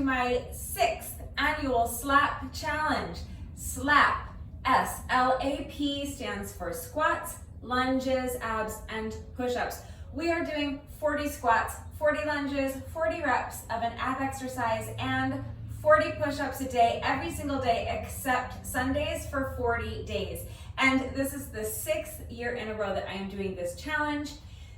to my 6th annual SLAP challenge. SLAP, S-L-A-P, stands for squats, lunges, abs, and push-ups. We are doing 40 squats, 40 lunges, 40 reps of an ab exercise, and 40 push-ups a day, every single day except Sundays for 40 days. And this is the 6th year in a row that I am doing this challenge.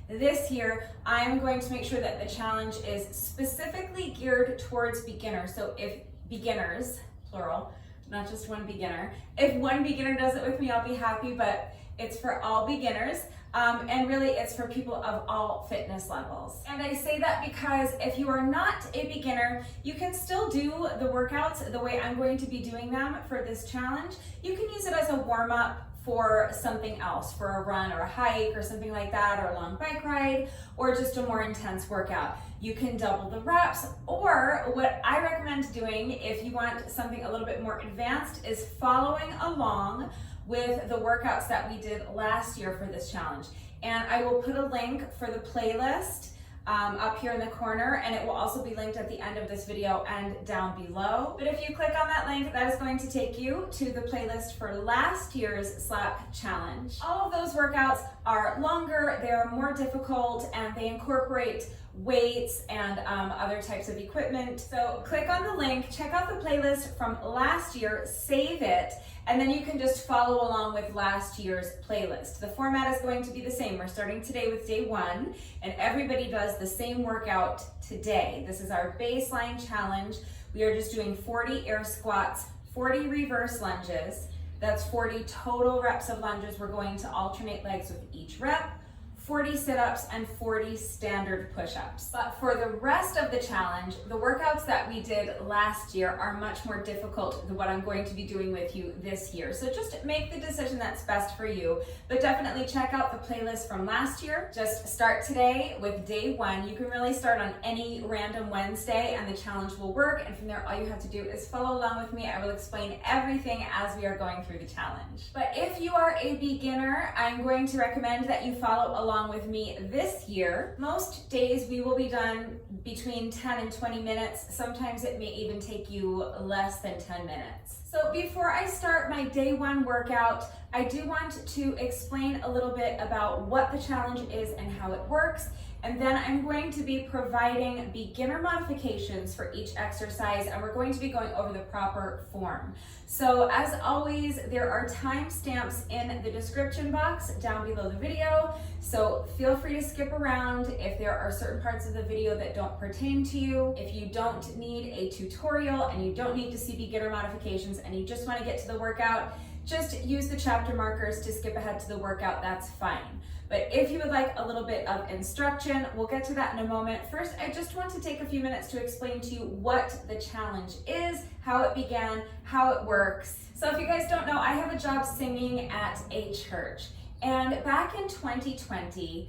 This year, I'm going to make sure that the challenge is specifically geared towards beginners. So if beginners, plural, not just one beginner. If one beginner does it with me, I'll be happy, but it's for all beginners. And really it's for people of all fitness levels. And I say that because if you are not a beginner, you can still do the workouts the way I'm going to be doing them for this challenge. You can use it as a warm-up for something else, for a run or a hike or something like that, or a long bike ride, or just a more intense workout. You can double the reps, or what I recommend doing if you want something a little bit more advanced is following along with the workouts that we did last year for this challenge. And I will put a link for the playlist up here in the corner, and it will also be linked at the end of this video and down below. But if you click on that link, that is going to take you to the playlist for last year's SLAP challenge. All of those workouts are longer, they're more difficult, and they incorporate weights and other types of equipment. So click on the link, check out the playlist from last year, save it, and then you can just follow along with last year's playlist. The format is going to be the same. We're starting today with day 1, and everybody does the same workout today. This is our baseline challenge. We are just doing 40 air squats, 40 reverse lunges. That's 40 total reps of lunges. We're going to alternate legs with each rep. 40 sit-ups and 40 standard push-ups. But for the rest of the challenge, the workouts that we did last year are much more difficult than what I'm going to be doing with you this year. So just make the decision that's best for you, but definitely check out the playlist from last year. Just start today with day 1. You can really start on any random Wednesday and the challenge will work. And from there, all you have to do is follow along with me. I will explain everything as we are going through the challenge. But if you are a beginner, I'm going to recommend that you follow along with me this year. Most days we will be done between 10 and 20 minutes. Sometimes it may even take you less than 10 minutes. So before I start my day 1 workout, I do want to explain a little bit about what the challenge is and how it works. And then I'm going to be providing beginner modifications for each exercise, and we're going to be going over the proper form. So as always, there are timestamps in the description box down below the video. So feel free to skip around if there are certain parts of the video that don't pertain to you. If you don't need a tutorial and you don't need to see beginner modifications and you just want to get to the workout, just use the chapter markers to skip ahead to the workout, that's fine. But if you would like a little bit of instruction, we'll get to that in a moment. First, I just want to take a few minutes to explain to you what the challenge is, how it began, how it works. So if you guys don't know, I have a job singing at a church. And back in 2020,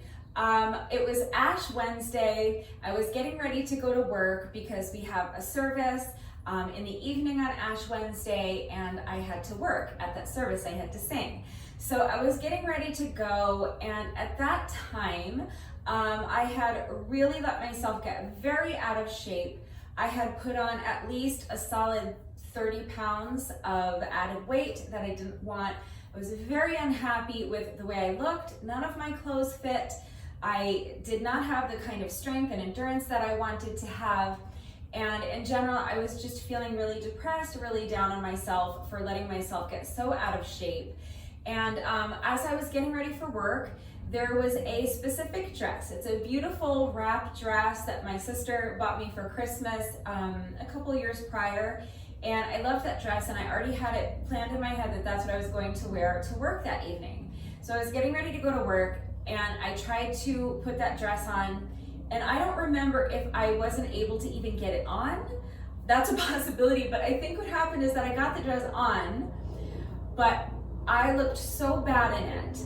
it was Ash Wednesday. I was getting ready to go to work because we have a service in the evening on Ash Wednesday, and I had to work at that service. I had to sing. So I was getting ready to go, and at that time, I had really let myself get very out of shape. I had put on at least a solid 30 pounds of added weight that I didn't want. I was very unhappy with the way I looked. None of my clothes fit. I did not have the kind of strength and endurance that I wanted to have. And in general, I was just feeling really depressed, really down on myself for letting myself get so out of shape. And as I was getting ready for work, there was a specific dress. It's a beautiful wrap dress that my sister bought me for Christmas a couple years prior. And I loved that dress, and I already had it planned in my head that that's what I was going to wear to work that evening. So I was getting ready to go to work, and I tried to put that dress on, and I don't remember if I wasn't able to even get it on. That's a possibility, but I think what happened is that I got the dress on, but I looked so bad in it.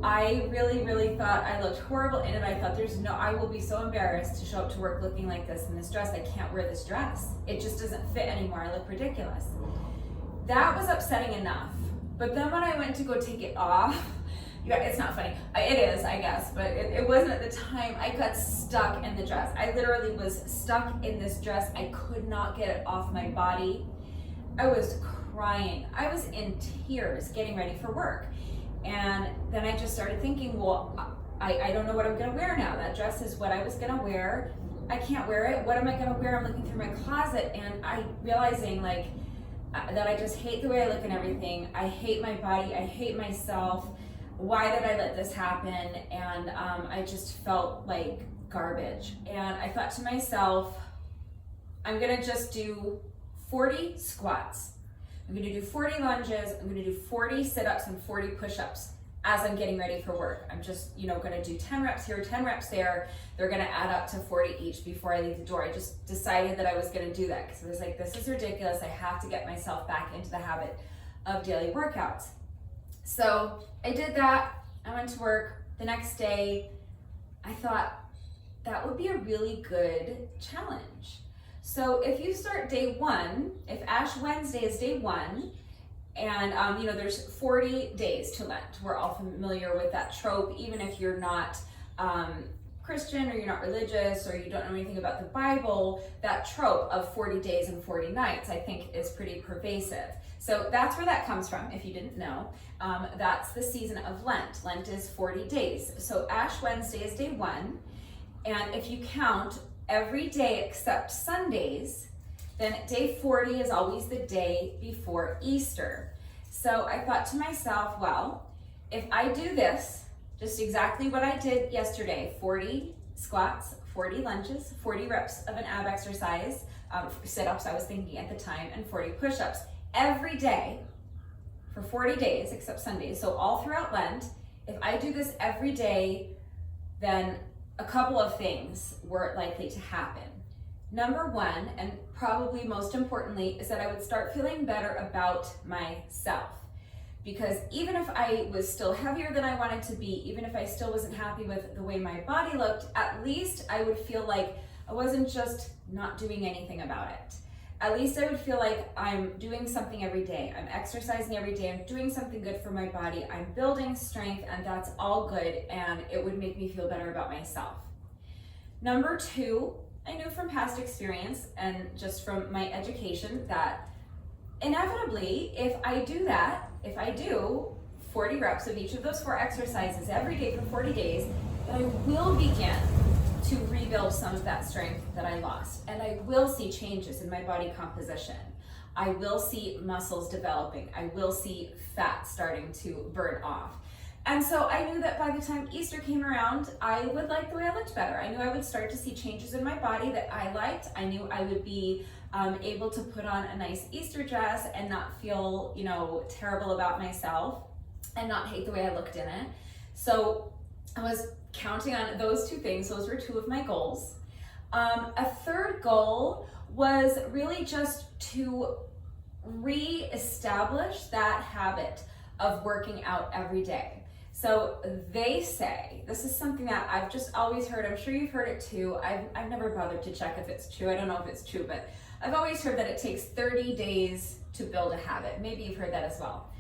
I really thought I looked horrible in it. I thought I will be so embarrassed to show up to work looking like this in this dress. I can't wear this dress. It just doesn't fit anymore. I look ridiculous. That was upsetting enough. But then when I went to go take it off, Yeah, it's not funny. It is, I guess, but it wasn't at the time. I got stuck in the dress. I literally was stuck in this dress. I could not get it off my body. I was crying. I was in tears getting ready for work. And then I just started thinking, well, I don't know what I'm gonna wear now. That dress is what I was gonna wear. I can't wear it. What am I gonna wear? I'm looking through my closet and I realizing like that I just hate the way I look and everything. I hate my body. I hate myself. Why did I let this happen? And I just felt like garbage. And I thought to myself, I'm gonna just do 40 squats. I'm gonna do 40 lunges. I'm gonna do 40 sit-ups and 40 push-ups as I'm getting ready for work. I'm just, gonna do 10 reps here, 10 reps there. They're gonna add up to 40 each before I leave the door. I just decided that I was gonna do that because I was like, this is ridiculous. I have to get myself back into the habit of daily workouts. So I did that. I went to work. The next day, I thought that would be a really good challenge. So if you start day one, if Ash Wednesday is day one, and there's 40 days to Lent. We're all familiar with that trope, even if you're not Christian or you're not religious or you don't know anything about the Bible, that trope of 40 days and 40 nights, I think is pretty pervasive. So that's where that comes from, if you didn't know. That's the season of Lent. Lent is 40 days. So Ash Wednesday is day one. And if you count every day except Sundays, then day 40 is always the day before Easter. So I thought to myself, well, if I do this, just exactly what I did yesterday, 40 squats, 40 lunges, 40 reps of an ab exercise, sit-ups I was thinking at the time, and 40 push-ups every day for 40 days except Sundays, so all throughout Lent, if I do this every day, then a couple of things were likely to happen. Number one, and probably most importantly, is that I would start feeling better about myself. Because even if I was still heavier than I wanted to be, even if I still wasn't happy with the way my body looked, at least I would feel like I wasn't just not doing anything about it. At least I would feel like I'm doing something every day. I'm exercising every day. I'm doing something good for my body. I'm building strength, and that's all good, and it would make me feel better about myself. Number two, I knew from past experience and just from my education that inevitably, if I do that, if I do 40 reps of each of those 4 exercises every day for 40 days, I will begin to rebuild some of that strength that I lost. And I will see changes in my body composition. I will see muscles developing. I will see fat starting to burn off. And so I knew that by the time Easter came around, I would like the way I looked better. I knew I would start to see changes in my body that I liked. I knew I would be able to put on a nice Easter dress and not feel, terrible about myself and not hate the way I looked in it. So I was counting on those 2 things. Those were 2 of my goals. A third goal was really just to re-establish that habit of working out every day. So they say, this is something that I've just always heard, I'm sure you've heard it too, I've never bothered to check if it's true, I don't know if it's true, but I've always heard that it takes 30 days to build a habit. Maybe you've heard that as well.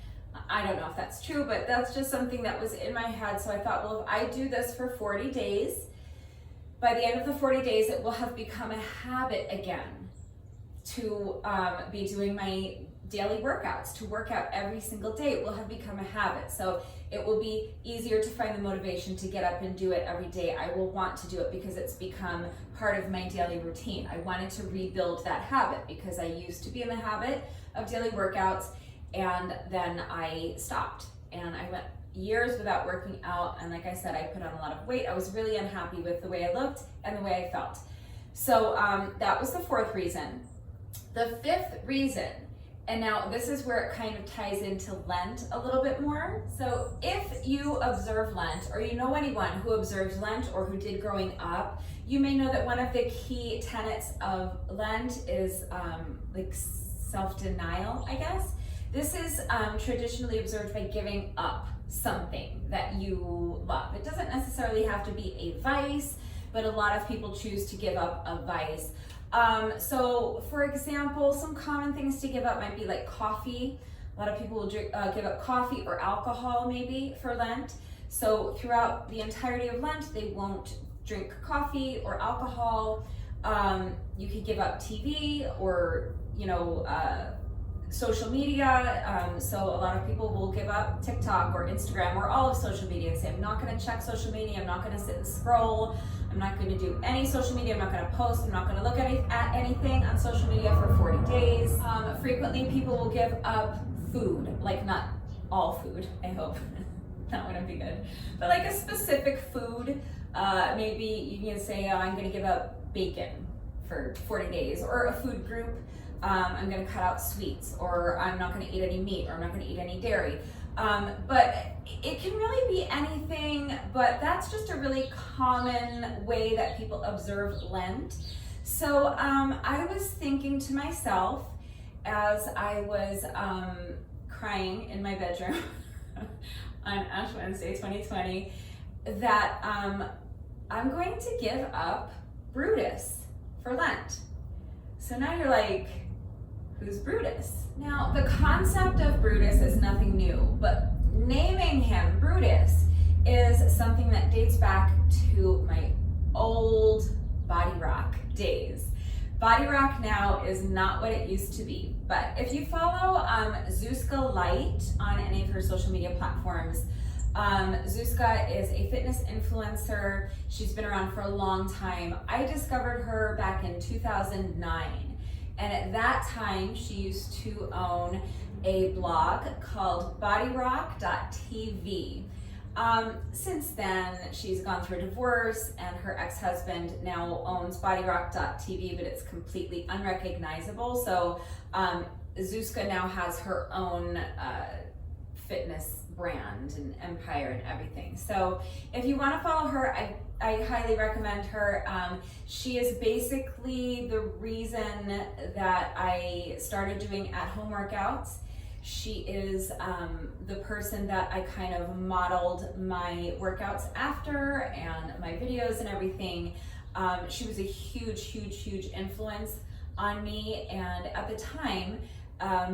I don't know if that's true, but that's just something that was in my head, so I thought, well, if I do this for 40 days, by the end of the 40 days, it will have become a habit again to be doing my daily workouts, to work out every single day. It will have become a habit. So it will be easier to find the motivation to get up and do it every day. I will want to do it because it's become part of my daily routine. I wanted to rebuild that habit because I used to be in the habit of daily workouts, and then I stopped and I went years without working out. And like I said, I put on a lot of weight. I was really unhappy with the way I looked and the way I felt. So that was the 4th reason. The 5th reason, and now this is where it kind of ties into Lent a little bit more. So if you observe Lent, or you know anyone who observes Lent or who did growing up, you may know that one of the key tenets of Lent is like self-denial, I guess. This is traditionally observed by giving up something that you love. It doesn't necessarily have to be a vice, but a lot of people choose to give up a vice. So for example, some common things to give up might be like coffee. A lot of people will give up coffee or alcohol maybe for Lent. So throughout the entirety of Lent, they won't drink coffee or alcohol. You could give up TV or, social media. So a lot of people will give up TikTok or Instagram or all of social media and say, I'm not going to check social media. I'm not going to sit and scroll. I'm not going to do any social media. I'm not going to post. I'm not going to look at anything on social media for 40 days. Frequently people will give up food, like not all food, I hope. That wouldn't be good. But like a specific food, maybe you can say, I'm going to give up bacon for 40 days, or a food group. I'm going to cut out sweets, or I'm not going to eat any meat, or I'm not going to eat any dairy. But it can really be anything, but that's just a really common way that people observe Lent. So I was thinking to myself as I was crying in my bedroom on Ash Wednesday 2020 that I'm going to give up Brutus for Lent. So now you're like, who's Brutus? Now, the concept of Brutus is nothing new, but naming him Brutus is something that dates back to my old body rock days. Body rock now is not what it used to be, but if you follow Zuzka Light on any of her social media platforms, Zuzka is a fitness influencer. She's been around for a long time. I discovered her back in 2009. And at that time, she used to own a blog called bodyrock.tv. Since then, she's gone through a divorce, and her ex-husband now owns bodyrock.tv, but it's completely unrecognizable. So Zuzka now has her own fitness brand and empire and everything. So if you want to follow her, I highly recommend her. She is basically the reason that I started doing at-home workouts. She is the person that I kind of modeled my workouts after, and my videos and everything. She was a huge influence on me, and at the time,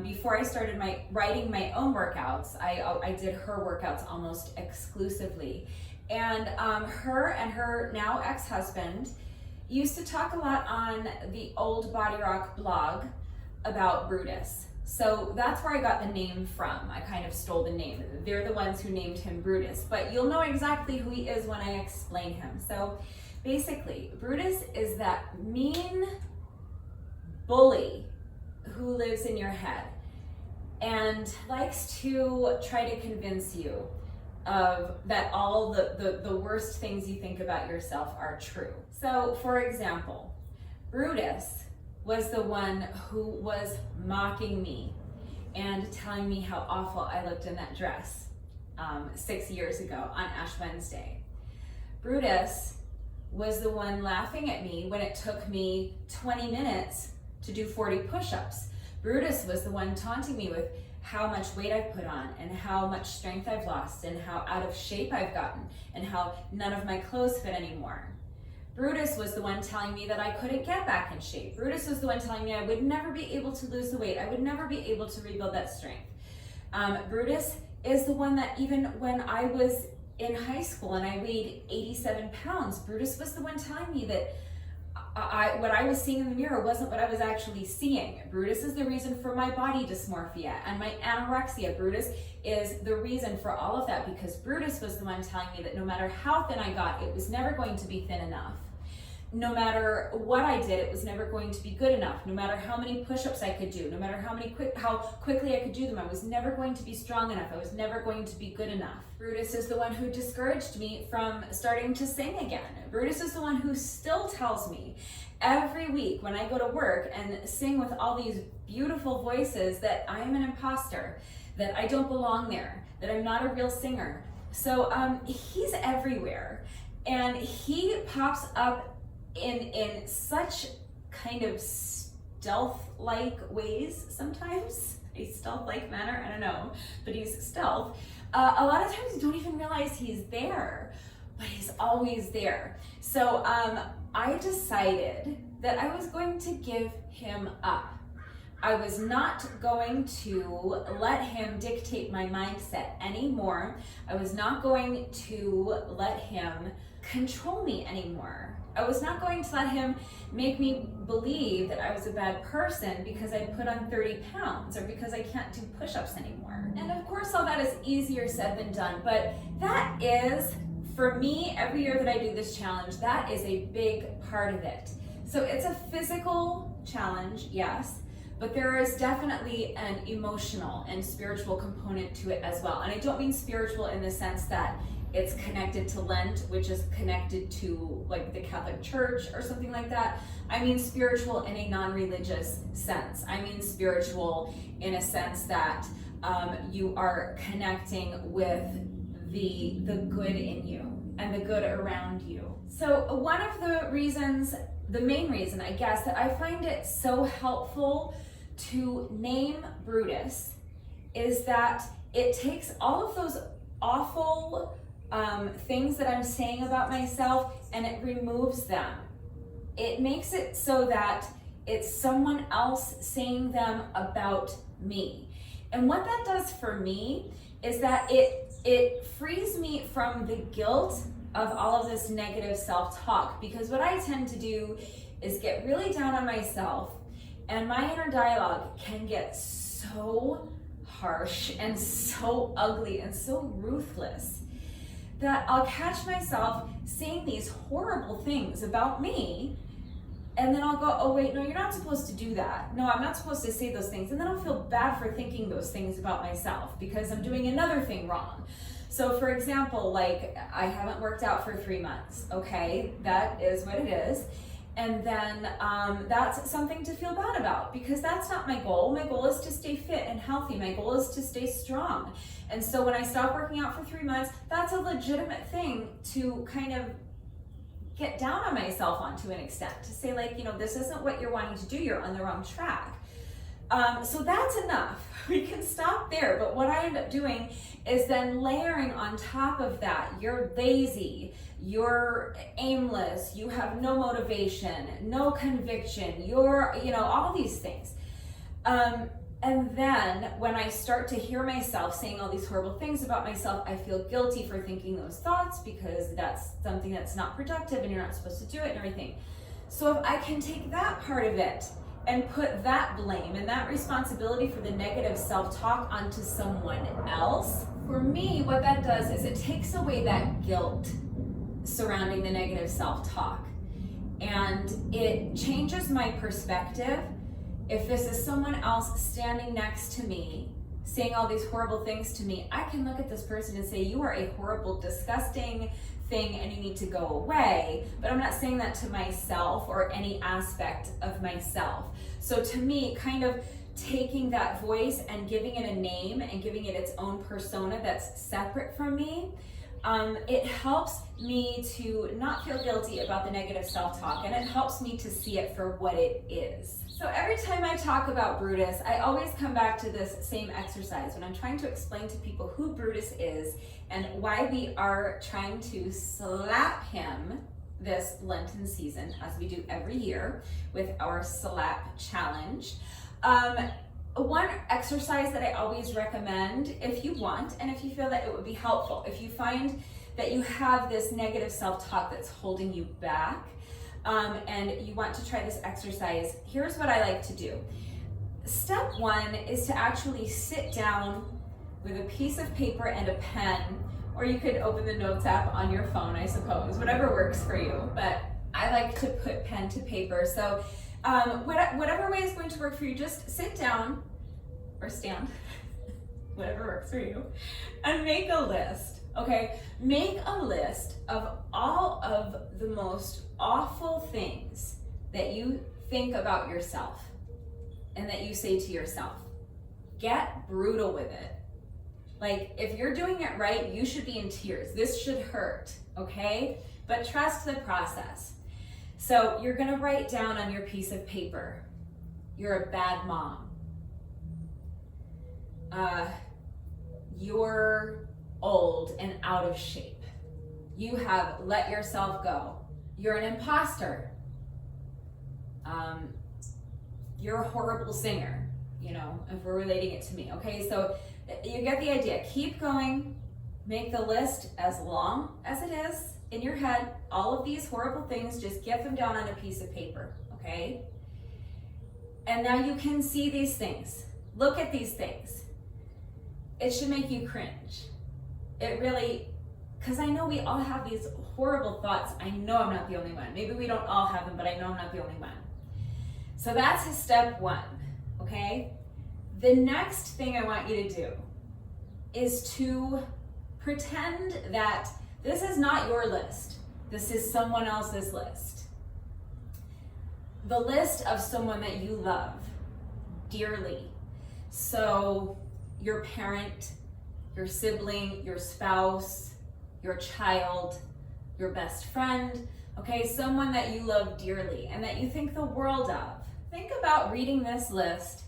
before I started writing my own workouts, I did her workouts almost exclusively. And her and her now ex-husband used to talk a lot on the old Body Rock blog about Brutus. So that's where I got the name from. I kind of stole the name. They're the ones who named him Brutus, but you'll know exactly who he is when I explain him. So basically, Brutus is that mean bully who lives in your head and likes to try to convince you of that all the worst things you think about yourself are true. So for example, Brutus was the one who was mocking me and telling me how awful I looked in that dress 6 years ago on Ash Wednesday. Brutus was the one laughing at me when it took me 20 minutes to do 40 push-ups. Brutus was the one taunting me with how much weight I've put on, and how much strength I've lost, and how out of shape I've gotten, and how none of my clothes fit anymore. Brutus was the one telling me that I couldn't get back in shape. Brutus was the one telling me I would never be able to lose the weight. I would never be able to rebuild that strength. Brutus is the one that even when I was in high school and I weighed 87 pounds, Brutus was the one telling me that what I was seeing in the mirror wasn't what I was actually seeing. Brutus is the reason for my body dysmorphia and my anorexia. Brutus is the reason for all of that, because Brutus was the one telling me that no matter how thin I got, it was never going to be thin enough. No matter what I did, it was never going to be good enough. No matter how many push-ups I could do, no matter how quickly I could do them, I was never going to be strong enough. I was never going to be good enough. Brutus is the one who discouraged me from starting to sing again. Brutus is the one who still tells me every week when I go to work and sing with all these beautiful voices that I am an imposter, that I don't belong there, that I'm not a real singer. So he's everywhere, and he pops up in such kind of stealth-like ways sometimes, a stealth-like manner, I don't know, but he's stealth. A lot of times you don't even realize he's there, but he's always there. So I decided that I was going to give him up. I was not going to let him dictate my mindset anymore. I was not going to let him control me anymore. I was not going to let him make me believe that I was a bad person because I put on 30 pounds or because I can't do push-ups anymore. And of course, all that is easier said than done, but that is, for me, every year that I do this challenge, that is a big part of it. So it's a physical challenge, yes, but there is definitely an emotional and spiritual component to it as well. And I don't mean spiritual in the sense that it's connected to Lent, which is connected to like the Catholic Church or something like that. I mean spiritual in a non-religious sense. I mean spiritual in a sense that you are connecting with the good in you and the good around you. So one of the reasons, the main reason I guess, that I find it so helpful to name Brutus is that it takes all of those awful things that I'm saying about myself and it removes them. It makes it so that it's someone else saying them about me. And what that does for me is that it frees me from the guilt of all of this negative self-talk, because what I tend to do is get really down on myself, and my inner dialogue can get so harsh and so ugly and so ruthless that I'll catch myself saying these horrible things about me, and then I'll go, oh wait, no, you're not supposed to do that. No, I'm not supposed to say those things. And then I'll feel bad for thinking those things about myself because I'm doing another thing wrong. So for example, like I haven't worked out for 3 months, okay? That is what it is. And then that's something to feel bad about because that's not my goal. My goal is to stay fit and healthy. My goal is to stay strong. And so when I stop working out for 3 months, that's a legitimate thing to kind of get down on myself on to an extent, to say like, you know, this isn't what you're wanting to do. You're on the wrong track. So that's enough. We can stop there. But what I end up doing is then layering on top of that, you're lazy, you're aimless, you have no motivation, no conviction, you're, you know, all these things. And then when I start to hear myself saying all these horrible things about myself, I feel guilty for thinking those thoughts because that's something that's not productive and you're not supposed to do it and everything. So if I can take that part of it and put that blame and that responsibility for the negative self-talk onto someone else, for me, what that does is it takes away that guilt surrounding the negative self-talk. And it changes my perspective. If this is someone else standing next to me, saying all these horrible things to me, I can look at this person and say, you are a horrible, disgusting thing and you need to go away. But I'm not saying that to myself or any aspect of myself. So to me, kind of taking that voice and giving it a name and giving it its own persona that's separate from me, it helps me to not feel guilty about the negative self-talk, and it helps me to see it for what it is. So every time I talk about Brutus, I always come back to this same exercise when I'm trying to explain to people who Brutus is and why we are trying to slap him this Lenten season, as we do every year with our slap challenge. One exercise that I always recommend if you want, and if you feel that it would be helpful, if you find that you have this negative self-talk that's holding you back, and you want to try this exercise, here's what I like to do. Step one is to actually sit down with a piece of paper and a pen, or you could open the notes app on your phone, I suppose, whatever works for you, but I like to put pen to paper. So whatever way is going to work for you, just sit down or stand, whatever works for you, and make a list, okay? Make a list of all of the most awful things that you think about yourself and that you say to yourself. Get brutal with it. Like, if you're doing it right, you should be in tears. This should hurt, okay? But trust the process. So you're gonna write down on your piece of paper, you're a bad mom. You're old and out of shape. You have let yourself go. You're an imposter. You're a horrible singer. if we're relating it to me, okay? So you get the idea. Keep going. Make the list as long as it is in your head. All of these horrible things, just get them down on a piece of paper, okay? And now you can see these things. Look at these things. It should make you cringe. It really, because I know we all have these horrible thoughts. I know I'm not the only one. Maybe we don't all have them, but I know I'm not the only one. So that's step one, okay? The next thing I want you to do is to pretend that this is not your list. This is someone else's list. The list of someone that you love dearly. So your parent, your sibling, your spouse, your child, your best friend, okay? Someone that you love dearly and that you think the world of. Think about reading this list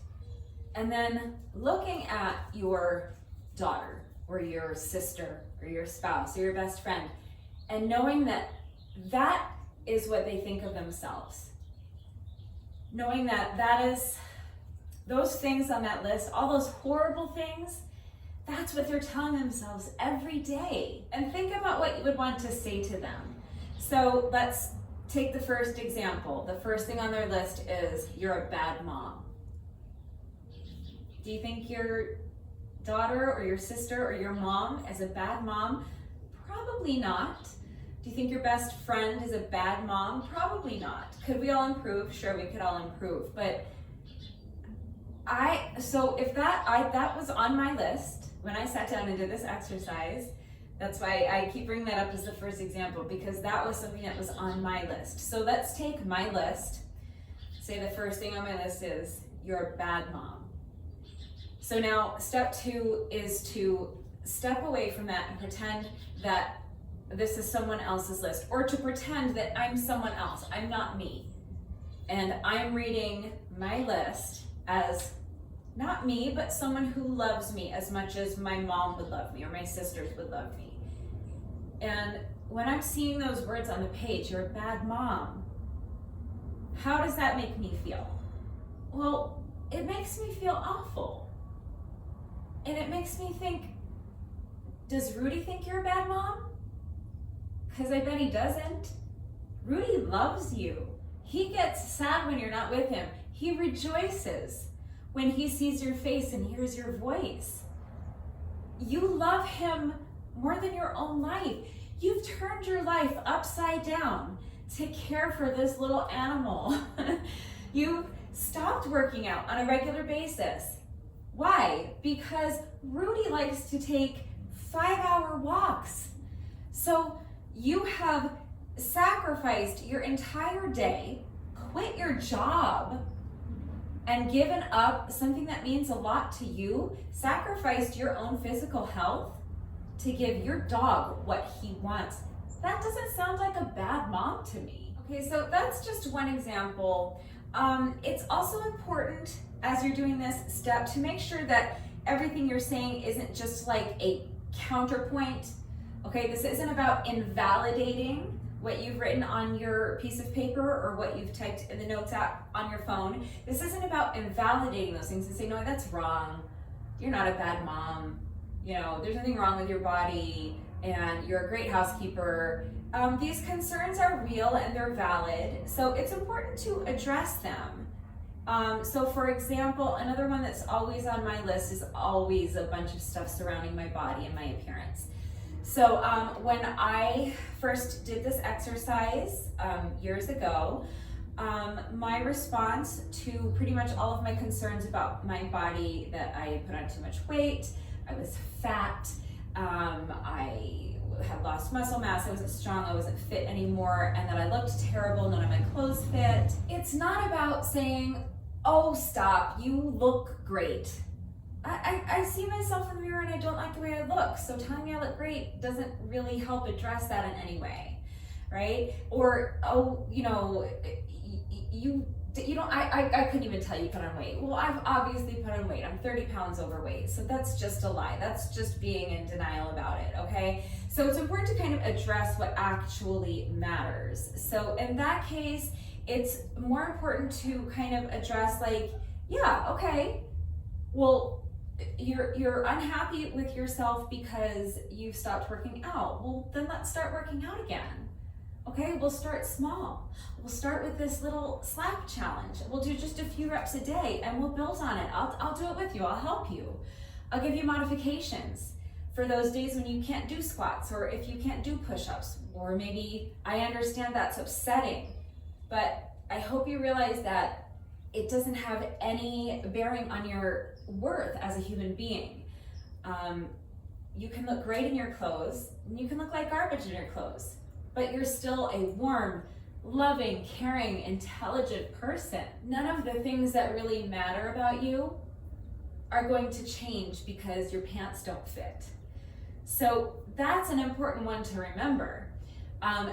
and then looking at your daughter or your sister or your spouse or your best friend and knowing that that is what they think of themselves. Knowing that that is, those things on that list, all those horrible things, that's what they're telling themselves every day. And think about what you would want to say to them. So let's take the first example. The first thing on their list is, you're a bad mom. Do you think your daughter or your sister or your mom is a bad mom? Probably not. Do you think your best friend is a bad mom? Probably not. Could we all improve? Sure, we could all improve. But if that was on my list when I sat down and did this exercise. That's why I keep bringing that up as the first example, because that was something that was on my list. So let's take my list. Say the first thing on my list is, you're a bad mom. So now step two is to step away from that and pretend that this is someone else's list, or to pretend that I'm someone else. I'm not me. And I'm reading my list as not me, but someone who loves me as much as my mom would love me or my sisters would love me. And when I'm seeing those words on the page, you're a bad mom, how does that make me feel? Well, it makes me feel awful. And it makes me think, does Rudy think you're a bad mom? Because I bet he doesn't. Rudy loves you. He gets sad when you're not with him. He rejoices when he sees your face and hears your voice. You love him more than your own life. You've turned your life upside down to care for this little animal. You've stopped working out on a regular basis. Why? Because Rudy likes to take 5-hour walks. So you have sacrificed your entire day, quit your job, and given up something that means a lot to you, sacrificed your own physical health to give your dog what he wants. That doesn't sound like a bad mom to me. Okay, so that's just one example. It's also important as you're doing this step to make sure that everything you're saying isn't just like a counterpoint. Okay, this isn't about invalidating what you've written on your piece of paper or what you've typed in the notes app on your phone. This isn't about invalidating those things and saying, no, that's wrong. You're not a bad mom. There's nothing wrong with your body and you're a great housekeeper. These concerns are real and they're valid. So it's important to address them. So for example, another one that's always on my list is always a bunch of stuff surrounding my body and my appearance. So when I first did this exercise years ago, my response to pretty much all of my concerns about my body, that I put on too much weight, I was fat, I had lost muscle mass, I wasn't strong, I wasn't fit anymore, and that I looked terrible, none of my clothes fit. It's not about saying, oh, stop, you look great. I see myself in the mirror and I don't like the way I look, so telling me I look great doesn't really help address that in any way, right? Or, oh, you don't, I couldn't even tell you put on weight. Well, I've obviously put on weight. I'm 30 pounds overweight, so that's just a lie. That's just being in denial about it, okay? So it's important to kind of address what actually matters. So in that case, it's more important to kind of address like, yeah, okay, Well, you're unhappy with yourself because you've stopped working out. Well, then let's start working out again. Okay, we'll start small. We'll start with this little slap challenge. We'll do just a few reps a day and we'll build on it. I'll do it with you, I'll help you. I'll give you modifications for those days when you can't do squats, or if you can't do push-ups, or maybe I understand that's upsetting, but I hope you realize that it doesn't have any bearing on your worth as a human being. You can look great in your clothes, and you can look like garbage in your clothes, but you're still a warm, loving, caring, intelligent person. None of the things that really matter about you are going to change because your pants don't fit. So that's an important one to remember.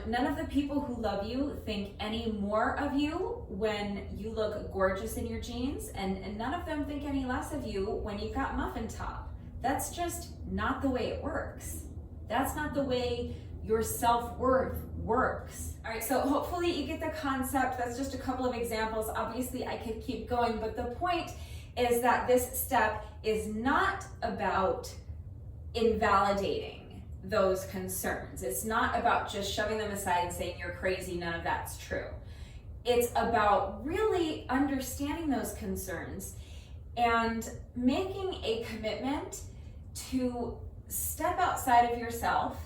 None of the people who love you think any more of you when you look gorgeous in your jeans, and none of them think any less of you when you've got muffin top. That's just not the way it works. That's not the way your self-worth works. All right, so hopefully you get the concept. That's just a couple of examples. Obviously I could keep going, but the point is that this step is not about invalidating those concerns. It's not about just shoving them aside and saying you're crazy, none of that's true. It's about really understanding those concerns and making a commitment to step outside of yourself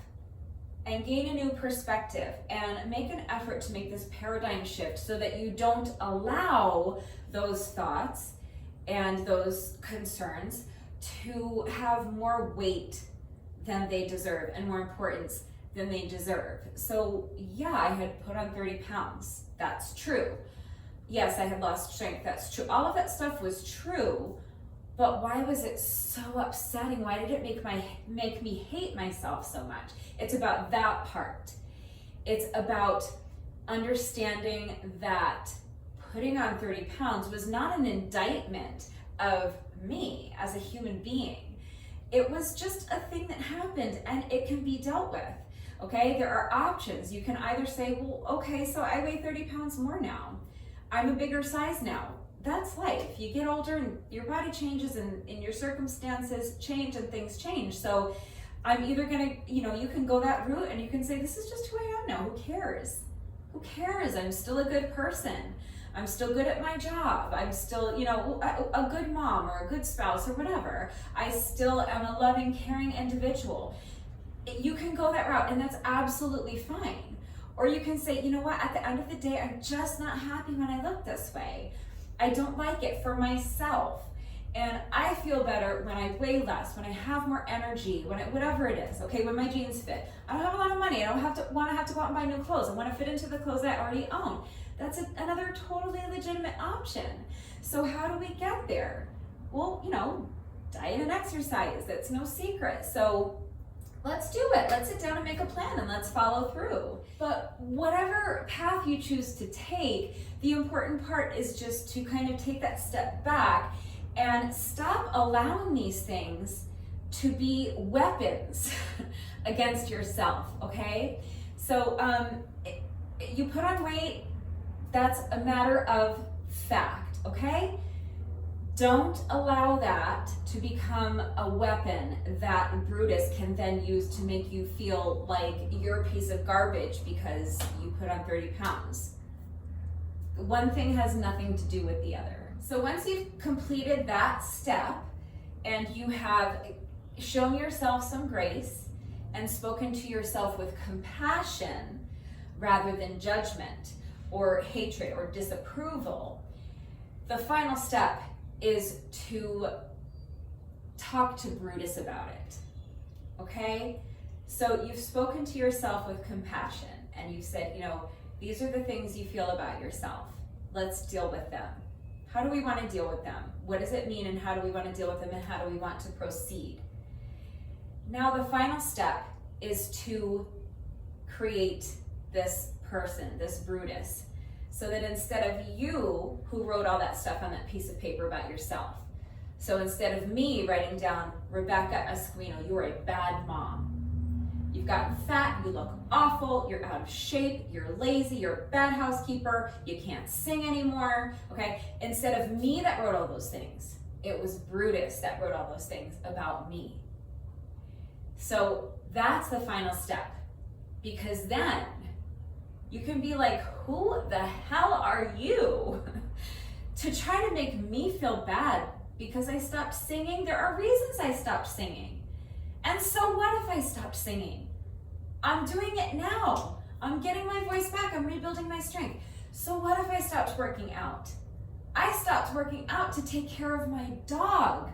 and gain a new perspective and make an effort to make this paradigm shift so that you don't allow those thoughts and those concerns to have more weight than they deserve and more importance than they deserve. So yeah, I had put on 30 pounds. That's true. Yes, I had lost strength. That's true. All of that stuff was true, but why was it so upsetting? Why did it make me hate myself so much? It's about that part. It's about understanding that putting on 30 pounds was not an indictment of me as a human being. It was just a thing that happened and it can be dealt with, okay? There are options. You can either say, well, okay, so I weigh 30 pounds more now. I'm a bigger size now. That's life. You get older and your body changes and your circumstances change and things change. So I'm either gonna, you can go that route and you can say, this is just who I am now. Who cares? Who cares? I'm still a good person. I'm still good at my job. I'm still, a good mom or a good spouse or whatever. I still am a loving, caring individual. You can go that route and that's absolutely fine. Or you can say, you know what, at the end of the day, I'm just not happy when I look this way. I don't like it for myself. And I feel better when I weigh less, when I have more energy, whatever it is, okay, when my jeans fit. I don't have a lot of money. I don't want to go out and buy new clothes. I want to fit into the clothes I already own. That's another totally legitimate option. So how do we get there? Well, diet and exercise, that's no secret. So let's do it. Let's sit down and make a plan and let's follow through. But whatever path you choose to take, the important part is just to kind of take that step back and stop allowing these things to be weapons against yourself, okay? So you put on weight, that's a matter of fact, okay? Don't allow that to become a weapon that Brutus can then use to make you feel like you're a piece of garbage because you put on 30 pounds. One thing has nothing to do with the other. So once you've completed that step and you have shown yourself some grace and spoken to yourself with compassion rather than judgment or hatred or disapproval, the final step is to talk to Brutus about it, okay? So you've spoken to yourself with compassion and you've said, these are the things you feel about yourself. Let's deal with them. How do we want to deal with them? What does it mean and how do we want to deal with them and how do we want to proceed? Now the final step is to create this person, this Brutus, so that instead of you who wrote all that stuff on that piece of paper about yourself, so instead of me writing down, Rebecca Asquino, you are a bad mom. You've gotten fat, you look awful, you're out of shape, you're lazy, you're a bad housekeeper, you can't sing anymore, okay? Instead of me that wrote all those things, it was Brutus that wrote all those things about me. So that's the final step, because then you can be like, who the hell are you to try to make me feel bad because I stopped singing? There are reasons I stopped singing. And so what if I stopped singing? I'm doing it now. I'm getting my voice back. I'm rebuilding my strength. So what if I stopped working out? I stopped working out to take care of my dog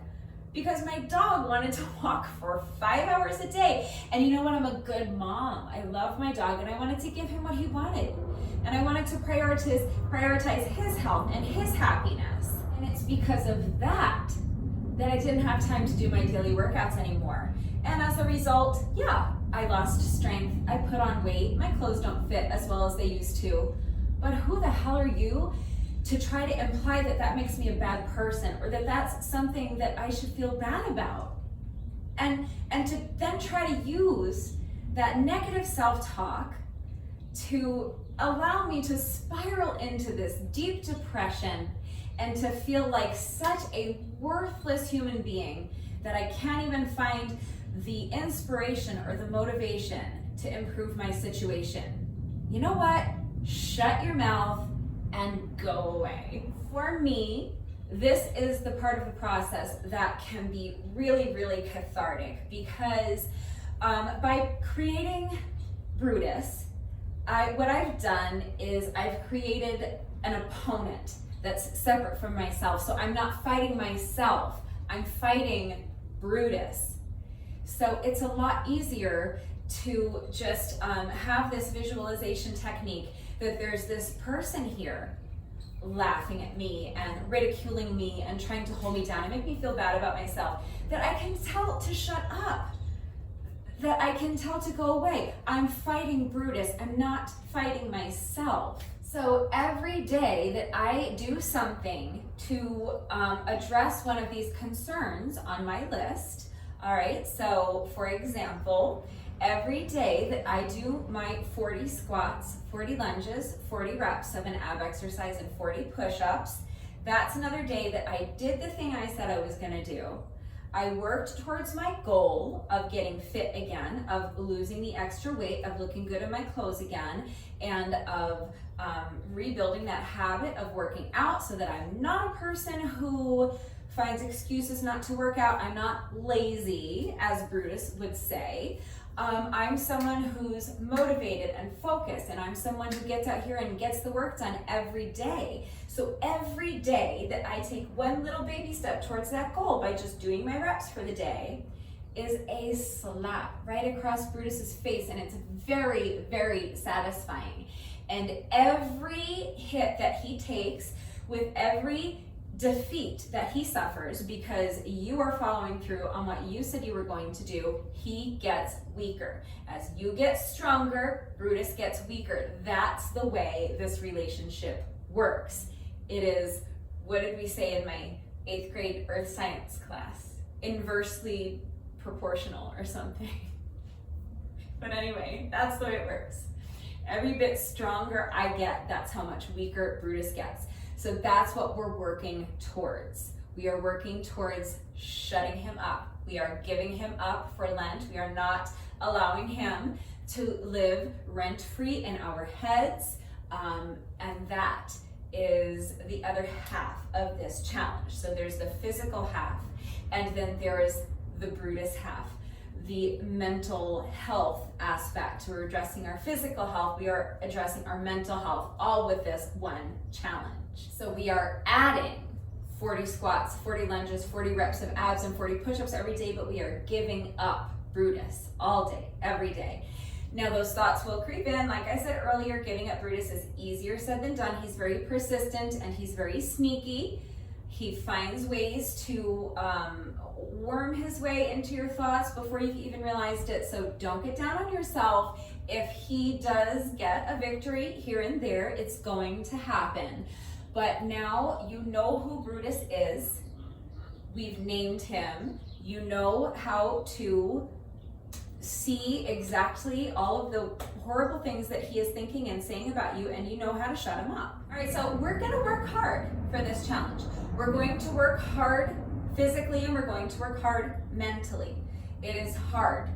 because my dog wanted to walk for 5 hours a day. And you know what? I'm a good mom. I love my dog and I wanted to give him what he wanted. And I wanted to prioritize his health and his happiness. And it's because of that I didn't have time to do my daily workouts anymore. And as a result, yeah, I lost strength. I put on weight. My clothes don't fit as well as they used to. But who the hell are you to try to imply that that makes me a bad person or that that's something that I should feel bad about? And to then try to use that negative self-talk to allow me to spiral into this deep depression and to feel like such a worthless human being that I can't even find the inspiration or the motivation to improve my situation. You know what? Shut your mouth and go away. For me, this is the part of the process that can be really, really cathartic because by creating Brutus, what I've done is I've created an opponent that's separate from myself. So I'm not fighting myself, I'm fighting Brutus. So it's a lot easier to just have this visualization technique that there's this person here laughing at me and ridiculing me and trying to hold me down and make me feel bad about myself, that I can tell to shut up, that I can tell to go away. I'm fighting Brutus, I'm not fighting myself. So every day that I do something to address one of these concerns on my list, all right, so for example, every day that I do my 40 squats, 40 lunges, 40 reps of an ab exercise, and 40 push-ups, that's another day that I did the thing I said I was gonna do. I worked towards my goal of getting fit again, of losing the extra weight, of looking good in my clothes again, and of rebuilding that habit of working out so that I'm not a person who finds excuses not to work out. I'm not lazy, as Brutus would say. I'm someone who's motivated and focused, and I'm someone who gets out here and gets the work done every day. So every day that I take one little baby step towards that goal by just doing my reps for the day is a slap right across Brutus's face, and it's very, very satisfying. And every hit that he takes, with every defeat that he suffers because you are following through on what you said you were going to do, he gets weaker. As you get stronger, Brutus gets weaker. That's the way this relationship works. It is, what did we say in my 8th grade earth science class? Inversely proportional or something. But anyway, that's the way it works. Every bit stronger I get, that's how much weaker Brutus gets. So that's what we're working towards. We are working towards shutting him up. We are giving him up for Lent. We are not allowing him to live rent-free in our heads. And that is the other half of this challenge. So there's the physical half, and then there is the Brutus half, the mental health aspect. We're addressing our physical health, we are addressing our mental health, all with this one challenge. So we are adding 40 squats, 40 lunges, 40 reps of abs, and 40 push-ups every day, but we are giving up Brutus all day, every day. Now those thoughts will creep in. Like I said earlier, giving up Brutus is easier said than done. He's very persistent and he's very sneaky. He finds ways to worm his way into your thoughts before you've even realized it. So don't get down on yourself. If he does get a victory here and there, it's going to happen. But now you know who Brutus is. We've named him. You know how to see exactly all of the horrible things that he is thinking and saying about you, and you know how to shut him up. All right, so we're gonna work hard for this challenge. We're going to work hard physically and we're going to work hard mentally. It is hard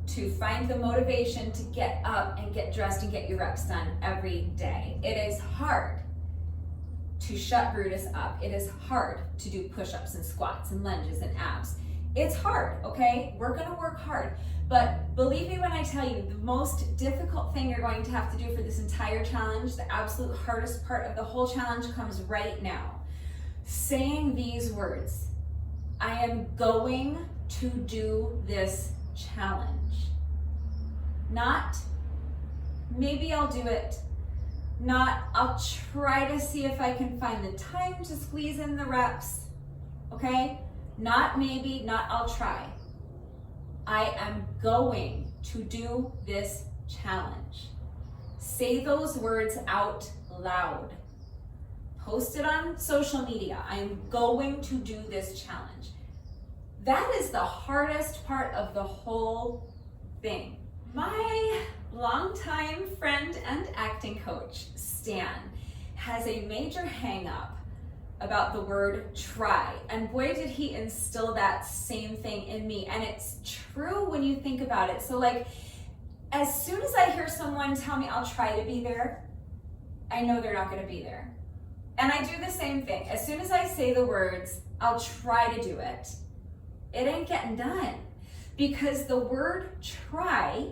to find the motivation to get up and get dressed and get your reps done every day. It is hard to shut Brutus up. It is hard to do push-ups and squats and lunges and abs. It's hard, okay? We're gonna work hard. But believe me when I tell you, the most difficult thing you're going to have to do for this entire challenge, the absolute hardest part of the whole challenge comes right now. Saying these words, I am going to do this challenge. Not, maybe I'll do it. Not, I'll try to see if I can find the time to squeeze in the reps, okay? Not maybe, not I'll try. I am going to do this challenge. Say those words out loud. Post it on social media. I am going to do this challenge. That is the hardest part of the whole thing. My longtime friend and acting coach, Stan, has a major hang up about the word try. And boy, did he instill that same thing in me. And it's true when you think about it. So like, as soon as I hear someone tell me I'll try to be there, I know they're not gonna be there. And I do the same thing. As soon as I say the words, I'll try to do it, it ain't getting done. Because the word try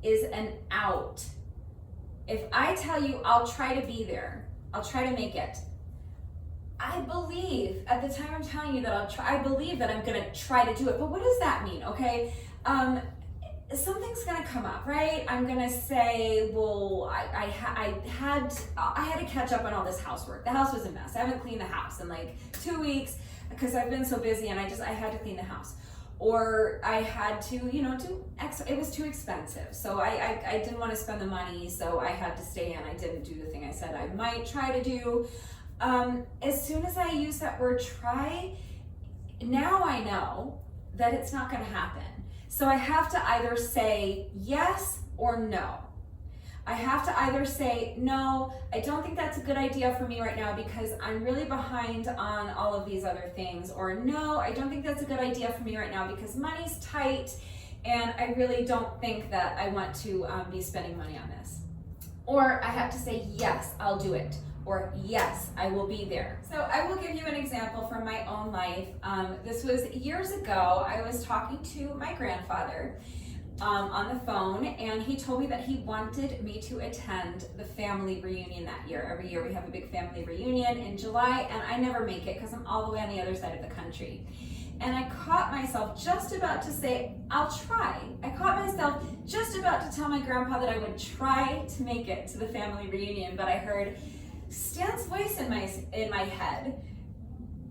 is an out. If I tell you I'll try to be there, I'll try to make it, I believe at the time I'm telling you that I'll try, I believe that I'm gonna try to do it. But what does that mean, okay? Something's gonna come up, right? I'm gonna say, well, I had to catch up on all this housework. The house was a mess. I haven't cleaned the house in like 2 weeks because I've been so busy and I had to clean the house. Or I had to, it was too expensive. So I didn't want to spend the money, so I had to stay in. I didn't do the thing I said I might try to do. As soon as I use that word try, now I know that it's not gonna happen. So I have to either say yes or no. I have to either say, no, I don't think that's a good idea for me right now because I'm really behind on all of these other things. Or no, I don't think that's a good idea for me right now because money's tight and I really don't think that I want to be spending money on this. Or I have to say, yes, I'll do it. Or yes, I will be there. So I will give you an example from my own life. This was years ago. I was talking to my grandfather on the phone, and he told me that he wanted me to attend the family reunion that year. Every year we have a big family reunion in July, and I never make it because I'm all the way on the other side of the country. And I caught myself just about to say, I'll try. I caught myself just about to tell my grandpa that I would try to make it to the family reunion, but I heard Stan's voice in my head,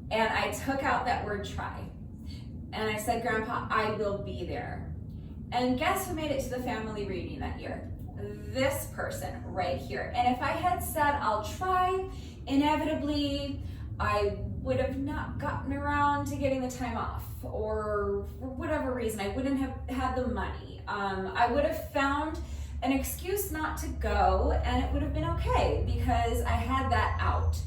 and I took out that word try. And I said, Grandpa, I will be there. And guess who made it to the family reunion that year? This person right here. And if I had said, I'll try, inevitably, I would have not gotten around to getting the time off, or for whatever reason, I wouldn't have had the money. I would have found an excuse not to go, and it would have been okay because I had that out.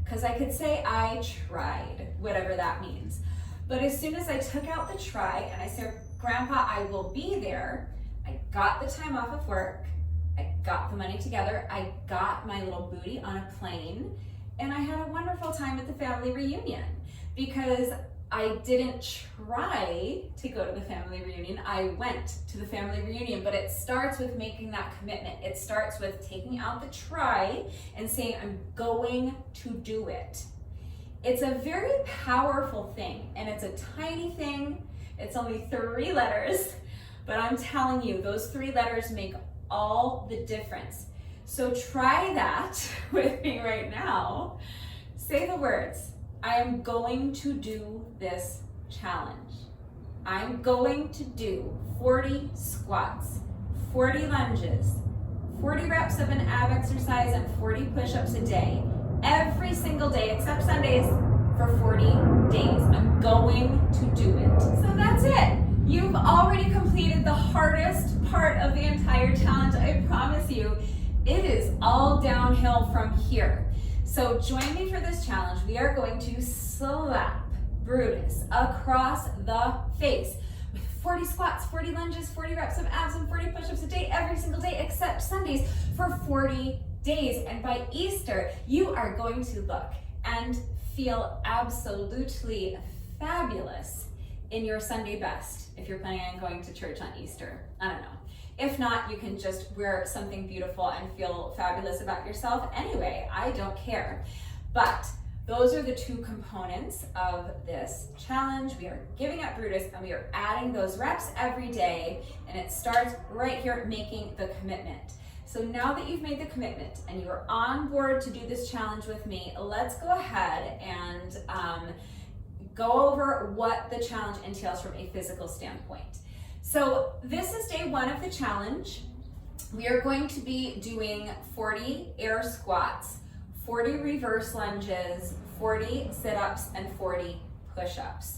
Because I could say I tried, whatever that means. But as soon as I took out the try and I said, Grandpa, I will be there, I got the time off of work, I got the money together, I got my little booty on a plane, and I had a wonderful time at the family reunion because I didn't try to go to the family reunion, I went to the family reunion. But it starts with making that commitment. It starts with taking out the try and saying, I'm going to do it. It's a very powerful thing, and it's a tiny thing. It's only 3 letters, but I'm telling you, those 3 letters make all the difference. So try that with me right now. Say the words. I am going to do this challenge. I'm going to do 40 squats, 40 lunges, 40 reps of an ab exercise, and 40 push-ups a day, every single day except Sundays for 40 days. I'm going to do it. So that's it. You've already completed the hardest part of the entire challenge. I promise you, it is all downhill from here. So join me for this challenge. We are going to slap Brutus, across the face. With 40 squats, 40 lunges, 40 reps of abs, and 40 push-ups a day, every single day except Sundays for 40 days. And by Easter, you are going to look and feel absolutely fabulous in your Sunday best if you're planning on going to church on Easter. I don't know. If not, you can just wear something beautiful and feel fabulous about yourself anyway. I don't care. But those are the two components of this challenge. We are giving up Brutus and we are adding those reps every day, and it starts right here making the commitment. So now that you've made the commitment and you're on board to do this challenge with me, let's go ahead and go over what the challenge entails from a physical standpoint. So this is day 1 of the challenge. We are going to be doing 40 air squats, 40 reverse lunges, 40 sit-ups, and 40 push-ups.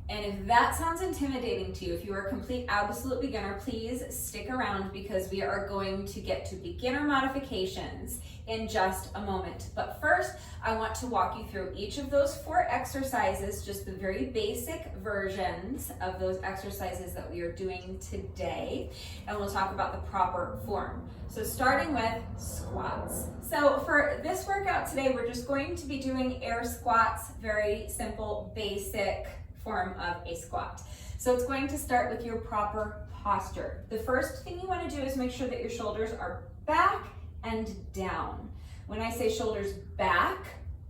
And if that sounds intimidating to you, if you are a complete absolute beginner, please stick around because we are going to get to beginner modifications in just a moment. But first, I want to walk you through each of those 4 exercises, just the very basic versions of those exercises that we are doing today. And we'll talk about the proper form. So starting with squats. So for this workout today, we're just going to be doing air squats, very simple, basic form of a squat. So it's going to start with your proper posture. The first thing you want to do is make sure that your shoulders are back and down. When I say shoulders back,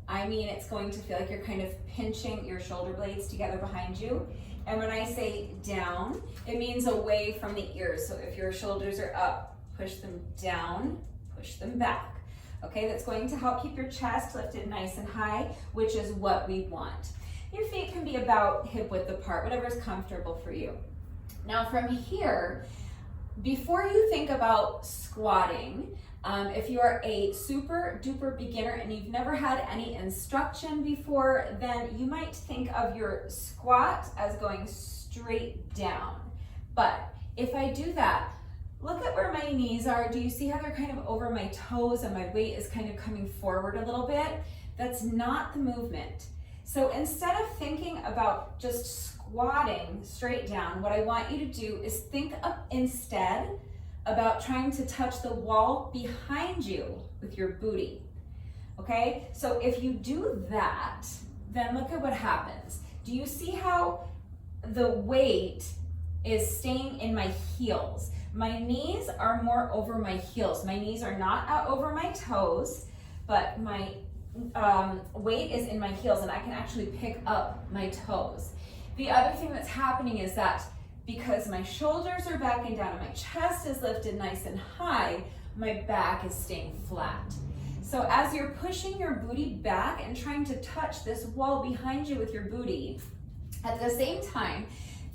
I mean it's going to feel like you're kind of pinching your shoulder blades together behind you. And when I say down, it means away from the ears. So if your shoulders are up, push them down, push them back. Okay, that's going to help keep your chest lifted nice and high, which is what we want. Your feet can be about hip width apart, whatever is comfortable for you. Now from here, before you think about squatting, if you are a super duper beginner and you've never had any instruction before, then you might think of your squat as going straight down. But if I do that, look at where my knees are. Do you see how they're kind of over my toes and my weight is kind of coming forward a little bit? That's not the movement. So instead of thinking about just squatting straight down, what I want you to do is think up instead about trying to touch the wall behind you with your booty. Okay, so if you do that, then look at what happens. Do you see how the weight is staying in my heels? My knees are more over my heels. My knees are not out over my toes, but my weight is in my heels and I can actually pick up my toes. The other thing that's happening is that because my shoulders are back and down and my chest is lifted nice and high, my back is staying flat. So as you're pushing your booty back and trying to touch this wall behind you with your booty, at the same time,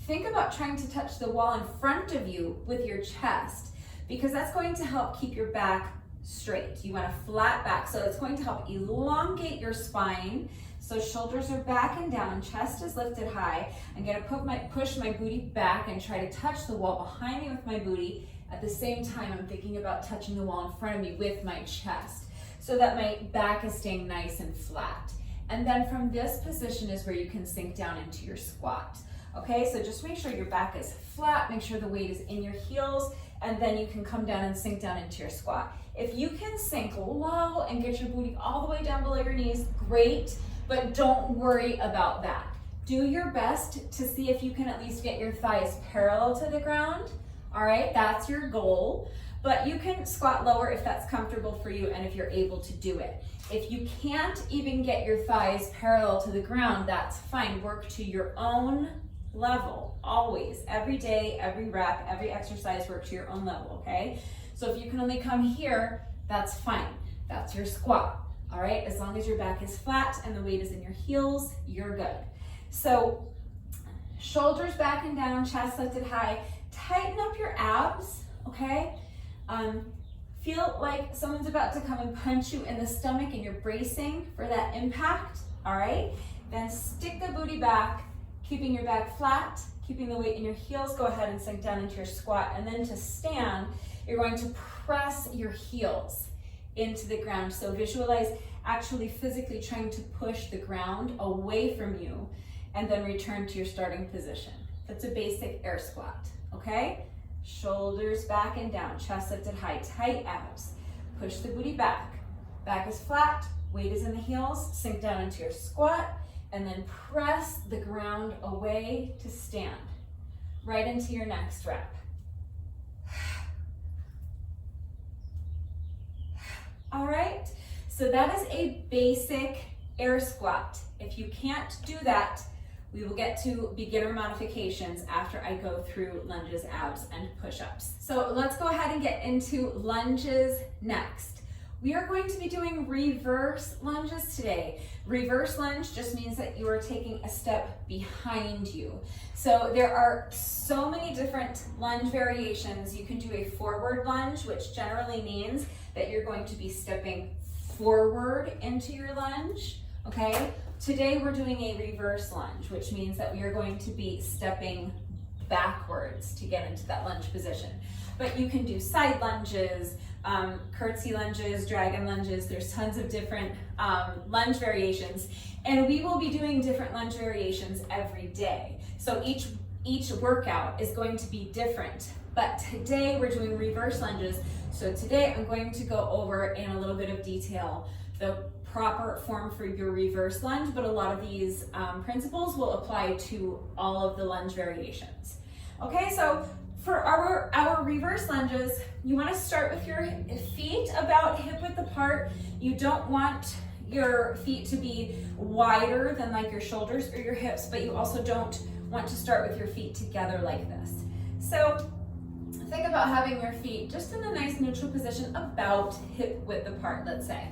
think about trying to touch the wall in front of you with your chest, because that's going to help keep your back straight. You want a flat back, so it's going to help elongate your spine. So shoulders are back and down, chest is lifted high. I'm gonna push my booty back and try to touch the wall behind me with my booty. At the same time, I'm thinking about touching the wall in front of me with my chest so that my back is staying nice and flat. And then from this position is where you can sink down into your squat. Okay, so just make sure your back is flat, make sure the weight is in your heels, and then you can come down and sink down into your squat. If you can sink low and get your booty all the way down below your knees, great, but don't worry about that. Do your best to see if you can at least get your thighs parallel to the ground. All right, that's your goal, but you can squat lower if that's comfortable for you and if you're able to do it. If you can't even get your thighs parallel to the ground, that's fine. Work to your own level, always, every day, every rep, every exercise, work to your own level, okay? So if you can only come here, that's fine. That's your squat, all right? As long as your back is flat and the weight is in your heels, you're good. So shoulders back and down, chest lifted high, tighten up your abs, okay? Feel like someone's about to come and punch you in the stomach and you're bracing for that impact, all right? Then stick the booty back, keeping your back flat, keeping the weight in your heels. Go ahead and sink down into your squat. And then to stand, you're going to press your heels into the ground. So visualize actually physically trying to push the ground away from you and then return to your starting position. That's a basic air squat, okay? Shoulders back and down, chest lifted high, tight abs. Push the booty back. Back is flat, weight is in the heels, sink down into your squat, and then press the ground away to stand. Right into your next rep. All right, so that is a basic air squat. If you can't do that, we will get to beginner modifications after I go through lunges, abs, and push-ups. So let's go ahead and get into lunges next. We are going to be doing reverse lunges today. Reverse lunge just means that you are taking a step behind you. So there are so many different lunge variations. You can do a forward lunge, which generally means that you're going to be stepping forward into your lunge, okay? Today we're doing a reverse lunge, which means that we are going to be stepping backwards to get into that lunge position. But you can do side lunges, curtsy lunges, dragon lunges. There's tons of different lunge variations, and we will be doing different lunge variations every day. So each workout is going to be different, but today we're doing reverse lunges. So today I'm going to go over in a little bit of detail the proper form for your reverse lunge, but a lot of these principles will apply to all of the lunge variations. Okay, so for our reverse lunges, you want to start with your feet about hip width apart. You don't want your feet to be wider than like your shoulders or your hips, but you also don't want to start with your feet together like this. So think about having your feet just in a nice neutral position about hip width apart, let's say.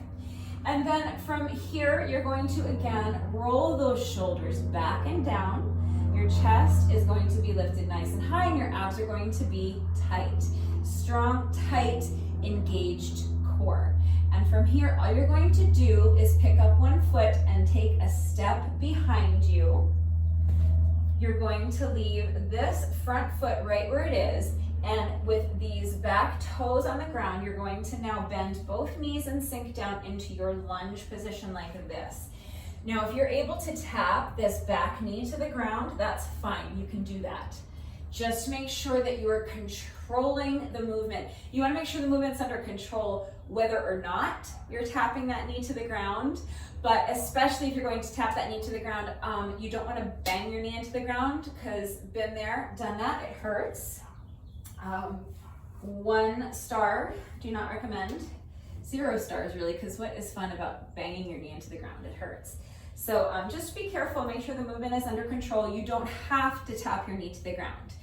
And then from here, you're going to again roll those shoulders back and down. Your chest is going to be lifted nice and high, and your abs are going to be tight. Strong, tight, engaged core. And from here, all you're going to do is pick up one foot and take a step behind you. You're going to leave this front foot right where it is, and with these back toes on the ground, you're going to now bend both knees and sink down into your lunge position like this. Now, if you're able to tap this back knee to the ground, that's fine, you can do that. Just make sure that you are controlling the movement. You wanna make sure the movement's under control whether or not you're tapping that knee to the ground, but especially if you're going to tap that knee to the ground, you don't wanna bang your knee into the ground, because been there, done that, it hurts. 1 star, do not recommend. 0 stars really, because what is fun about banging your knee into the ground? It hurts. So just be careful, make sure the movement is under control. You don't have to tap your knee to the ground,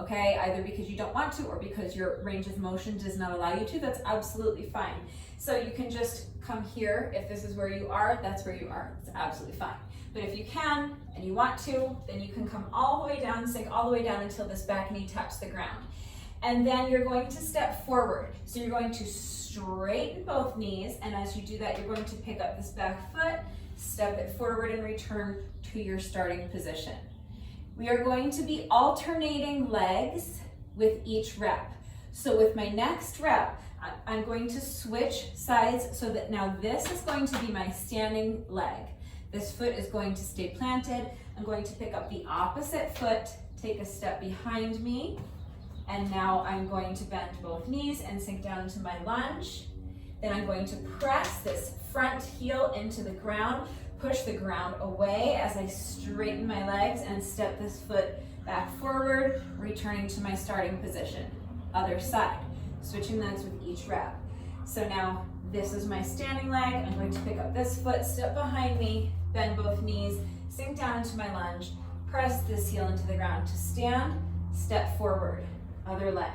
okay? Either because you don't want to or because your range of motion does not allow you to, that's absolutely fine. So you can just come here, if this is where you are, that's where you are, it's absolutely fine. But if you can and you want to, then you can come all the way down, sink all the way down until this back knee taps the ground. And then you're going to step forward. So you're going to straighten both knees, and as you do that, you're going to pick up this back foot, step it forward, and return to your starting position. We are going to be alternating legs with each rep. So with my next rep, I'm going to switch sides so that now this is going to be my standing leg. This foot is going to stay planted. I'm going to pick up the opposite foot, take a step behind me, and now I'm going to bend both knees and sink down into my lunge. Then I'm going to press this front heel into the ground, push the ground away as I straighten my legs and step this foot back forward, returning to my starting position. Other side, switching legs with each rep. So now this is my standing leg. I'm going to pick up this foot, step behind me, bend both knees, sink down into my lunge, press this heel into the ground to stand, step forward. Other leg.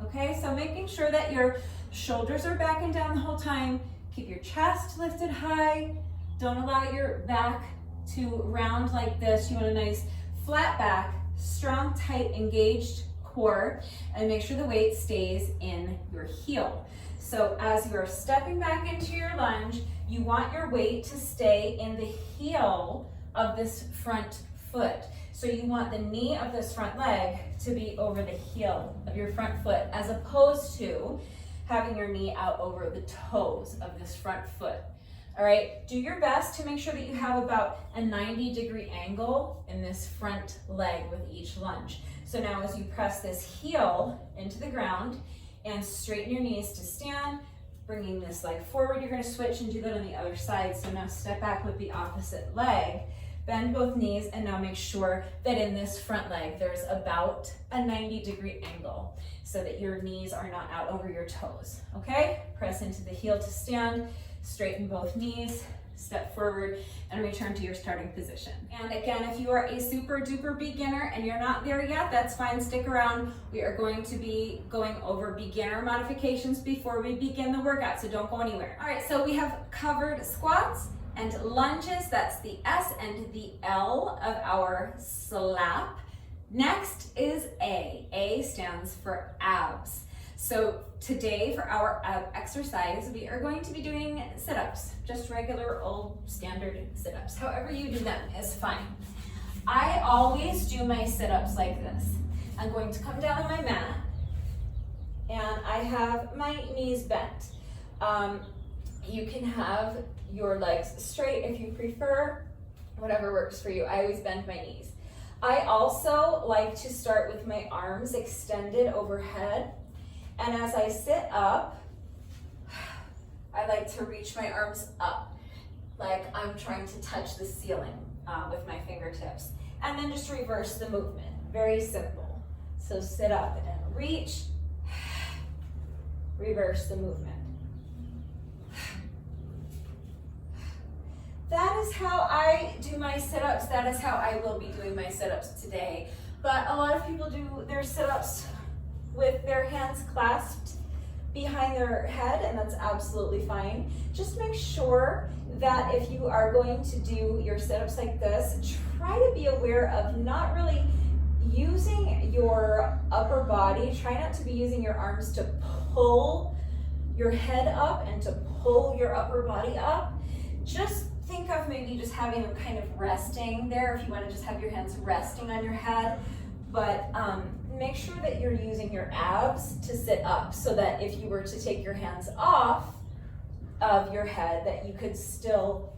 Okay, so making sure that your shoulders are back and down the whole time. Keep your chest lifted high. Don't allow your back to round like this. You want a nice flat back, strong, tight, engaged core, and make sure the weight stays in your heel. So as you're stepping back into your lunge, you want your weight to stay in the heel of this front foot. So you want the knee of this front leg to be over the heel of your front foot, as opposed to having your knee out over the toes of this front foot. All right, do your best to make sure that you have about a 90-degree angle in this front leg with each lunge. So now as you press this heel into the ground and straighten your knees to stand, bringing this leg forward, you're gonna switch and do that on the other side. So now step back with the opposite leg, bend both knees, and now make sure that in this front leg, there's about a 90-degree angle so that your knees are not out over your toes, okay? Press into the heel to stand, straighten both knees, step forward, and return to your starting position. And again, if you are a super duper beginner and you're not there yet, that's fine, stick around. We are going to be going over beginner modifications before we begin the workout, so don't go anywhere. All right, so we have covered squats and lunges. That's the S and the L of our slap. Next is A. A stands for abs. So today for our ab exercise, we are going to be doing sit-ups, just regular old standard sit-ups. However you do them is fine. I always do my sit-ups like this. I'm going to come down on my mat and I have my knees bent. You can have your legs straight if you prefer, whatever works for you. I always bend my knees. I also like to start with my arms extended overhead. And as I sit up, I like to reach my arms up, like I'm trying to touch the ceiling with my fingertips. And then just reverse the movement, very simple. So sit up and reach, reverse the movement. That is how I do my sit-ups. That is how I will be doing my sit-ups today. But a lot of people do their sit-ups with their hands clasped behind their head, and that's absolutely fine. Just make sure that if you are going to do your sit-ups like this, try to be aware of not really using your upper body. Try not to be using your arms to pull your head up and to pull your upper body up. Just think of maybe just having them kind of resting there if you want to just have your hands resting on your head. But make sure that you're using your abs to sit up so that if you were to take your hands off of your head, that you could still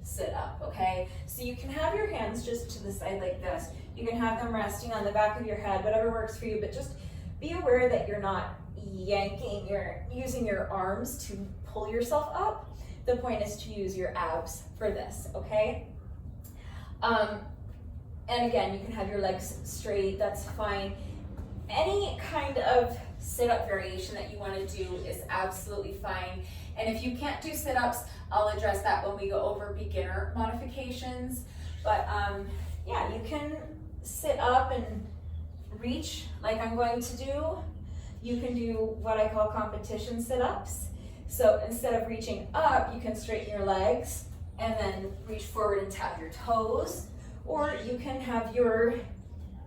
sit up, okay? So you can have your hands just to the side like this. You can have them resting on the back of your head, whatever works for you, but just be aware that you're not using your arms to pull yourself up. The point is to use your abs for this, okay? And again, you can have your legs straight, that's fine. Any kind of sit-up variation that you want to do is absolutely fine. And if you can't do sit-ups, I'll address that when we go over beginner modifications. But yeah, you can sit up and reach like I'm going to do. You can do what I call competition sit-ups. So instead of reaching up, you can straighten your legs and then reach forward and tap your toes. Or you can have your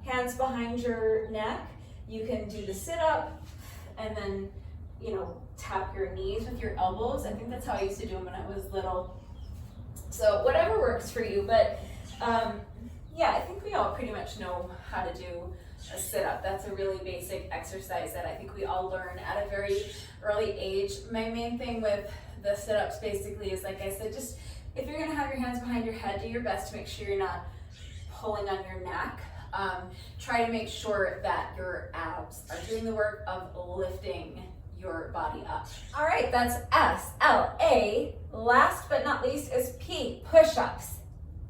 hands behind your neck. You can do the sit-up and then, tap your knees with your elbows. I think that's how I used to do them when I was little. So whatever works for you. But yeah, I think we all pretty much know how to do a sit-up. That's a really basic exercise that I think we all learn at a very early age. My main thing with the sit-ups basically is, like I said, just if you're gonna have your hands behind your head, do your best to make sure you're not pulling on your neck. Try to make sure that your abs are doing the work of lifting your body up. All right, that's S, L, A. Last but not least is P, push-ups.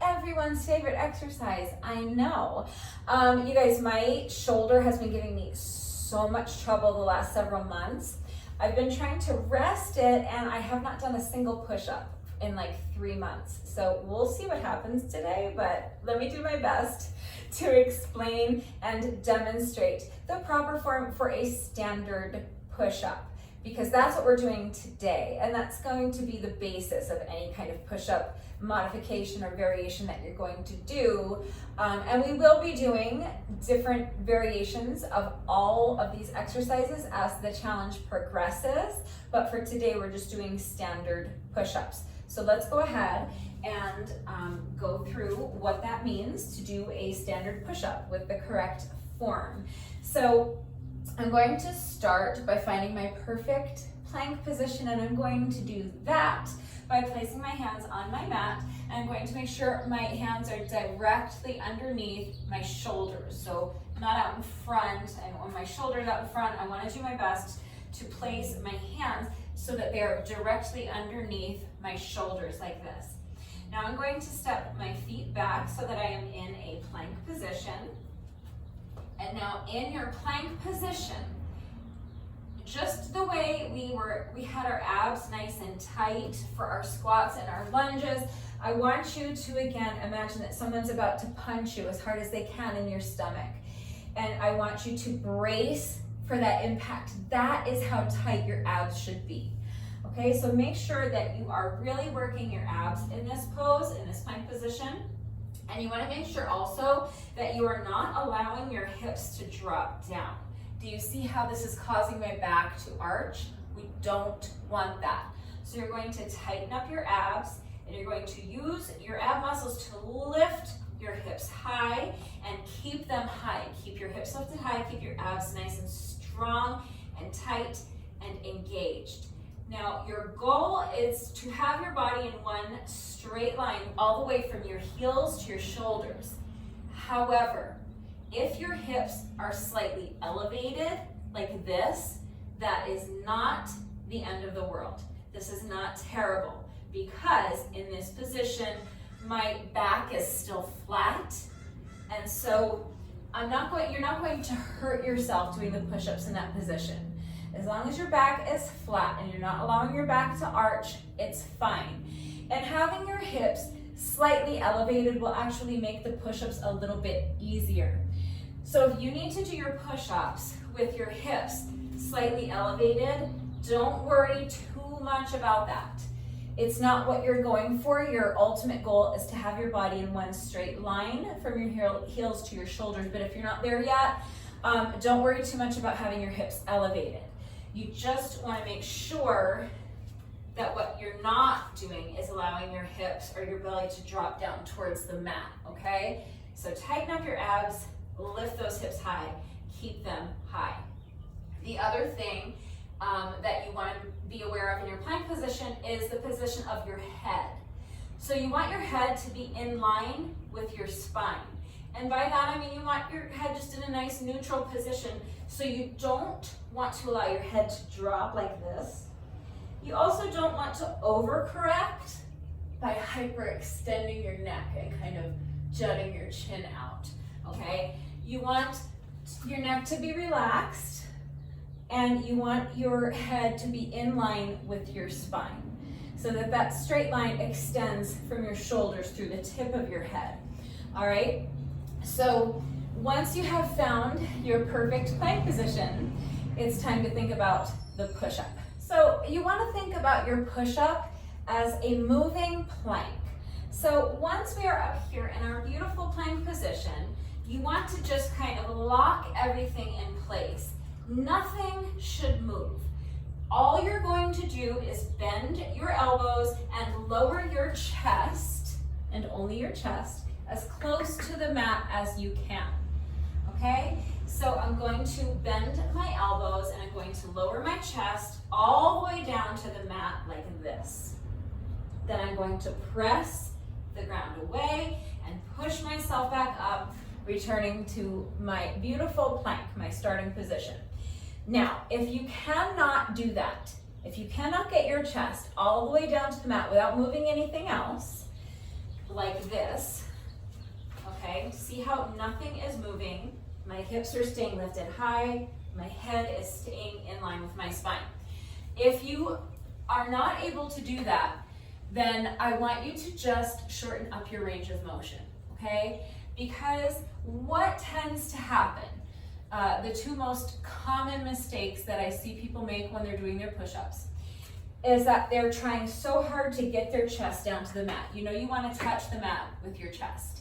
Everyone's favorite exercise, I know. You guys, my shoulder has been giving me so much trouble the last several months. I've been trying to rest it and I have not done a single push-up in like 3 months. So we'll see what happens today, but let me do my best to explain and demonstrate the proper form for a standard push-up, because that's what we're doing today. And that's going to be the basis of any kind of push-up modification or variation that you're going to do. And we will be doing different variations of all of these exercises as the challenge progresses. But for today, we're just doing standard push-ups. So let's go ahead and go through what that means to do a standard push-up with the correct form. So I'm going to start by finding my perfect plank position, and I'm going to do that by placing my hands on my mat, and I'm going to make sure my hands are directly underneath my shoulders, so not out in front, and when my shoulders out in front, I want to do my best to place my hands so that they're directly underneath my shoulders like this. Now I'm going to step my feet back so that I am in a plank position. And now in your plank position, just the way we had our abs nice and tight for our squats and our lunges, I want you to again imagine that someone's about to punch you as hard as they can in your stomach. And I want you to brace for that impact. That is how tight your abs should be. Okay, so make sure that you are really working your abs in this pose, in this plank position. And you want to make sure also that you are not allowing your hips to drop down. Do you see how this is causing my back to arch? We don't want that. So you're going to tighten up your abs, and you're going to use your ab muscles to lift your hips high and keep them high. Keep your hips lifted high, keep your abs nice and strong and tight and engaged. Now, your goal is to have your body in one straight line all the way from your heels to your shoulders. However, if your hips are slightly elevated like this, that is not the end of the world. This is not terrible, because in this position, my back is still flat, and so you're not going to hurt yourself doing the push-ups in that position. As long as your back is flat and you're not allowing your back to arch, it's fine. And having your hips slightly elevated will actually make the push-ups a little bit easier. So if you need to do your push-ups with your hips slightly elevated, don't worry too much about that. It's not what you're going for. Your ultimate goal is to have your body in one straight line from your heels to your shoulders. But if you're not there yet, don't worry too much about having your hips elevated. You just want to make sure that what you're not doing is allowing your hips or your belly to drop down towards the mat, okay? So tighten up your abs, lift those hips high, keep them high. The other thing that you want to be aware of in your plank position is the position of your head. So you want your head to be in line with your spine. And by that, I mean you want your head just in a nice neutral position, so you don't want to allow your head to drop like this. You also don't want to overcorrect by hyperextending your neck and kind of jutting your chin out, okay? You want your neck to be relaxed, and you want your head to be in line with your spine, so that that straight line extends from your shoulders through the tip of your head, all right? So once you have found your perfect plank position, it's time to think about the push-up. So you want to think about your push-up as a moving plank. So once we are up here in our beautiful plank position, you want to just kind of lock everything in place. Nothing should move. All you're going to do is bend your elbows and lower your chest, and only your chest, as close to the mat as you can, okay? So I'm going to bend my elbows and I'm going to lower my chest all the way down to the mat like this. Then I'm going to press the ground away and push myself back up, returning to my beautiful plank, my starting position. Now, if you cannot do that, if you cannot get your chest all the way down to the mat without moving anything else, like this, okay, see how nothing is moving, my hips are staying lifted high, my head is staying in line with my spine. If you are not able to do that, then I want you to just shorten up your range of motion, okay? Because what tends to happen, the two most common mistakes that I see people make when they're doing their push-ups is that they're trying so hard to get their chest down to the mat. You know, you want to touch the mat with your chest.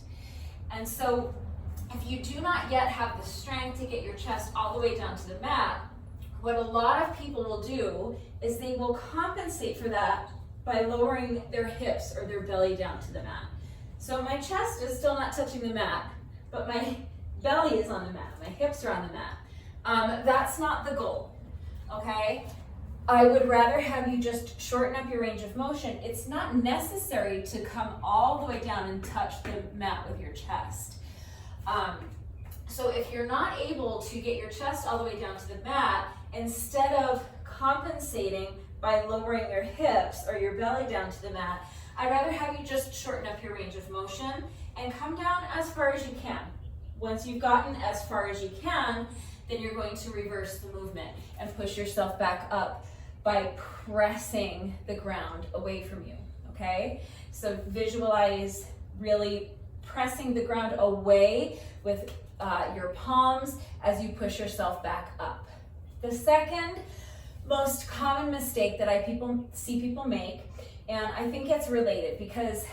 And so if you do not yet have the strength to get your chest all the way down to the mat, what a lot of people will do is they will compensate for that by lowering their hips or their belly down to the mat. So my chest is still not touching the mat, but my belly is on the mat, my hips are on the mat. That's not the goal, okay? I would rather have you just shorten up your range of motion. It's not necessary to come all the way down and touch the mat with your chest. So if you're not able to get your chest all the way down to the mat, instead of compensating by lowering your hips or your belly down to the mat, I'd rather have you just shorten up your range of motion and come down as far as you can. Once you've gotten as far as you can, then you're going to reverse the movement and push yourself back up by pressing the ground away from you, okay? So visualize really pressing the ground away with your palms as you push yourself back up. The second most common mistake that I see people make, and I think it's related because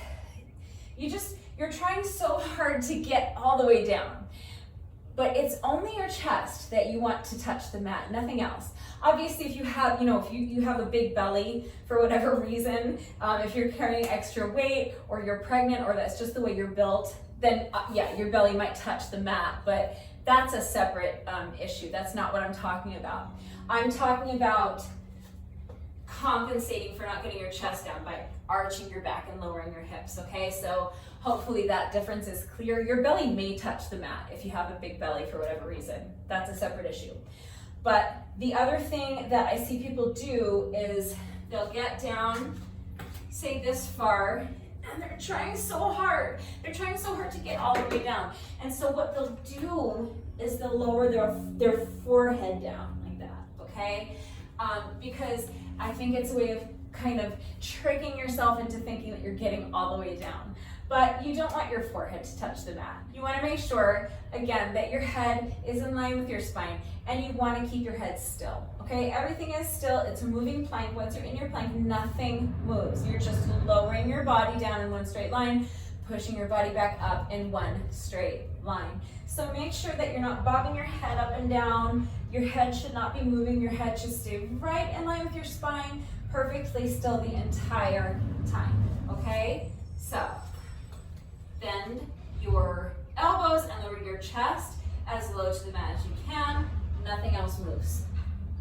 you're trying so hard to get all the way down, but it's only your chest that you want to touch the mat, nothing else. Obviously, if you have, if you have a big belly for whatever reason, if you're carrying extra weight or you're pregnant or that's just the way you're built, then yeah, your belly might touch the mat, but that's a separate issue. That's not what I'm talking about. I'm talking about compensating for not getting your chest down by arching your back and lowering your hips, okay? So hopefully that difference is clear. Your belly may touch the mat if you have a big belly for whatever reason. That's a separate issue. But the other thing that I see people do is they'll get down, say this far, and they're trying so hard. They're trying so hard to get all the way down. And so what they'll do is they'll lower their forehead down like that, okay? Because I think it's a way of kind of tricking yourself into thinking that you're getting all the way down. But you don't want your forehead to touch the mat. You want to make sure, again, that your head is in line with your spine, and you want to keep your head still, okay? Everything is still. It's a moving plank. Once you're in your plank, nothing moves. You're just lowering your body down in one straight line, pushing your body back up in one straight line. So make sure that you're not bobbing your head up and down. Your head should not be moving. Your head should stay right in line with your spine, perfectly still the entire time, okay? So bend your elbows and lower your chest as low to the mat as you can. Nothing else moves.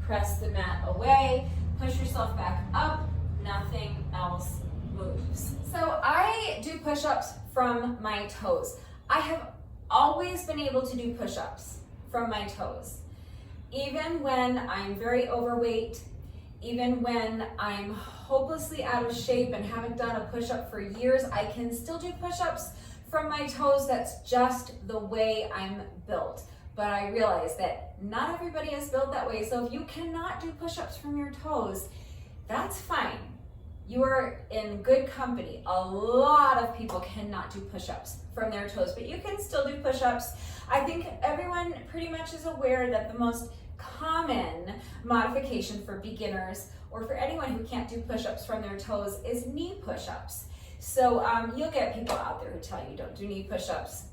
Press the mat away, push yourself back up, nothing else moves. So I do push-ups from my toes. I have always been able to do push-ups from my toes. Even when I'm very overweight, even when I'm hopelessly out of shape and haven't done a push-up for years, I can still do push-ups from my toes. That's just the way I'm built. But I realize that not everybody is built that way. So if you cannot do push-ups from your toes, that's fine. You are in good company. A lot of people cannot do push-ups from their toes, but you can still do push-ups. I think everyone pretty much is aware that the most common modification for beginners or for anyone who can't do push-ups from their toes is knee push-ups. So you'll get people out there who tell you don't do knee push-ups.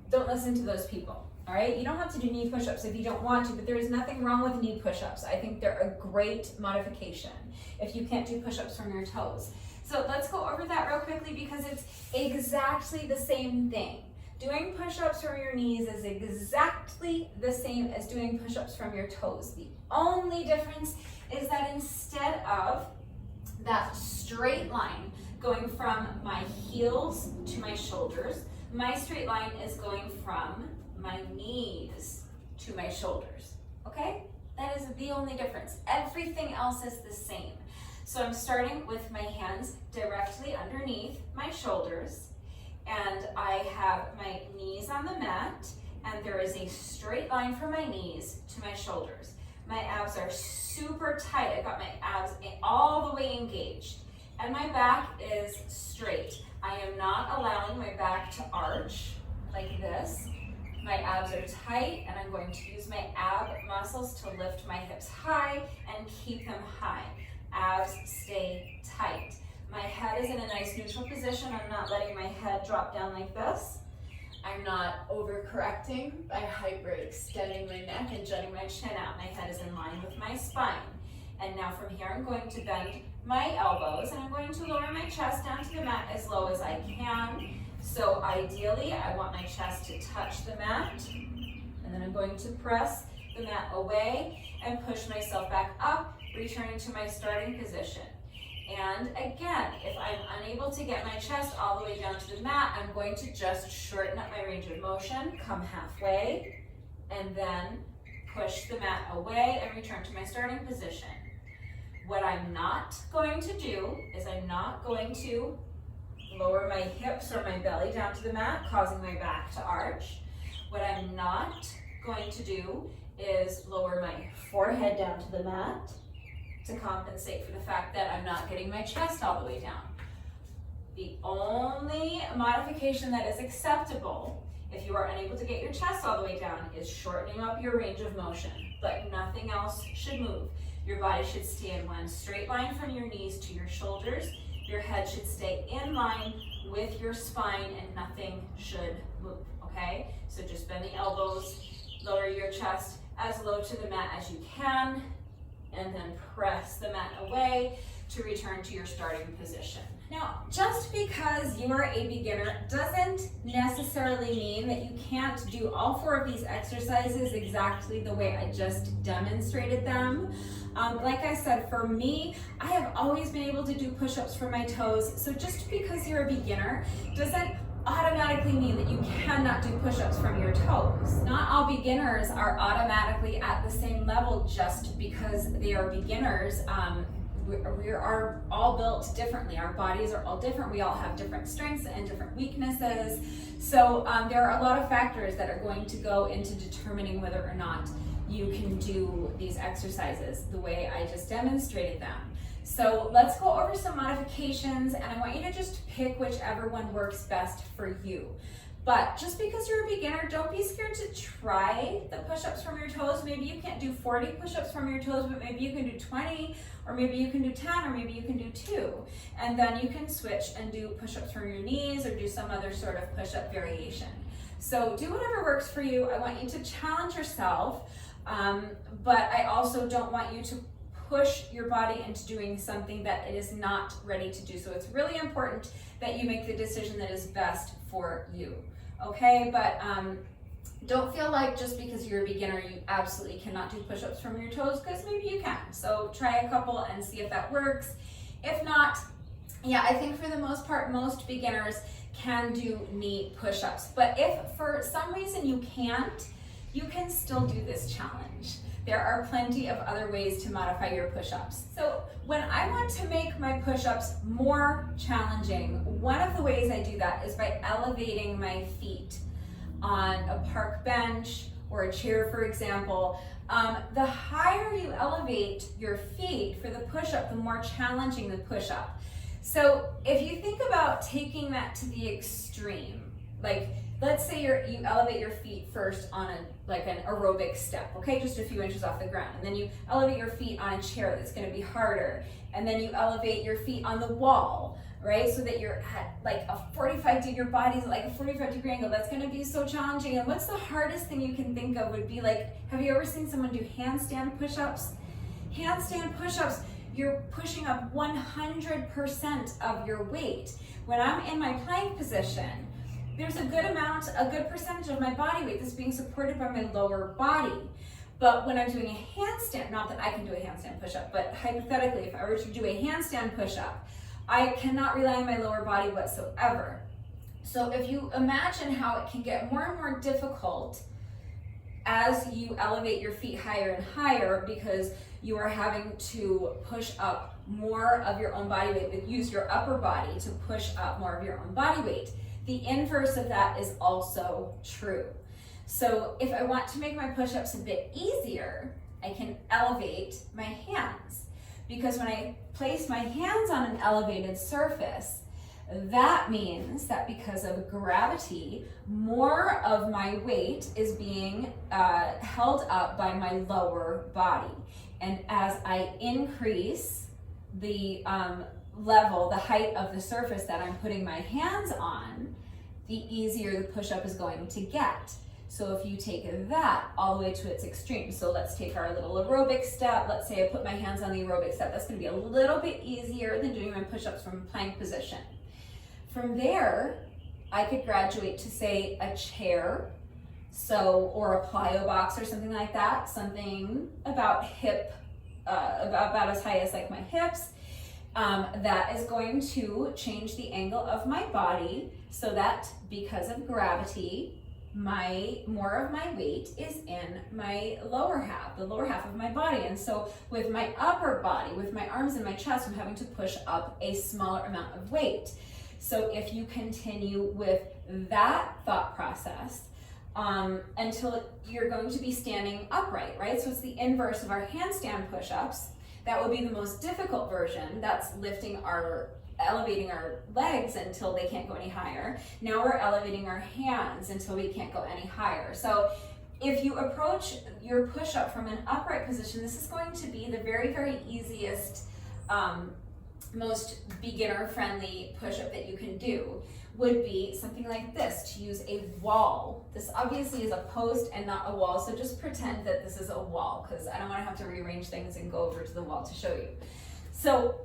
Don't listen to those people, all right? You don't have to do knee push-ups if you don't want to, but there is nothing wrong with knee push-ups. I think they're a great modification if you can't do push-ups from your toes. So let's go over that real quickly because it's exactly the same thing. Doing push-ups from your knees is exactly the same as doing push-ups from your toes. The only difference is that instead of that straight line going from my heels to my shoulders, my straight line is going from my knees to my shoulders, okay? That is the only difference. Everything else is the same. So I'm starting with my hands directly underneath my shoulders, and I have my knees on the mat, and there is a straight line from my knees to my shoulders. My abs are super tight. I've got my abs all the way engaged, and my back is straight. I am not allowing my back to arch like this. My abs are tight, and I'm going to use my ab muscles to lift my hips high and keep them high. Abs stay tight. My head is in a nice neutral position. I'm not letting my head drop down like this. I'm not overcorrecting by hyperextending my neck and jutting my chin out. My head is in line with my spine. And now from here, I'm going to bend my elbows, and I'm going to lower my chest down to the mat as low as I can. So ideally, I want my chest to touch the mat, and then I'm going to press the mat away and push myself back up returning to my starting position. And again, if I'm unable to get my chest all the way down to the mat, I'm going to just shorten up my range of motion, come halfway, and then push the mat away and return to my starting position. What I'm not going to do is I'm not going to lower my hips or my belly down to the mat, causing my back to arch. What I'm not going to do is lower my forehead down to the mat to compensate for the fact that I'm not getting my chest all the way down. The only modification that is acceptable if you are unable to get your chest all the way down is shortening up your range of motion, but nothing else should move. Your body should stay in one straight line from your knees to your shoulders. Your head should stay in line with your spine and nothing should move, okay? So just bend the elbows, lower your chest as low to the mat as you can, and then press the mat away to return to your starting position. Now, just because you are a beginner doesn't necessarily mean that you can't do all 4 of these exercises exactly the way I just demonstrated them. Like I said, for me, I have always been able to do push-ups from my toes. So just because you're a beginner doesn't automatically mean that you cannot do push-ups from your toes. Not all beginners are automatically at the same level just because they are beginners. We are all built differently. Our bodies are all different. We all have different strengths and different weaknesses. So there are a lot of factors that are going to go into determining whether or not you can do these exercises the way I just demonstrated them. So let's go over some modifications, and I want you to just pick whichever one works best for you. But just because you're a beginner, don't be scared to try the push-ups from your toes. Maybe you can't do 40 push-ups from your toes, but maybe you can do 20, or maybe you can do 10, or maybe you can do 2. And then you can switch and do push-ups from your knees or do some other sort of push-up variation. So do whatever works for you. I want you to challenge yourself, but I also don't want you to push your body into doing something that it is not ready to do. So it's really important that you make the decision that is best for you, okay? But don't feel like just because you're a beginner, you absolutely cannot do push-ups from your toes, because maybe you can. So try a couple and see if that works. If not, yeah, I think for the most part, most beginners can do knee push-ups. But if for some reason you can't, you can still do this challenge. There are plenty of other ways to modify your push-ups. So when I want to make my push-ups more challenging, one of the ways I do that is by elevating my feet on a park bench or a chair, for example. The higher you elevate your feet for the push-up, the more challenging the push-up. So if you think about taking that to the extreme, like let's say you elevate your feet first on an aerobic step, okay, just a few inches off the ground, and then you elevate your feet on a chair that's going to be harder, and then you elevate your feet on the wall, right, so that you're at like a 45 degree, your body's at like a 45 degree angle. That's going to be so challenging. And what's the hardest thing you can think of would be like, have you ever seen someone do handstand push-ups? Handstand push-ups, you're pushing up 100% of your weight. When I'm in my plank position, there's a good percentage of my body weight that's being supported by my lower body. But when I'm doing a handstand, not that I can do a handstand push-up, but hypothetically, if I were to do a handstand push-up, I cannot rely on my lower body whatsoever. So if you imagine how it can get more and more difficult as you elevate your feet higher and higher, because you are having to push up more of your own body weight, but use your upper body to push up more of your own body weight. The inverse of that is also true. So if I want to make my push-ups a bit easier, I can elevate my hands. Because when I place my hands on an elevated surface, that means that because of gravity, more of my weight is being held up by my lower body. And as I increase the the height of the surface that I'm putting my hands on, the easier the push-up is going to get. So if you take that all the way to its extreme, so let's take our little aerobic step. Let's say I put my hands on the aerobic step. That's going to be a little bit easier than doing my push-ups from plank position. From there, I could graduate to, say, a chair, or a plyo box or something like that, something about hip about as high as like my hips. That is going to change the angle of my body so that because of gravity, more of my weight is in my lower half, the lower half of my body. And so with my upper body, with my arms and my chest, I'm having to push up a smaller amount of weight. So if you continue with that thought process until you're going to be standing upright, right? So it's the inverse of our handstand push-ups. That would be the most difficult version. That's elevating our legs until they can't go any higher. Now we're elevating our hands until we can't go any higher. So if you approach your push-up from an upright position, this is going to be the very, very easiest, most beginner-friendly push-up that you can do. Would be something like this, to use a wall. This obviously is a post and not a wall, so just pretend that this is a wall, because I don't want to have to rearrange things and go over to the wall to show you. So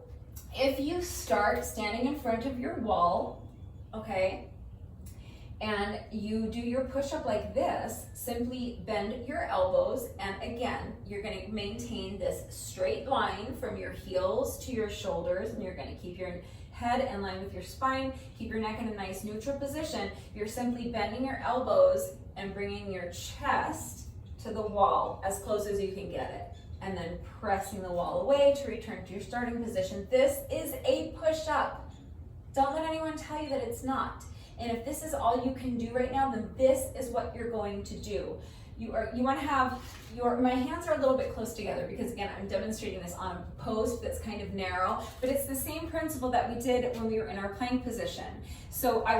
if you start standing in front of your wall, okay, and you do your push-up like this, simply bend your elbows, and again, you're going to maintain this straight line from your heels to your shoulders, and you're going to keep your head in line with your spine, keep your neck in a nice neutral position. You're simply bending your elbows and bringing your chest to the wall as close as you can get it, and then pressing the wall away to return to your starting position. This is a push-up. Don't let anyone tell you that it's not. And if this is all you can do right now, then this is what you're going to do. You want to have my hands are a little bit close together because again, I'm demonstrating this on a post that's kind of narrow, but it's the same principle that we did when we were in our plank position. So I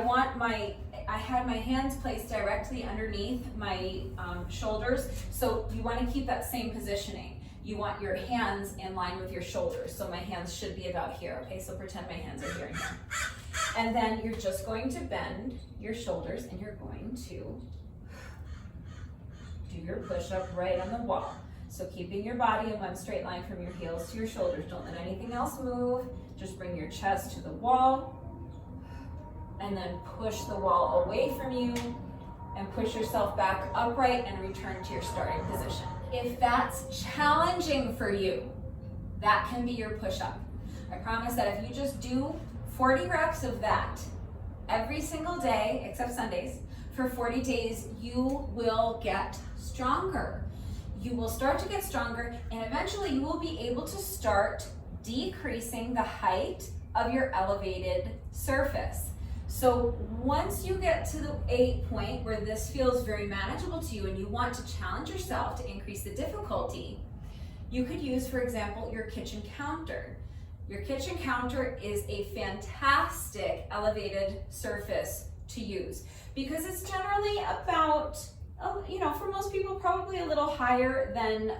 had my hands placed directly underneath my shoulders. So you want to keep that same positioning. You want your hands in line with your shoulders. So my hands should be about here. Okay, so pretend my hands are here and here. And then you're just going to bend your shoulders and you're going to do your push-up right on the wall. So keeping your body in one straight line from your heels to your shoulders. Don't let anything else move. Just bring your chest to the wall and then push the wall away from you and push yourself back upright and return to your starting position. If that's challenging for you, that can be your push-up. I promise that if you just do 40 reps of that every single day, except Sundays, for 40 days, you will get stronger. You will start to get stronger, and eventually you will be able to start decreasing the height of your elevated surface. So once you get to a point where this feels very manageable to you and you want to challenge yourself to increase the difficulty, you could use, for example, your kitchen counter. Your kitchen counter is a fantastic elevated surface to use because it's generally about, for most people, probably a little higher than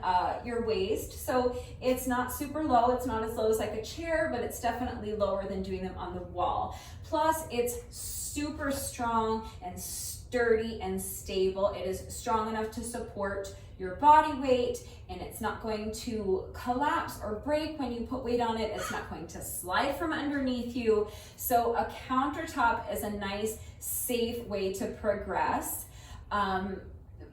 your waist. So it's not super low. It's not as low as like a chair, but it's definitely lower than doing them on the wall. Plus, it's super strong and sturdy and stable. It is strong enough to support your body weight, and it's not going to collapse or break when you put weight on it. It's not going to slide from underneath you. So a countertop is a nice, safe way to progress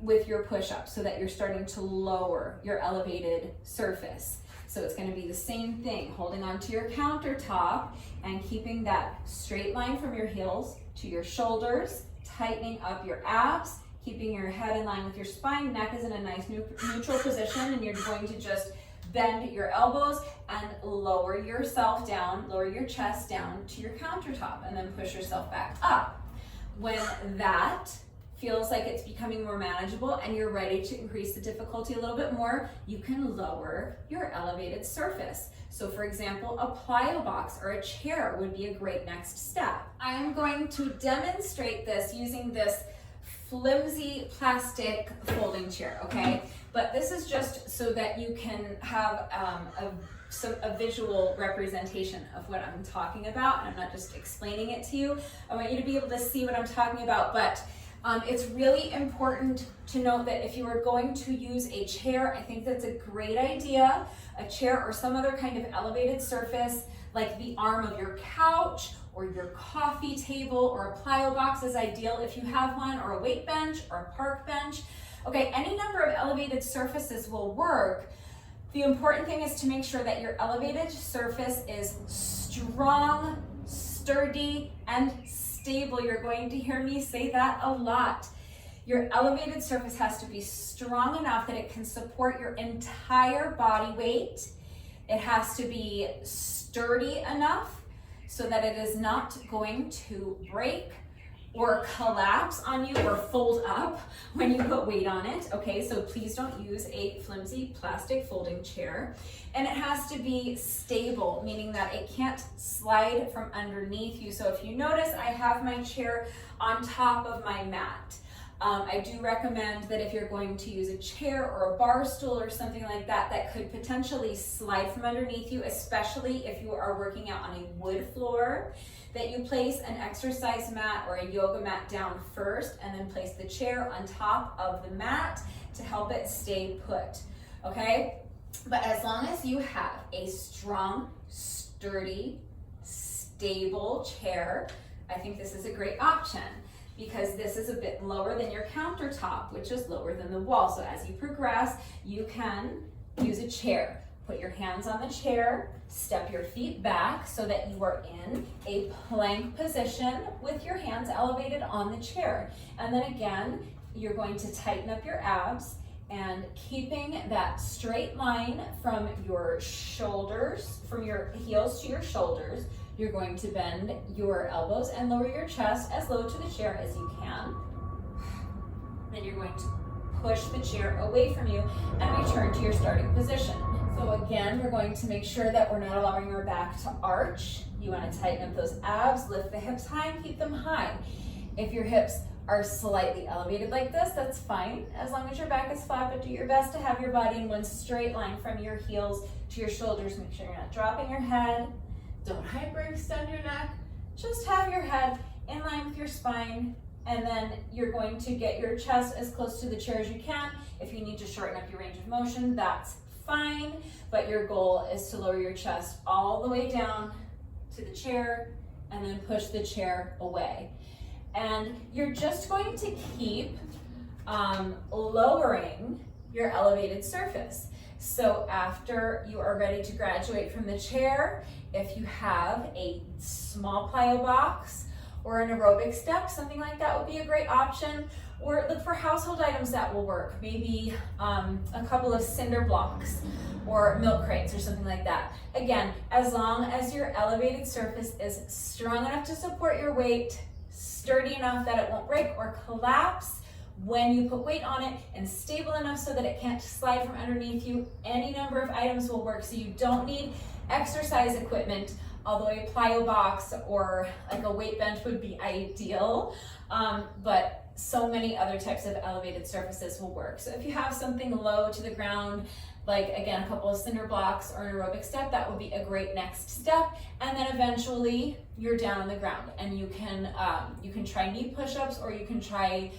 with your push-up so that you're starting to lower your elevated surface. So it's going to be the same thing, holding onto your countertop and keeping that straight line from your heels to your shoulders, tightening up your abs, keeping your head in line with your spine. Neck is in a nice neutral position, and you're going to just bend your elbows and lower yourself down, lower your chest down to your countertop, and then push yourself back up. When that feels like it's becoming more manageable and you're ready to increase the difficulty a little bit more, you can lower your elevated surface. So for example, a plyo box or a chair would be a great next step. I am going to demonstrate this using this flimsy plastic folding chair, okay? But this is just so that you can have a visual representation of what I'm talking about, and I'm not just explaining it to you. I want you to be able to see what I'm talking about, but it's really important to note that if you are going to use a chair, I think that's a great idea. A chair or some other kind of elevated surface, like the arm of your couch or your coffee table, or a plyo box is ideal if you have one, or a weight bench or a park bench. Okay, any number of elevated surfaces will work. The important thing is to make sure that your elevated surface is strong, sturdy, and stable. You're going to hear me say that a lot. Your elevated surface has to be strong enough that it can support your entire body weight. It has to be sturdy enough so that it is not going to break or collapse on you or fold up when you put weight on it, okay? So please don't use a flimsy plastic folding chair. And it has to be stable, meaning that it can't slide from underneath you. So if you notice, I have my chair on top of my mat. I do recommend that if you're going to use a chair or a bar stool or something like that, that could potentially slide from underneath you, especially if you are working out on a wood floor, that you place an exercise mat or a yoga mat down first and then place the chair on top of the mat to help it stay put, okay? But as long as you have a strong, sturdy, stable chair, I think this is a great option, because this is a bit lower than your countertop, which is lower than the wall. So as you progress, you can use a chair. Put your hands on the chair, step your feet back so that you are in a plank position with your hands elevated on the chair. And then again, you're going to tighten up your abs and keeping that straight line from your shoulders, from your heels to your shoulders. You're going to bend your elbows and lower your chest as low to the chair as you can. Then you're going to push the chair away from you and return to your starting position. So again, we're going to make sure that we're not allowing our back to arch. You want to tighten up those abs, lift the hips high and keep them high. If your hips are slightly elevated like this, that's fine, as long as your back is flat, but do your best to have your body in one straight line from your heels to your shoulders. Make sure you're not dropping your head. Don't hyperextend your neck. Just have your head in line with your spine, and then you're going to get your chest as close to the chair as you can. If you need to shorten up your range of motion, that's fine, but your goal is to lower your chest all the way down to the chair and then push the chair away. And you're just going to keep lowering your elevated surface. So after you are ready to graduate from the chair, if you have a small plyo box or an aerobic step, something like that would be a great option. Or look for household items that will work. Maybe a couple of cinder blocks or milk crates or something like that. Again, as long as your elevated surface is strong enough to support your weight, sturdy enough that it won't break or collapse when you put weight on it, and stable enough so that it can't slide from underneath you, any number of items will work. So you don't need exercise equipment, although a plyo box or like a weight bench would be ideal, but so many other types of elevated surfaces will work. So if you have something low to the ground, like again, a couple of cinder blocks or an aerobic step, that would be a great next step. And then eventually you're down on the ground, and you can try knee push-ups, or you can try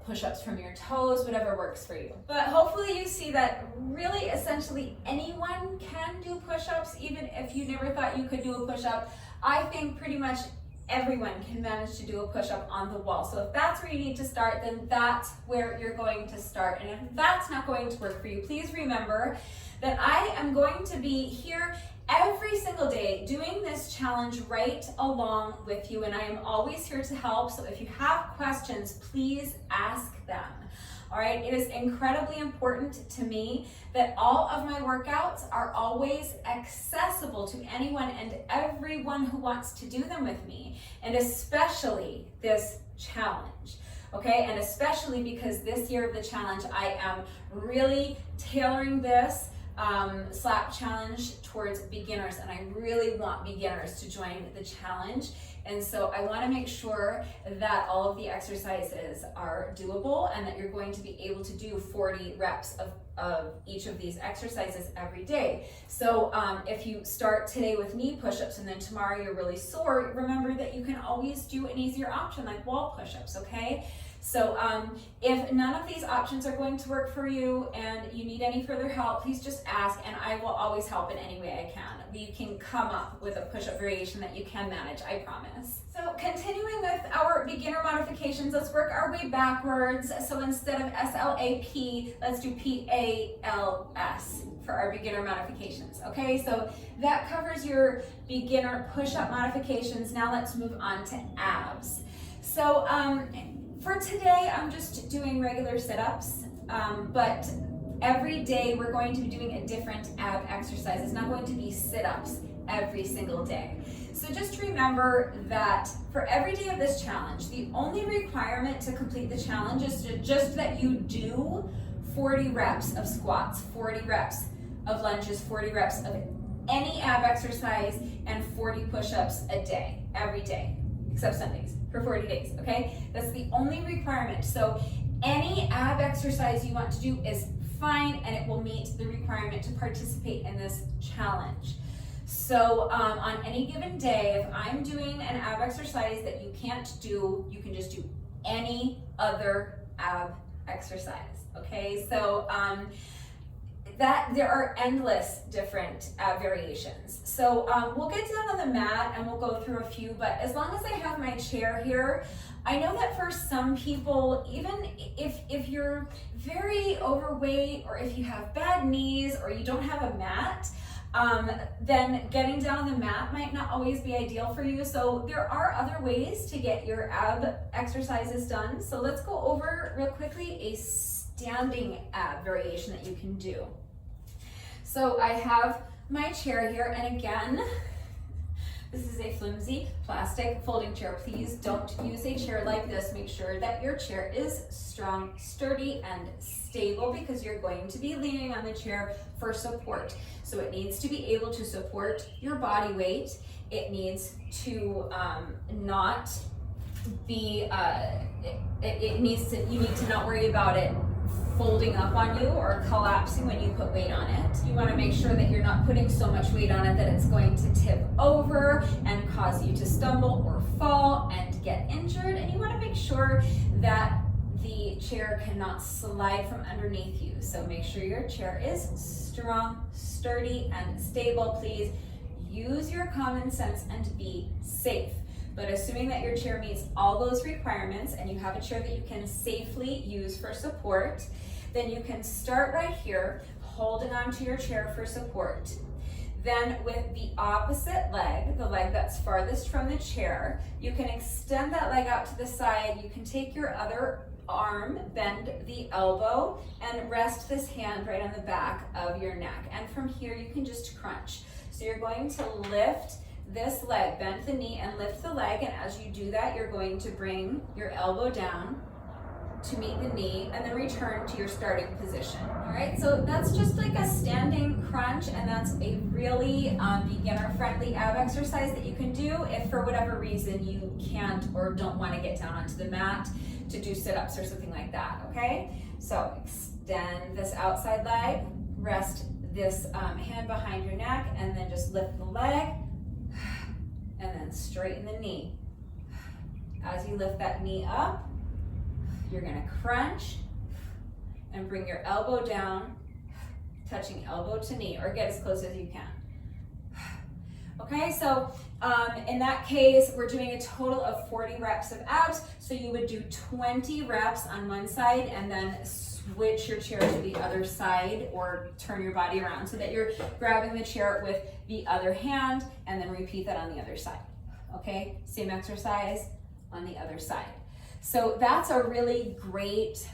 push-ups from your toes, whatever works for you. But hopefully you see that really essentially anyone can do push-ups, even if you never thought you could do a push-up. I think pretty much everyone can manage to do a push-up on the wall. So if that's where you need to start, then that's where you're going to start. And if that's not going to work for you, please remember that I am going to be here every single day doing this challenge right along with you, and I am always here to help. So if you have questions, please ask them. All right, it is incredibly important to me that all of my workouts are always accessible to anyone and everyone who wants to do them with me, and especially this challenge. Okay, and especially because this year of the challenge, I am really tailoring this slap challenge towards beginners, and I really want beginners to join the challenge. And so I want to make sure that all of the exercises are doable and that you're going to be able to do 40 reps of each of these exercises every day. So if you start today with knee push-ups and then tomorrow you're really sore, remember that you can always do an easier option like wall push-ups, okay? So if none of these options are going to work for you and you need any further help, please just ask, and I will always help in any way I can. We can come up with a push-up variation that you can manage, I promise. So continuing with our beginner modifications, let's work our way backwards. So instead of SLAP, let's do PALS for our beginner modifications. Okay, so that covers your beginner push-up modifications. Now let's move on to abs. So for today, I'm just doing regular sit-ups, but every day we're going to be doing a different ab exercise. It's not going to be sit-ups every single day. So just remember that for every day of this challenge, the only requirement to complete the challenge is just that you do 40 reps of squats, 40 reps of lunges, 40 reps of any ab exercise, and 40 push-ups a day, every day, except Sundays, for 40 days, okay? That's the only requirement. So any ab exercise you want to do is fine, and it will meet the requirement to participate in this challenge. So on any given day, if I'm doing an ab exercise that you can't do, you can just do any other ab exercise, okay? So that there are endless different variations. So we'll get down on the mat and we'll go through a few, but as long as I have my chair here, I know that for some people, even if you're very overweight or if you have bad knees or you don't have a mat, then getting down on the mat might not always be ideal for you. So there are other ways to get your ab exercises done. So let's go over real quickly a standing ab variation that you can do. So I have my chair here, and again, this is a flimsy plastic folding chair. Please don't use a chair like this. Make sure that your chair is strong, sturdy, and stable because you're going to be leaning on the chair for support. So it needs to be able to support your body weight. It needs to not be, you need to not worry about it folding up on you or collapsing when you put weight on it. You want to make sure that you're not putting so much weight on it that it's going to tip over and cause you to stumble or fall and get injured. And you want to make sure that the chair cannot slide from underneath you. So make sure your chair is strong, sturdy, and stable. Please use your common sense and be safe. But assuming that your chair meets all those requirements and you have a chair that you can safely use for support, then you can start right here, holding onto your chair for support. Then with the opposite leg, the leg that's farthest from the chair, you can extend that leg out to the side. You can take your other arm, bend the elbow, and rest this hand right on the back of your neck. And from here, you can just crunch. So you're going to lift this leg, bend the knee and lift the leg, and as you do that, you're going to bring your elbow down to meet the knee and then return to your starting position. All right, so that's just like a standing crunch, and that's a really beginner-friendly ab exercise that you can do if for whatever reason you can't or don't want to get down onto the mat to do sit-ups or something like that, okay? So extend this outside leg, rest this hand behind your neck, and then just lift the leg, and then straighten the knee. As you lift that knee up, you're gonna crunch and bring your elbow down, touching elbow to knee, or get as close as you can. Okay, so in that case, we're doing a total of 40 reps of abs. So you would do 20 reps on one side and then switch your chair to the other side or turn your body around so that you're grabbing the chair with the other hand and then repeat that on the other side. Okay, same exercise on the other side. So that's a really great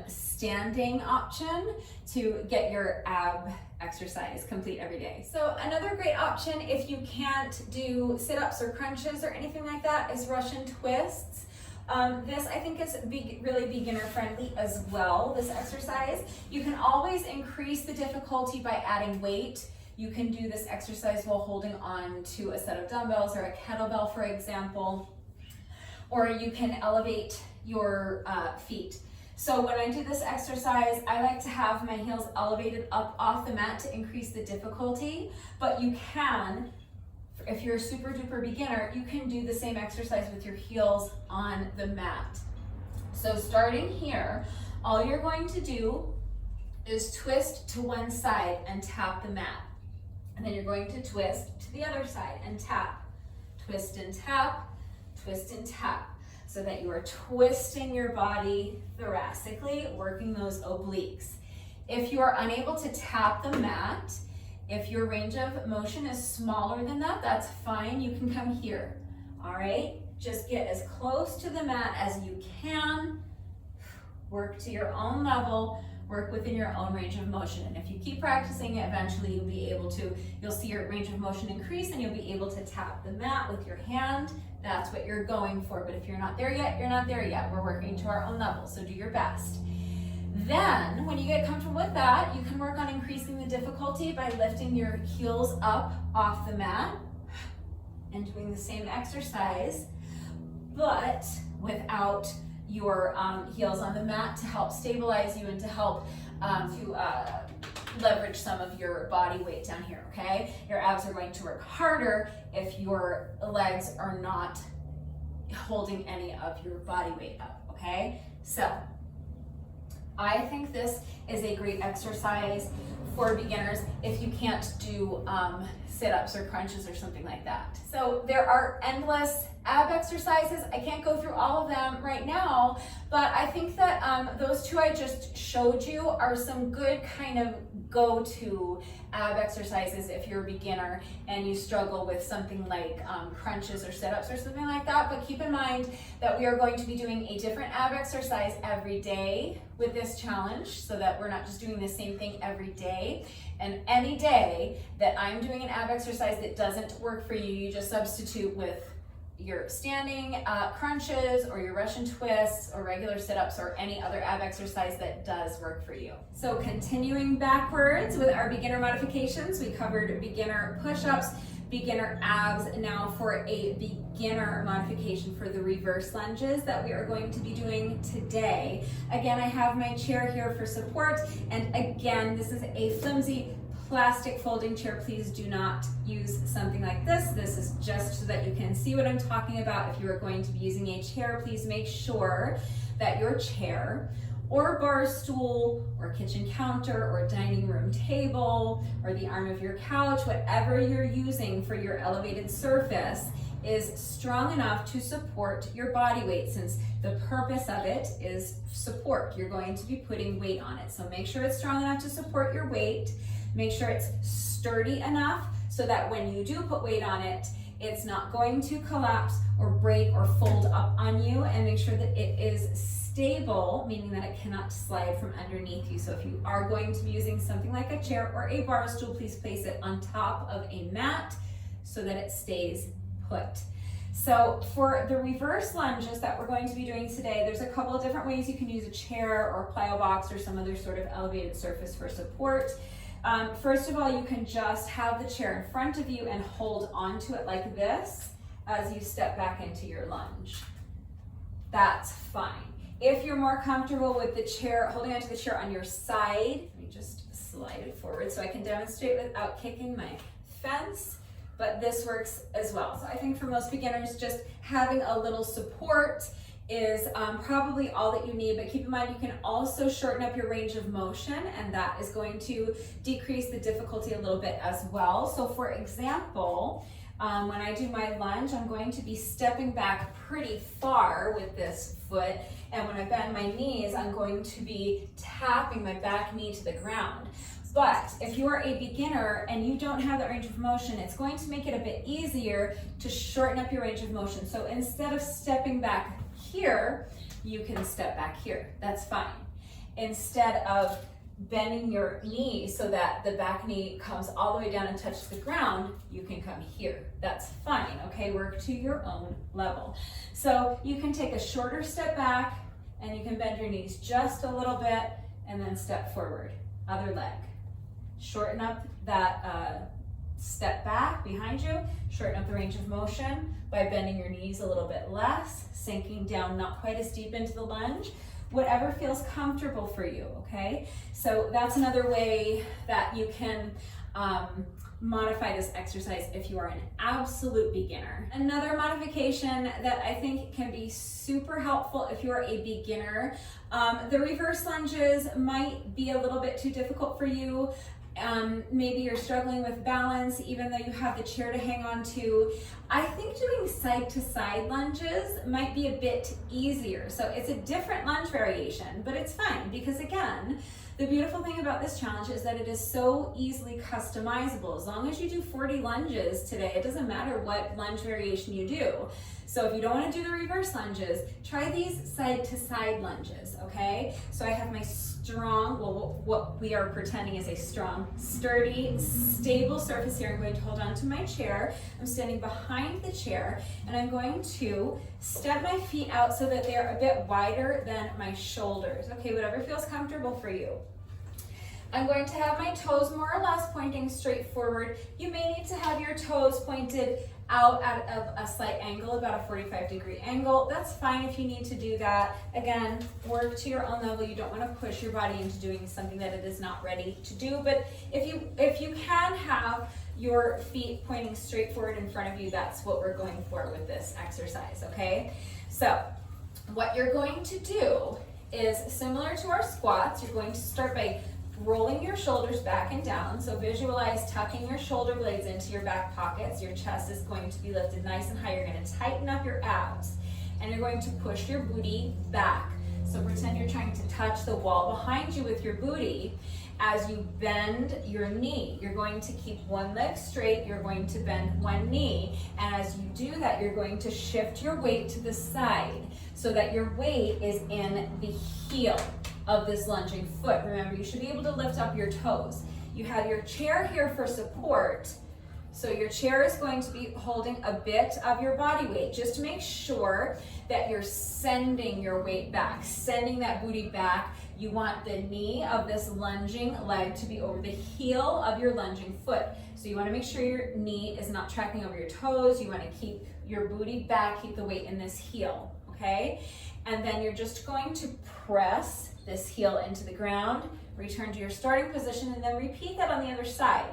standing option to get your ab exercise complete every day. So another great option if you can't do sit-ups or crunches or anything like that is Russian twists. This I think is really beginner friendly as well, this exercise. You can always increase the difficulty by adding weight. You can do this exercise while holding on to a set of dumbbells or a kettlebell, for example, or you can elevate your feet. So when I do this exercise, I like to have my heels elevated up off the mat to increase the difficulty, but you can, if you're a super duper beginner, you can do the same exercise with your heels on the mat. So starting here, all you're going to do is twist to one side and tap the mat. And then you're going to twist to the other side and tap. Twist and tap, twist and tap. So that you are twisting your body thoracically, working those obliques. If you are unable to tap the mat, if your range of motion is smaller than that, that's fine. You can come here, all right? Just get as close to the mat as you can. Work to your own level, work within your own range of motion. And if you keep practicing, eventually you'll see your range of motion increase and you'll be able to tap the mat with your hand. That's what you're going for. But if you're not there yet, you're not there yet. We're working to our own level, so do your best. Then, when you get comfortable with that, you can work on increasing the difficulty by lifting your heels up off the mat and doing the same exercise, but without your heels on the mat to help stabilize you and to help leverage some of your body weight down here, okay? Your abs are going to work harder if your legs are not holding any of your body weight up, okay? So, I think this is a great exercise for beginners if you can't do sit-ups or crunches or something like that. So there are endless ab exercises. I can't go through all of them right now, but I think that those two I just showed you are some good kind of go-to ab exercises if you're a beginner and you struggle with something like crunches or sit-ups or something like that. But keep in mind that we are going to be doing a different ab exercise every day with this challenge so that we're not just doing the same thing every day. And any day that I'm doing an ab exercise that doesn't work for you, you just substitute with your standing crunches or your Russian twists or regular sit-ups or any other ab exercise that does work for you. So continuing backwards with our beginner modifications, we covered beginner push-ups, beginner abs. Now for a beginner modification for the reverse lunges that we are going to be doing today. Again, I have my chair here for support, and again, this is a flimsy plastic folding chair. Please do not use something like this. This is just so that you can see what I'm talking about. If you are going to be using a chair, please make sure that your chair or bar stool or kitchen counter or dining room table or the arm of your couch, whatever you're using for your elevated surface, is strong enough to support your body weight, since the purpose of it is support. You're going to be putting weight on it. So make sure it's strong enough to support your weight. Make sure it's sturdy enough so that when you do put weight on it, it's not going to collapse or break or fold up on you, and make sure that it is stable, meaning that it cannot slide from underneath you. So if you are going to be using something like a chair or a bar stool, please place it on top of a mat so that it stays put. So for the reverse lunges that we're going to be doing today, there's a couple of different ways you can use a chair or a plyo box or some other sort of elevated surface for support. First of all, you can just have the chair in front of you and hold onto it like this as you step back into your lunge. That's fine. If you're more comfortable with the chair, holding onto the chair on your side, let me just slide it forward so I can demonstrate without kicking my fence, but this works as well. So I think for most beginners, just having a little support is probably all that you need, but keep in mind you can also shorten up your range of motion, and that is going to decrease the difficulty a little bit as well. So for example, when I do my lunge, I'm going to be stepping back pretty far with this foot, and when I bend my knees, I'm going to be tapping my back knee to the ground. But if you are a beginner and you don't have that range of motion, it's going to make it a bit easier to shorten up your range of motion. So instead of stepping back here, you can step back here. That's fine. Instead of bending your knee so that the back knee comes all the way down and touches the ground, you can come here. That's fine, okay? Work to your own level. So you can take a shorter step back and you can bend your knees just a little bit and then step forward. Other leg. Shorten up that step back behind you, shorten up the range of motion by bending your knees a little bit less, sinking down not quite as deep into the lunge, whatever feels comfortable for you, okay? So that's another way that you can modify this exercise if you are an absolute beginner. Another modification that I think can be super helpful if you are a beginner, the reverse lunges might be a little bit too difficult for you. Maybe you're struggling with balance, even though you have the chair to hang on to. I think doing side to side lunges might be a bit easier. So it's a different lunge variation, but it's fine because again, the beautiful thing about this challenge is that it is so easily customizable. As long as you do 40 lunges today, it doesn't matter what lunge variation you do. So if you don't want to do the reverse lunges, try these side to side lunges, okay? So I have my strong, well, what we are pretending is a strong, sturdy, stable surface here. I'm going to hold on to my chair. I'm standing behind the chair and I'm going to step my feet out so that they're a bit wider than my shoulders. Okay, whatever feels comfortable for you. I'm going to have my toes more or less pointing straight forward. You may need to have your toes pointed out of a slight angle, about a 45-degree angle. That's fine if you need to do that. Again, work to your own level. You don't want to push your body into doing something that it is not ready to do. But if you can have your feet pointing straight forward in front of you, that's what we're going for with this exercise, okay? So what you're going to do is similar to our squats. You're going to start by rolling your shoulders back and down. So visualize tucking your shoulder blades into your back pockets. Your chest is going to be lifted nice and high. You're going to tighten up your abs and you're going to push your booty back. So pretend you're trying to touch the wall behind you with your booty. As you bend your knee, you're going to keep one leg straight. You're going to bend one knee. And as you do that, you're going to shift your weight to the side so that your weight is in the heel of this lunging foot. Remember, you should be able to lift up your toes. You have your chair here for support. So your chair is going to be holding a bit of your body weight. Just make sure that you're sending your weight back, sending that booty back. You want the knee of this lunging leg to be over the heel of your lunging foot. So you want to make sure your knee is not tracking over your toes. You want to keep your booty back, keep the weight in this heel, okay? And then you're just going to press this heel into the ground, return to your starting position, and then repeat that on the other side.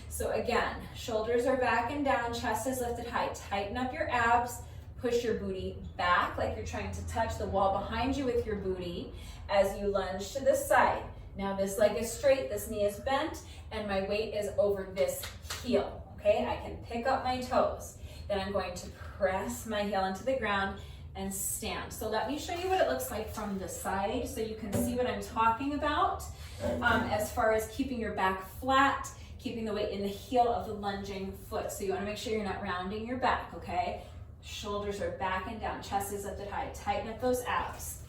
So again, shoulders are back and down, chest is lifted high. Tighten up your abs, push your booty back like you're trying to touch the wall behind you with your booty as you lunge to this side. Now this leg is straight, this knee is bent, and my weight is over this heel, okay? I can pick up my toes. Then I'm going to press my heel into the ground and stand. So let me show you what it looks like from the side so you can see what I'm talking about as far as keeping your back flat, keeping the weight in the heel of the lunging foot. So you want to make sure you're not rounding your back, okay? Shoulders are back and down, chest is lifted high. Tighten up those abs.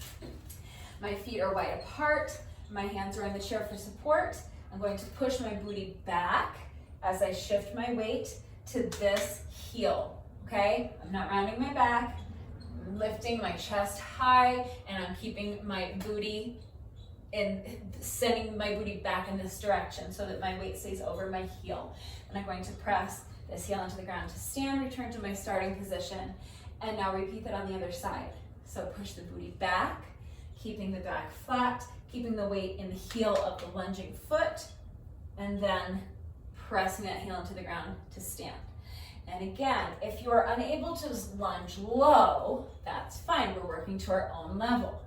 My feet are wide apart. My hands are on the chair for support. I'm going to push my booty back as I shift my weight to this heel, okay? I'm not rounding my back. Lifting my chest high, and I'm keeping my booty and sending my booty back in this direction so that my weight stays over my heel. And I'm going to press this heel into the ground to stand, return to my starting position, and now repeat that on the other side. So push the booty back, keeping the back flat, keeping the weight in the heel of the lunging foot, and then pressing that heel into the ground to stand. And again, if you are unable to lunge low, that's fine. We're working to our own level.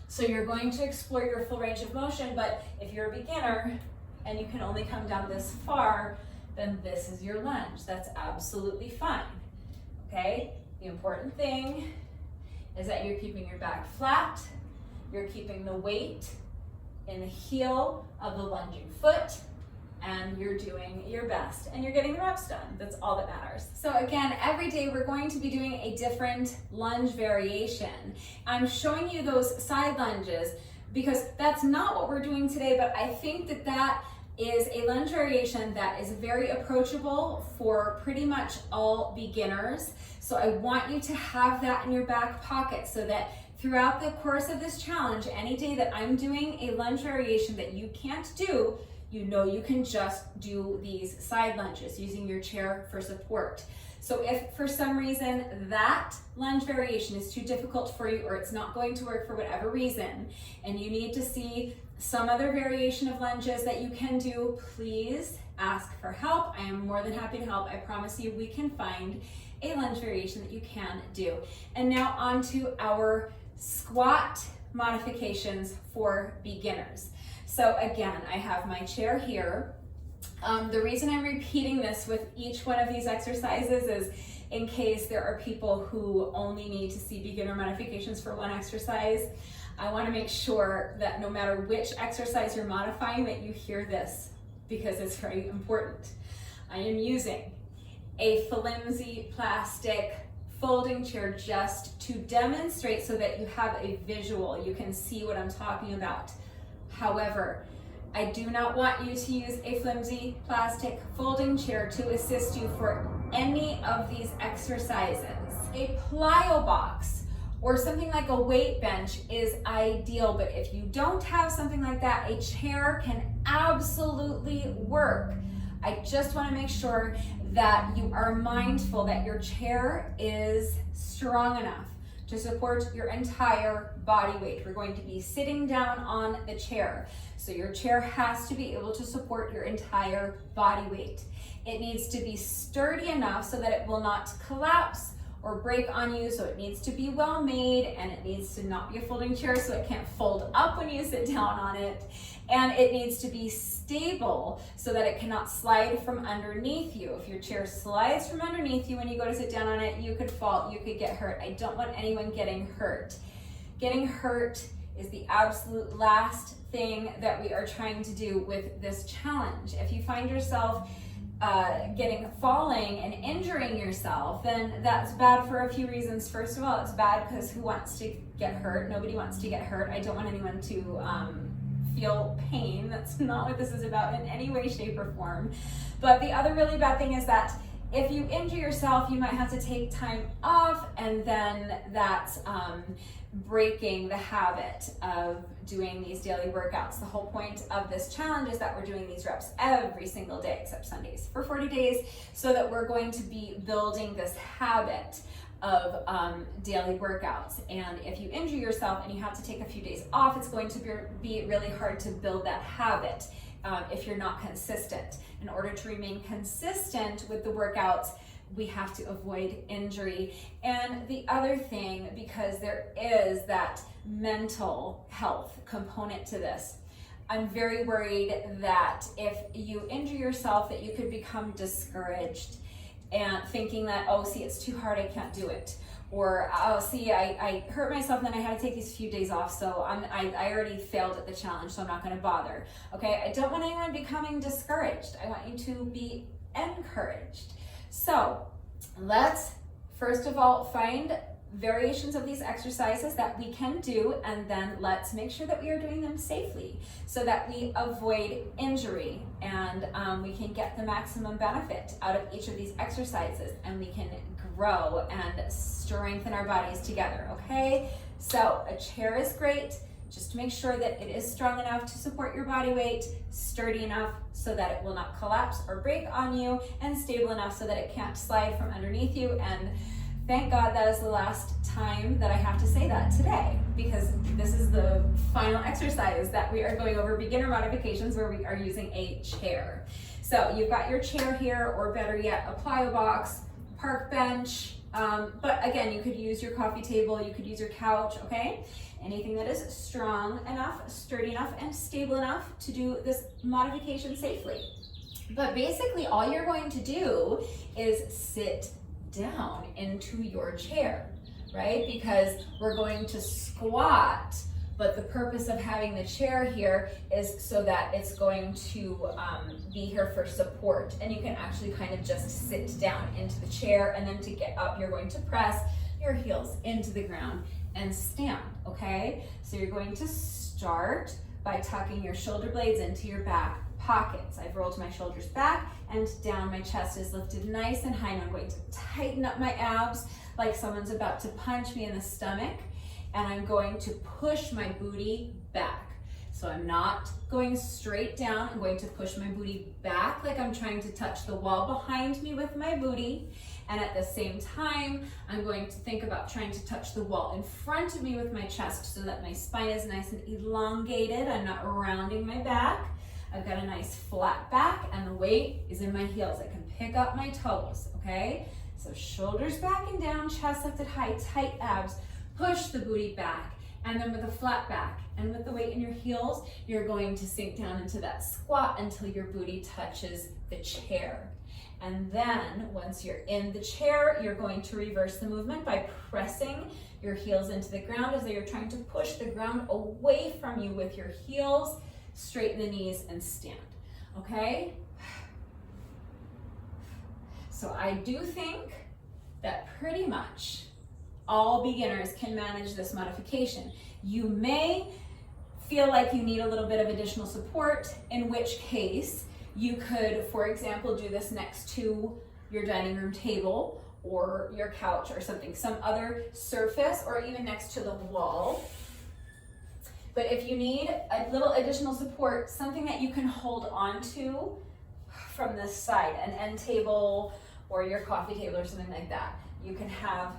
So you're going to explore your full range of motion, but if you're a beginner and you can only come down this far, then this is your lunge. That's absolutely fine, okay? The important thing is that you're keeping your back flat, you're keeping the weight in the heel of the lunging foot, and you're doing your best and you're getting the reps done. That's all that matters. So again, every day we're going to be doing a different lunge variation. I'm showing you those side lunges because that's not what we're doing today, but I think that that is a lunge variation that is very approachable for pretty much all beginners. So I want you to have that in your back pocket so that throughout the course of this challenge, any day that I'm doing a lunge variation that you can't do, you know you can just do these side lunges using your chair for support. So if for some reason that lunge variation is too difficult for you or it's not going to work for whatever reason, and you need to see some other variation of lunges that you can do, please ask for help. I am more than happy to help. I promise you we can find a lunge variation that you can do. And now on to our squat modifications for beginners. So again, I have my chair here. The reason I'm repeating this with each one of these exercises is in case there are people who only need to see beginner modifications for one exercise. I want to make sure that no matter which exercise you're modifying, that you hear this, because it's very important. I am using a flimsy plastic folding chair just to demonstrate so that you have a visual, you can see what I'm talking about. However, I do not want you to use a flimsy plastic folding chair to assist you for any of these exercises. A plyo box or something like a weight bench is ideal, but if you don't have something like that, a chair can absolutely work. I just want to make sure that you are mindful that your chair is strong enough to support your entire body weight. We're going to be sitting down on the chair. So your chair has to be able to support your entire body weight. It needs to be sturdy enough so that it will not collapse or break on you. So it needs to be well made, and it needs to not be a folding chair so it can't fold up when you sit down on it. And it needs to be stable so that it cannot slide from underneath you. If your chair slides from underneath you when you go to sit down on it, you could fall, you could get hurt. I don't want anyone getting hurt. Getting hurt is the absolute last thing that we are trying to do with this challenge. If you find yourself falling and injuring yourself, then that's bad for a few reasons. First of all, it's bad because who wants to get hurt? Nobody wants to get hurt. I don't want anyone to feel pain. That's not what this is about in any way, shape, or form. But the other really bad thing is that if you injure yourself, you might have to take time off, and then that's breaking the habit of doing these daily workouts. The whole point of this challenge is that we're doing these reps every single day except Sundays for 40 days, so that we're going to be building this habit of daily workouts. And if you injure yourself and you have to take a few days off, it's going to be really hard to build that habit if you're not consistent. In order to remain consistent with the workouts, we have to avoid injury. And the other thing, because there is that mental health component to this, I'm very worried that if you injure yourself, that you could become discouraged and thinking that, oh, see, it's too hard, I can't do it. Or, oh, see, I hurt myself and then I had to take these few days off, so I already failed at the challenge, so I'm not gonna bother. Okay, I don't want anyone becoming discouraged. I want you to be encouraged. So let's, first of all, find variations of these exercises that we can do, and then let's make sure that we are doing them safely so that we avoid injury, and we can get the maximum benefit out of each of these exercises, and we can grow and strengthen our bodies together. Okay, so a chair is great. Just make sure that it is strong enough to support your body weight, sturdy enough so that it will not collapse or break on you, and stable enough so that it can't slide from underneath you. And thank God that is the last time that I have to say that today, because this is the final exercise that we are going over, beginner modifications, where we are using a chair. So you've got your chair here, or better yet, a plyo box, park bench, but again, you could use your coffee table, you could use your couch, okay? Anything that is strong enough, sturdy enough, and stable enough to do this modification safely. But basically all you're going to do is sit down into your chair, right? Because we're going to squat, but the purpose of having the chair here is so that it's going to be here for support. And you can actually kind of just sit down into the chair, and then to get up, you're going to press your heels into the ground and stand, okay? So you're going to start by tucking your shoulder blades into your back pockets. I've rolled my shoulders back and down, my chest is lifted nice and high, and I'm going to tighten up my abs like someone's about to punch me in the stomach, and I'm going to push my booty back. So I'm not going straight down, I'm going to push my booty back like I'm trying to touch the wall behind me with my booty, and at the same time, I'm going to think about trying to touch the wall in front of me with my chest so that my spine is nice and elongated. I'm not rounding my back. I've got a nice flat back, and the weight is in my heels. I can pick up my toes, okay? So shoulders back and down, chest lifted high, tight abs, push the booty back, And then with a flat back and with the weight in your heels, you're going to sink down into that squat until your booty touches the chair. And then once you're in the chair, you're going to reverse the movement by pressing your heels into the ground as though you're trying to push the ground away from you with your heels. Straighten the knees and stand, okay? So I do think that pretty much all beginners can manage this modification. You may feel like you need a little bit of additional support, in which case you could, for example, do this next to your dining room table or your couch or something, some other surface, or even next to the wall. But if you need a little additional support, something that you can hold on to from this side, an end table or your coffee table or something like that, you can have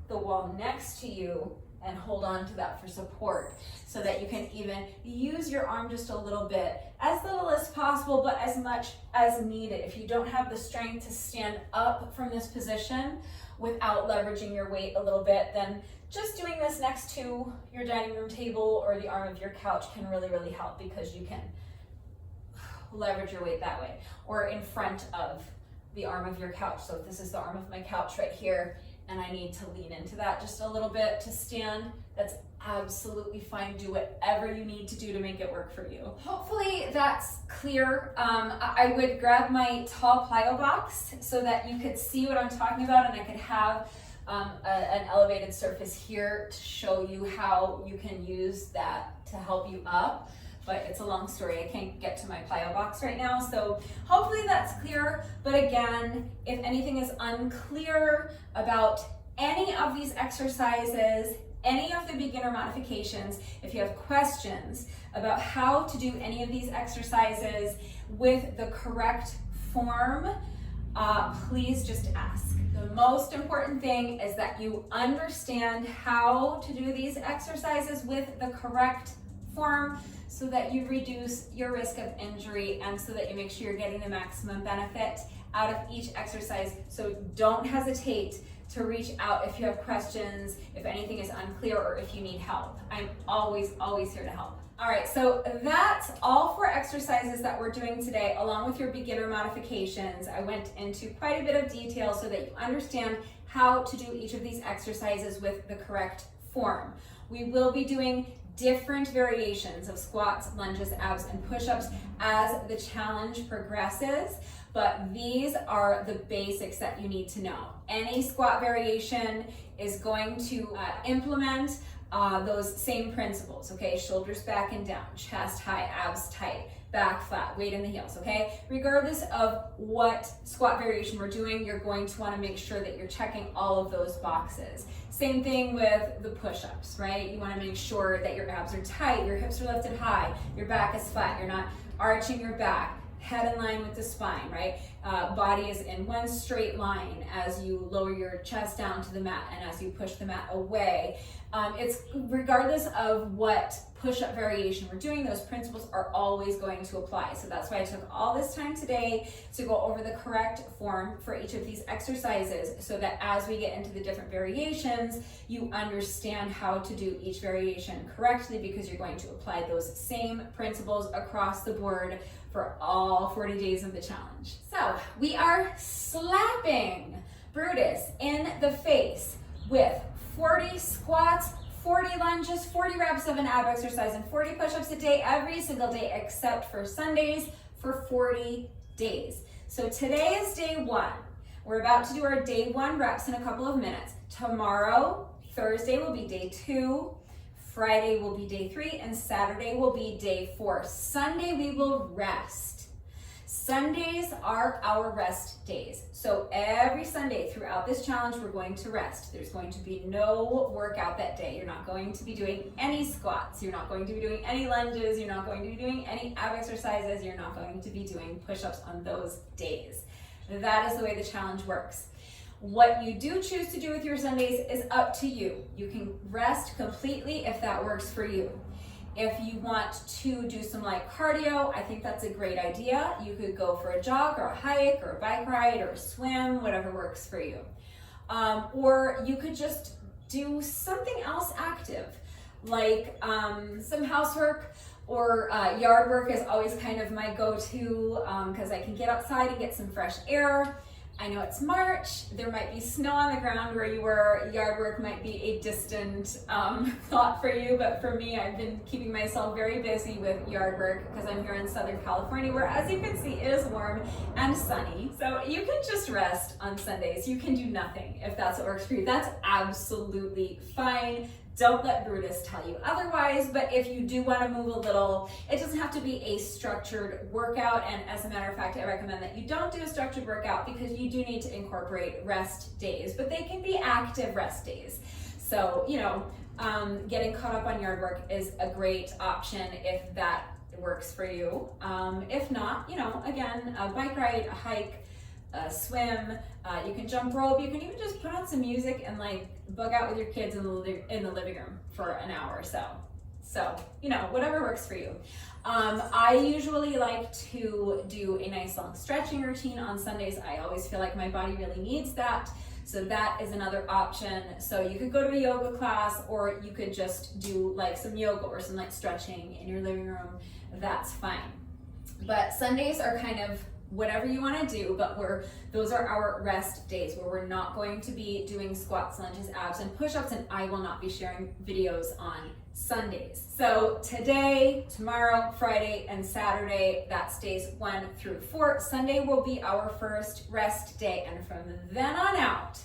the wall next to you and hold on to that for support, so that you can even use your arm just a little bit, as little as possible, but as much as needed. If you don't have the strength to stand up from this position without leveraging your weight a little bit, then just doing this next to your dining room table or the arm of your couch can really, really help, because you can leverage your weight that way, or in front of the arm of your couch. So if this is the arm of my couch right here, and I need to lean into that just a little bit to stand, that's absolutely fine. Do whatever you need to do to make it work for you. Hopefully that's clear. I would grab my tall plyo box so that you could see what I'm talking about, and I could have an elevated surface here to show you how you can use that to help you up. But it's a long story. I can't get to my plyo box right now. So hopefully that's clear. But again, if anything is unclear about any of these exercises, any of the beginner modifications, if you have questions about how to do any of these exercises with the correct form, please just ask. The most important thing is that you understand how to do these exercises with the correct form, so that you reduce your risk of injury and so that you make sure you're getting the maximum benefit out of each exercise. So don't hesitate to reach out if you have questions, if anything is unclear, or if you need help. I'm always here to help. All right, so that's all for exercises that we're doing today, along with your beginner modifications. I went into quite a bit of detail so that you understand how to do each of these exercises with the correct form. We will be doing different variations of squats, lunges, abs, and push-ups as the challenge progresses, but these are the basics that you need to know. Any squat variation is going to implement those same principles, okay? Shoulders back and down, chest high, abs tight, back flat, weight in the heels, okay? Regardless of what squat variation we're doing, you're going to want to make sure that you're checking all of those boxes. Same thing with the push-ups, right? You want to make sure that your abs are tight, your hips are lifted high, your back is flat, you're not arching your back, head in line with the spine, right? Body is in one straight line as you lower your chest down to the mat and as you push the mat away. It's regardless of what push-up variation we're doing, those principles are always going to apply. So that's why I took all this time today to go over the correct form for each of these exercises, so that as we get into the different variations, you understand how to do each variation correctly, because you're going to apply those same principles across the board for all 40 days of the challenge. So we are slapping Brutus in the face with 40 squats, 40 lunges, 40 reps of an ab exercise, and 40 push-ups a day, every single day except for Sundays, for 40 days. So today is day one. We're about to do our day one reps in a couple of minutes. Tomorrow, Thursday, will be day 2. Friday will be day 3, and Saturday will be day 4. Sunday we will rest. Sundays are our rest days. So every Sunday throughout this challenge, we're going to rest. There's going to be no workout that day. You're not going to be doing any squats. You're not going to be doing any lunges. You're not going to be doing any ab exercises. You're not going to be doing push-ups on those days. That is the way the challenge works. What you do choose to do with your Sundays is up to you. You can rest completely if that works for you. If you want to do some light cardio, I think that's a great idea. You could go for a jog or a hike or a bike ride or a swim, whatever works for you. Or you could just do something else active. like some housework or yard work is always kind of my go-to because I can get outside and get some fresh air. I know it's March, there might be snow on the ground where you were, yard work might be a distant thought for you, but for me, I've been keeping myself very busy with yard work because I'm here in Southern California where, as you can see, it is warm and sunny. So you can just rest on Sundays. You can do nothing if that's what works for you. That's absolutely fine. Don't let Brutus tell you otherwise, but if you do want to move a little, it doesn't have to be a structured workout. And as a matter of fact, I recommend that you don't do a structured workout because you do need to incorporate rest days, but they can be active rest days. So, you know, getting caught up on yard work is a great option if that works for you. If not, you know, again, a bike ride, a hike, swim, you can jump rope, you can even just put on some music and like bug out with your kids in the living room for an hour or so. So, you know, whatever works for you. I usually like to do a nice long stretching routine on Sundays. I always feel like my body really needs that. So that is another option. So you could go to a yoga class or you could just do like some yoga or some like stretching in your living room. That's fine. But Sundays are kind of whatever you want to do, but those are our rest days where we're not going to be doing squats, lunges, abs, and push-ups, and I will not be sharing videos on Sundays. So today, tomorrow, Friday, and Saturday, that's days 1 through 4. Sunday will be our first rest day, and from then on out,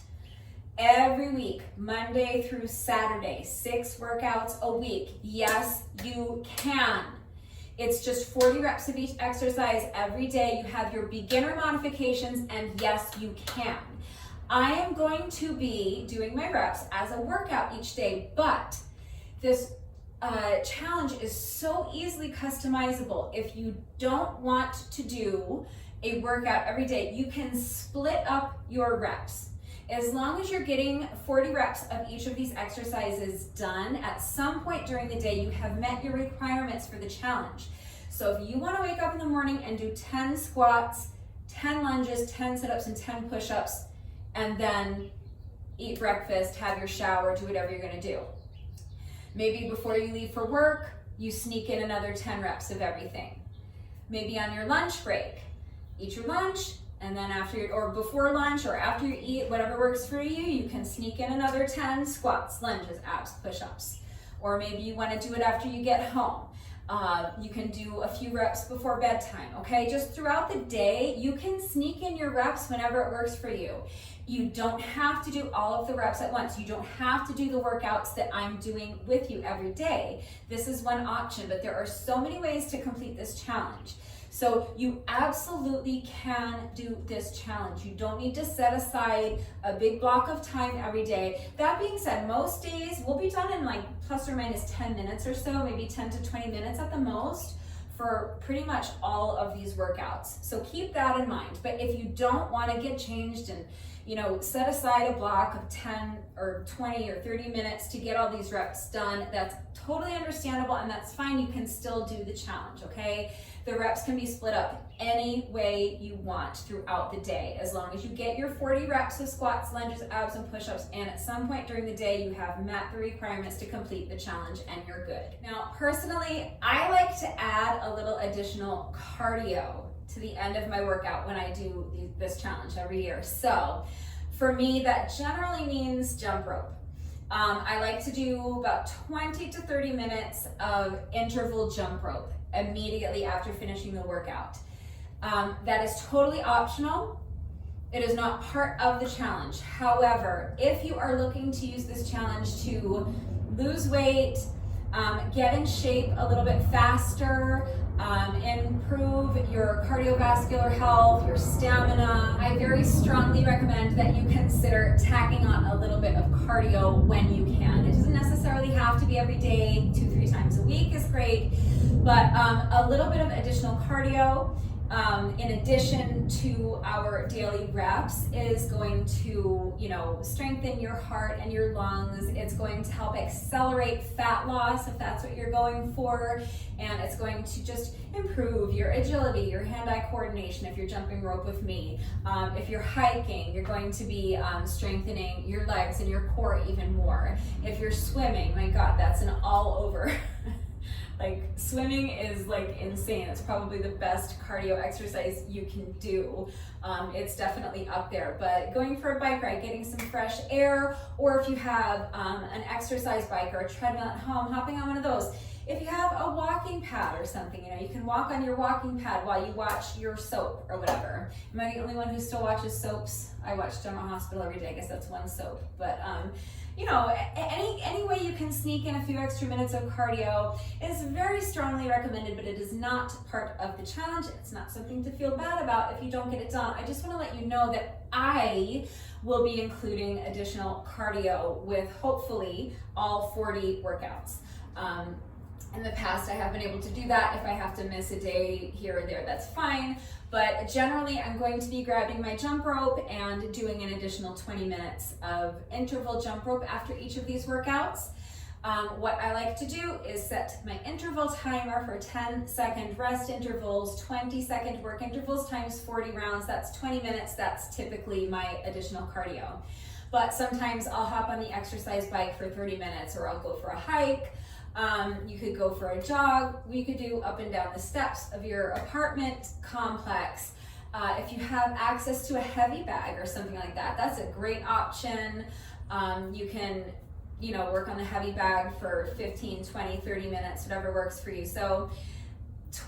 every week, Monday through Saturday, 6 workouts a week. Yes, you can. It's just 40 reps of each exercise every day. You have your beginner modifications, and yes, you can. I am going to be doing my reps as a workout each day, but this challenge is so easily customizable. If you don't want to do a workout every day, you can split up your reps. As long as you're getting 40 reps of each of these exercises done, at some point during the day, you have met your requirements for the challenge. So if you want to wake up in the morning and do 10 squats, 10 lunges, 10 sit-ups, and 10 push-ups, and then eat breakfast, have your shower, do whatever you're going to do. Maybe before you leave for work, you sneak in another 10 reps of everything. Maybe on your lunch break, eat your lunch, and then or before lunch or after you eat, whatever works for you, you can sneak in another 10 squats, lunges, abs, push-ups. Or maybe you want to do it after you get home. You can do a few reps before bedtime, okay? Just throughout the day, you can sneak in your reps whenever it works for you. You don't have to do all of the reps at once. You don't have to do the workouts that I'm doing with you every day. This is one option, but there are so many ways to complete this challenge. So you absolutely can do this challenge. You don't need to set aside a big block of time every day. That being said, most days we'll be done in like plus or minus 10 minutes or so, maybe 10 to 20 minutes at the most for pretty much all of these workouts. So keep that in mind. But if you don't want to get changed and set aside a block of 10 or 20 or 30 minutes to get all these reps done, that's totally understandable and that's fine. You can still do the challenge, okay? The reps can be split up any way you want throughout the day, as long as you get your 40 reps of squats, lunges, abs, and push-ups, and at some point during the day, you have met the requirements to complete the challenge and you're good. Now, personally, I like to add a little additional cardio to the end of my workout when I do this challenge every year. So for me, that generally means jump rope. I like to do about 20 to 30 minutes of interval jump rope immediately after finishing the workout. That is totally optional. It is not part of the challenge. However, if you are looking to use this challenge to lose weight, get in shape a little bit faster, improve your cardiovascular health, your stamina, I very strongly recommend that you consider tacking on a little bit of cardio when you can. It doesn't necessarily have to be every day, 2-3 times a week is great, but a little bit of additional cardio in addition to our daily reps, is going to, strengthen your heart and your lungs. It's going to help accelerate fat loss if that's what you're going for, and it's going to just improve your agility, your hand-eye coordination if you're jumping rope with me. If you're hiking, you're going to be strengthening your legs and your core even more. If you're swimming, my God, that's an all over. Like, swimming is like insane. It's probably the best cardio exercise you can do. It's definitely up there. But going for a bike ride, getting some fresh air, or if you have an exercise bike or a treadmill at home, hopping on one of those. If you have a walking pad or something, you can walk on your walking pad while you watch your soap or whatever. Am I the only one who still watches soaps? I watch General Hospital every day. I guess that's one soap. But any way you can sneak in a few extra minutes of cardio is very strongly recommended, but it is not part of the challenge. It's not something to feel bad about if you don't get it done. I just want to let you know that I will be including additional cardio with hopefully all 40 workouts. In the past, I have been able to do that. If I have to miss a day here or there, that's fine. But generally, I'm going to be grabbing my jump rope and doing an additional 20 minutes of interval jump rope after each of these workouts. What I like to do is set my interval timer for 10-second rest intervals, 20-second work intervals times 40 rounds. That's 20 minutes. That's typically my additional cardio. But sometimes I'll hop on the exercise bike for 30 minutes, or I'll go for a hike. You could go for a jog. We could do up and down the steps of your apartment complex. If you have access to a heavy bag or something like that, that's a great option. You can, work on the heavy bag for 15, 20, 30 minutes, whatever works for you. So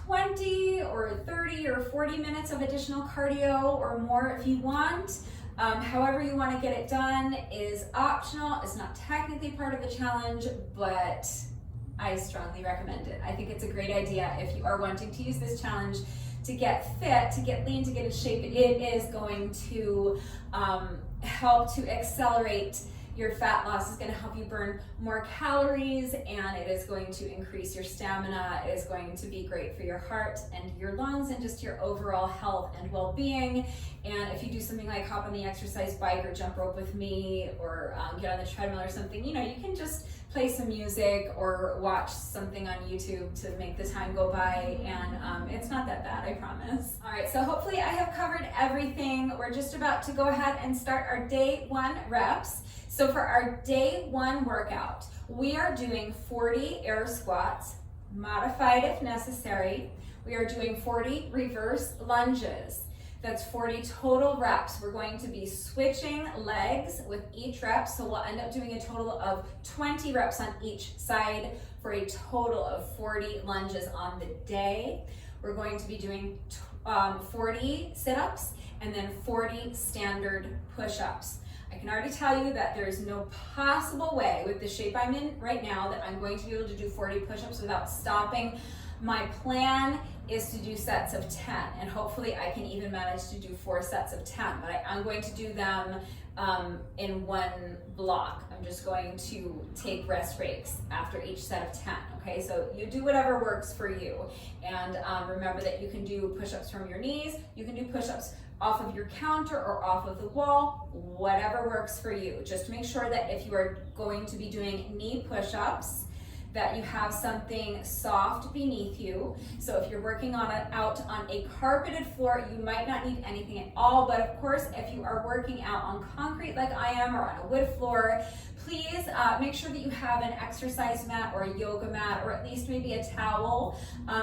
20 or 30 or 40 minutes of additional cardio or more if you want. However you want to get it done is optional. It's not technically part of the challenge, but I strongly recommend it. I think it's a great idea if you are wanting to use this challenge to get fit, to get lean, to get in shape. It is going to help to accelerate your fat loss. It's going to help you burn more calories, and it is going to increase your stamina. It is going to be great for your heart and your lungs and just your overall health and well-being. And if you do something like hop on the exercise bike or jump rope with me, or get on the treadmill or something, you can just play some music or watch something on YouTube to make the time go by, and it's not that bad, I promise. All right, so hopefully I have covered everything. We're just about to go ahead and start our day 1 reps. So for our day 1 workout, we are doing 40 air squats, modified if necessary. We are doing 40 reverse lunges. That's 40 total reps. We're going to be switching legs with each rep, so we'll end up doing a total of 20 reps on each side for a total of 40 lunges on the day. We're going to be doing 40 sit-ups and then 40 standard push-ups. I can already tell you that there is no possible way with the shape I'm in right now that I'm going to be able to do 40 push-ups without stopping. My plan is to do sets of 10, and hopefully I can even manage to do 4 sets of 10, but I'm going to do them in one block. I'm just going to take rest breaks after each set of 10, okay? So you do whatever works for you. And remember that you can do push-ups from your knees, you can do push-ups off of your counter or off of the wall, whatever works for you. Just make sure that if you are going to be doing knee push-ups, that you have something soft beneath you. So if you're working out on a carpeted floor, you might not need anything at all. But of course, if you are working out on concrete like I am, or on a wood floor, please make sure that you have an exercise mat or a yoga mat, or at least maybe a towel,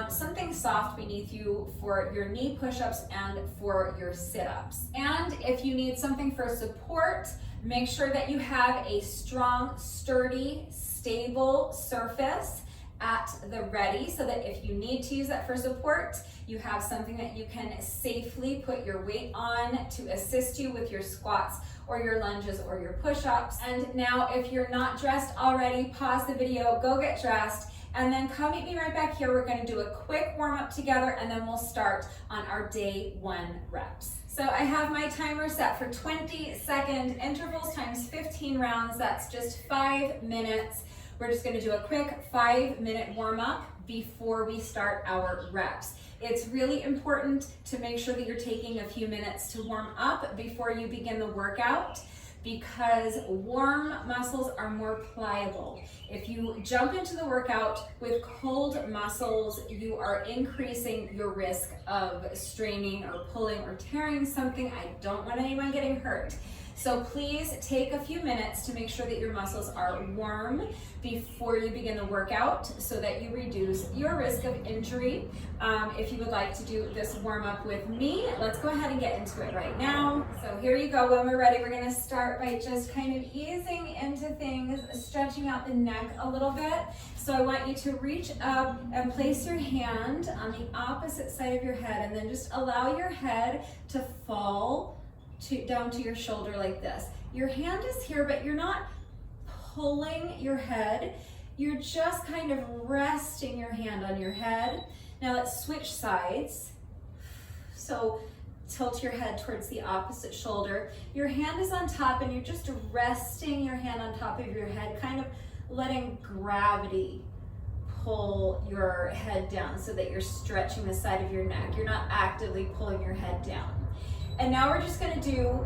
something soft beneath you for your knee push-ups and for your sit-ups. And if you need something for support, make sure that you have a strong, sturdy, stable surface at the ready, so that if you need to use that for support, you have something that you can safely put your weight on to assist you with your squats or your lunges or your push-ups. And now, if you're not dressed already, pause the video, go get dressed, and then come meet me right back here. We're going to do a quick warm-up together, and then we'll start on our day 1 reps. So I have my timer set for 20-second intervals times 15 rounds. That's just 5 minutes. We're just gonna do a quick 5-minute warm up before we start our reps. It's really important to make sure that you're taking a few minutes to warm up before you begin the workout, because warm muscles are more pliable. If you jump into the workout with cold muscles, you are increasing your risk of straining or pulling or tearing something. I don't want anyone getting hurt. So please take a few minutes to make sure that your muscles are warm before you begin the workout so that you reduce your risk of injury. If you would like to do this warm up with me, let's go ahead and get into it right now. So here you go. When we're ready, we're gonna start by just kind of easing into things, stretching out the neck a little bit. So I want you to reach up and place your hand on the opposite side of your head, and then just allow your head to fall down to your shoulder like this. Your hand is here, but you're not pulling your head. You're just kind of resting your hand on your head. Now let's switch sides. So tilt your head towards the opposite shoulder. Your hand is on top and you're just resting your hand on top of your head, kind of letting gravity pull your head down so that you're stretching the side of your neck. You're not actively pulling your head down. And now we're just gonna do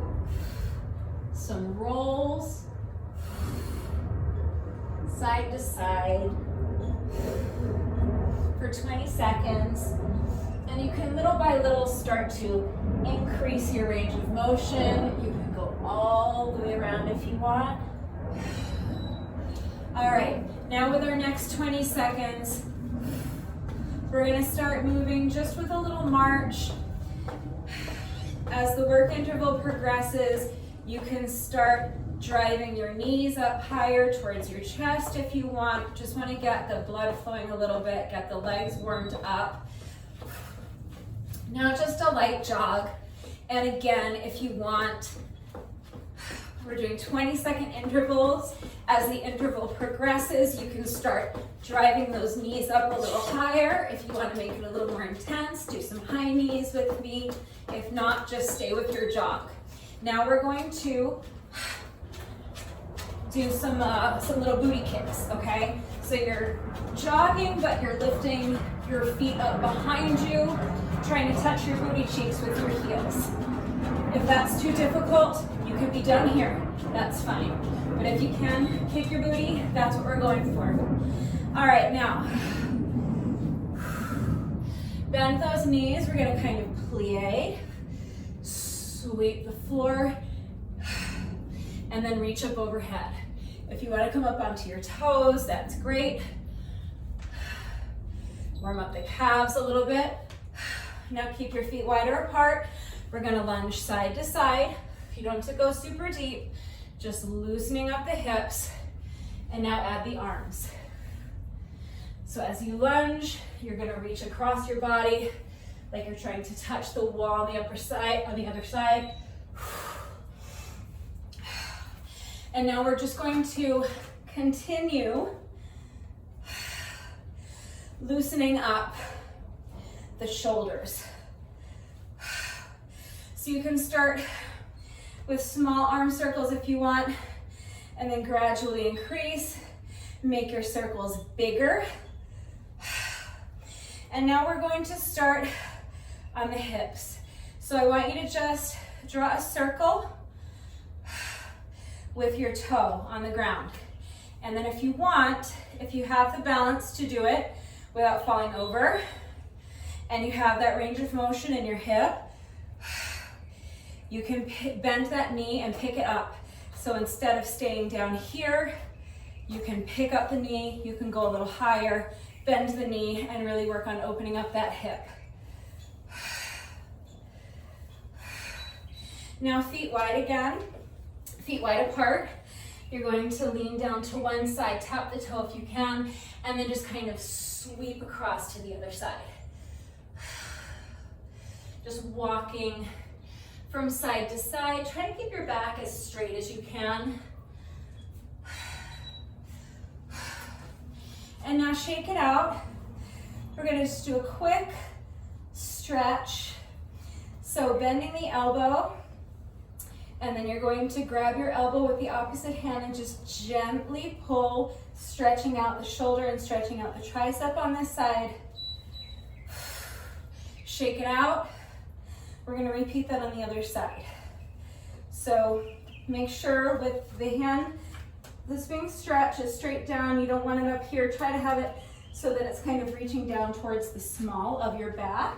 some rolls, side to side, for 20 seconds. And you can little by little start to increase your range of motion. You can go all the way around if you want. All right, now with our next 20 seconds, we're gonna start moving just with a little march. As the work interval progresses, you can start driving your knees up higher towards your chest if you want. Just want to get the blood flowing a little bit, get the legs warmed up. Now just a light jog. And again, if you want, we're doing 20-second intervals. As the interval progresses, you can start driving those knees up a little higher. If you want to make it a little more intense, do some high knees with me. If not, just stay with your jog. Now we're going to do some little booty kicks, okay? So you're jogging, but you're lifting your feet up behind you, trying to touch your booty cheeks with your heels. If that's too difficult, you can be done here. That's fine. But if you can kick your booty, that's what we're going for. All right, now, bend those knees. We're gonna kind of plie, sweep the floor, and then reach up overhead. If you wanna come up onto your toes, that's great. Warm up the calves a little bit. Now keep your feet wider apart. We're gonna lunge side to side. You don't have to go super deep, just loosening up the hips. And now add the arms. So as you lunge, you're gonna reach across your body like you're trying to touch the wall on the other side. And now we're just going to continue loosening up the shoulders. So you can start with small arm circles if you want, and then gradually increase, make your circles bigger. And now we're going to start on the hips. So I want you to just draw a circle with your toe on the ground. And then if you want, if you have the balance to do it without falling over, and you have that range of motion in your hip, you can bend that knee and pick it up. So instead of staying down here, you can pick up the knee, you can go a little higher, bend the knee, and really work on opening up that hip. Now feet wide again, feet wide apart. You're going to lean down to one side, tap the toe if you can, and then just kind of sweep across to the other side. Just walking from side to side. Try to keep your back as straight as you can. And now shake it out. We're gonna just do a quick stretch. So bending the elbow, and then you're going to grab your elbow with the opposite hand and just gently pull Stretching out the shoulder and stretching out the tricep on this side. Shake it out. We're going to repeat that on the other side. So make sure with the hand, this being stretched is straight down. You don't want it up here. Try to have it so that it's kind of reaching down towards the small of your back.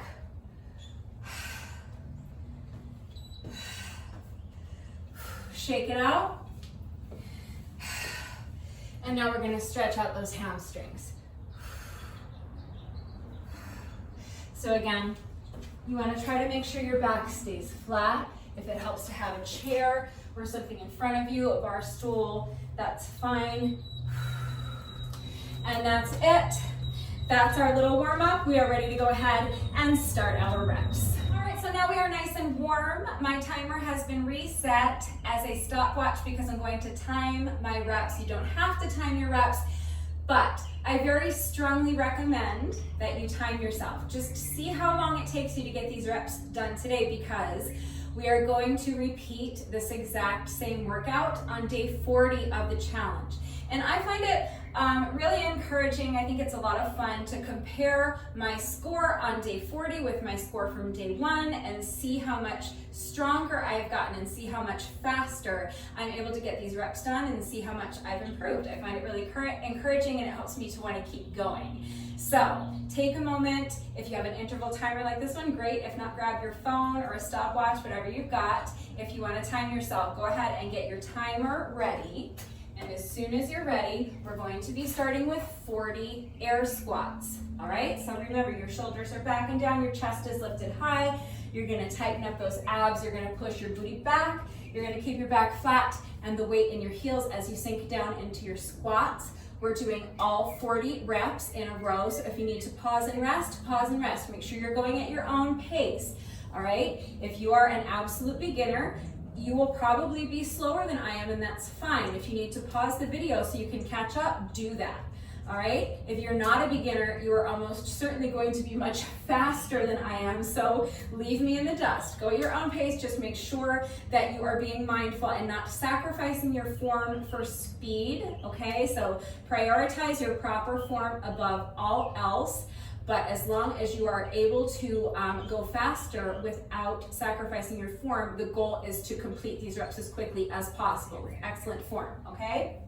Shake it out. And now we're going to stretch out those hamstrings. So again, you want to try to make sure your back stays flat. If it helps to have a chair or something in front of you, a bar stool, that's fine. And that's it. That's our little warm up. We are ready to go ahead and start our reps. All right, so now we are nice and warm. My timer has been reset as a stopwatch because I'm going to time my reps. You don't have to time your reps, but I very strongly recommend that you time yourself. Just see how long it takes you to get these reps done today, because we are going to repeat this exact same workout on day 40 of the challenge. And I find it really encouraging. I think it's a lot of fun to compare my score on day 40 with my score from day 1 and see how much stronger I've gotten and see how much faster I'm able to get these reps done and see how much I've improved. I find it really encouraging, and it helps me to want to keep going. So take a moment. If you have an interval timer like this one, great. If not, grab your phone or a stopwatch, whatever you've got. If you want to time yourself, go ahead and get your timer ready. And as soon as you're ready, we're going to be starting with 40 air squats. All right, so remember, your shoulders are back and down, your chest is lifted high. You're gonna tighten up those abs, you're gonna push your booty back, you're gonna keep your back flat and the weight in your heels as you sink down into your squats. We're doing all 40 reps in a row, so if you need to pause and rest, pause and rest. Make sure you're going at your own pace, all right? If you are an absolute beginner, you will probably be slower than I am, and that's fine. If you need to pause the video so you can catch up, do that, all right? If you're not a beginner, you are almost certainly going to be much faster than I am, so leave me in the dust. Go at your own pace, just make sure that you are being mindful and not sacrificing your form for speed, okay? So prioritize your proper form above all else. But as long as you are able to go faster without sacrificing your form, the goal is to complete these reps as quickly as possible with excellent form, okay?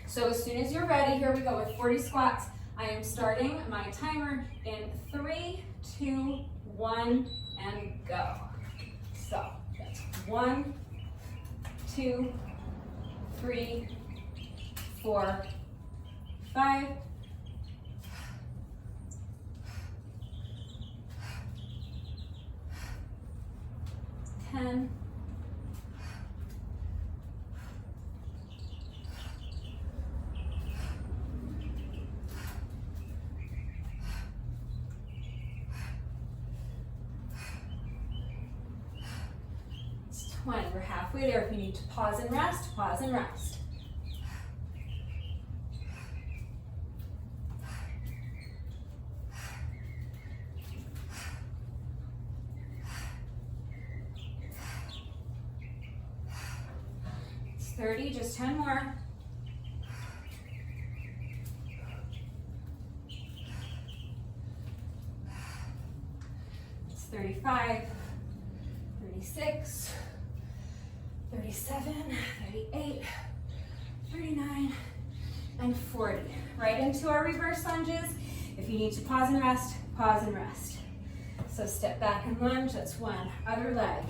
So as soon as you're ready, here we go with 40 squats. I am starting my timer in 3, 2, 1, and go. So that's 1, 2, 3, 4, 5, 10, 20. We're halfway there. If you need to pause and rest, pause and rest. It's 30, just 10 more. It's 35, 36, 37, 38, 39, and 40. Right into our reverse lunges. If you need to pause and rest, pause and rest. So step back and lunge, that's one. Other leg,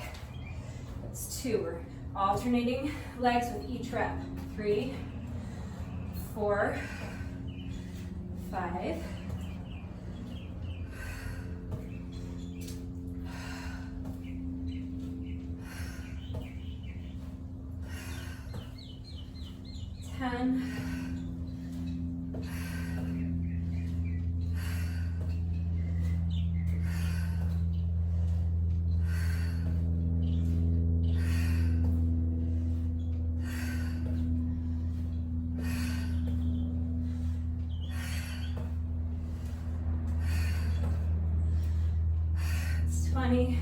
that's two. We're alternating legs with each rep. 3, 4, 5, 10, 20, 30,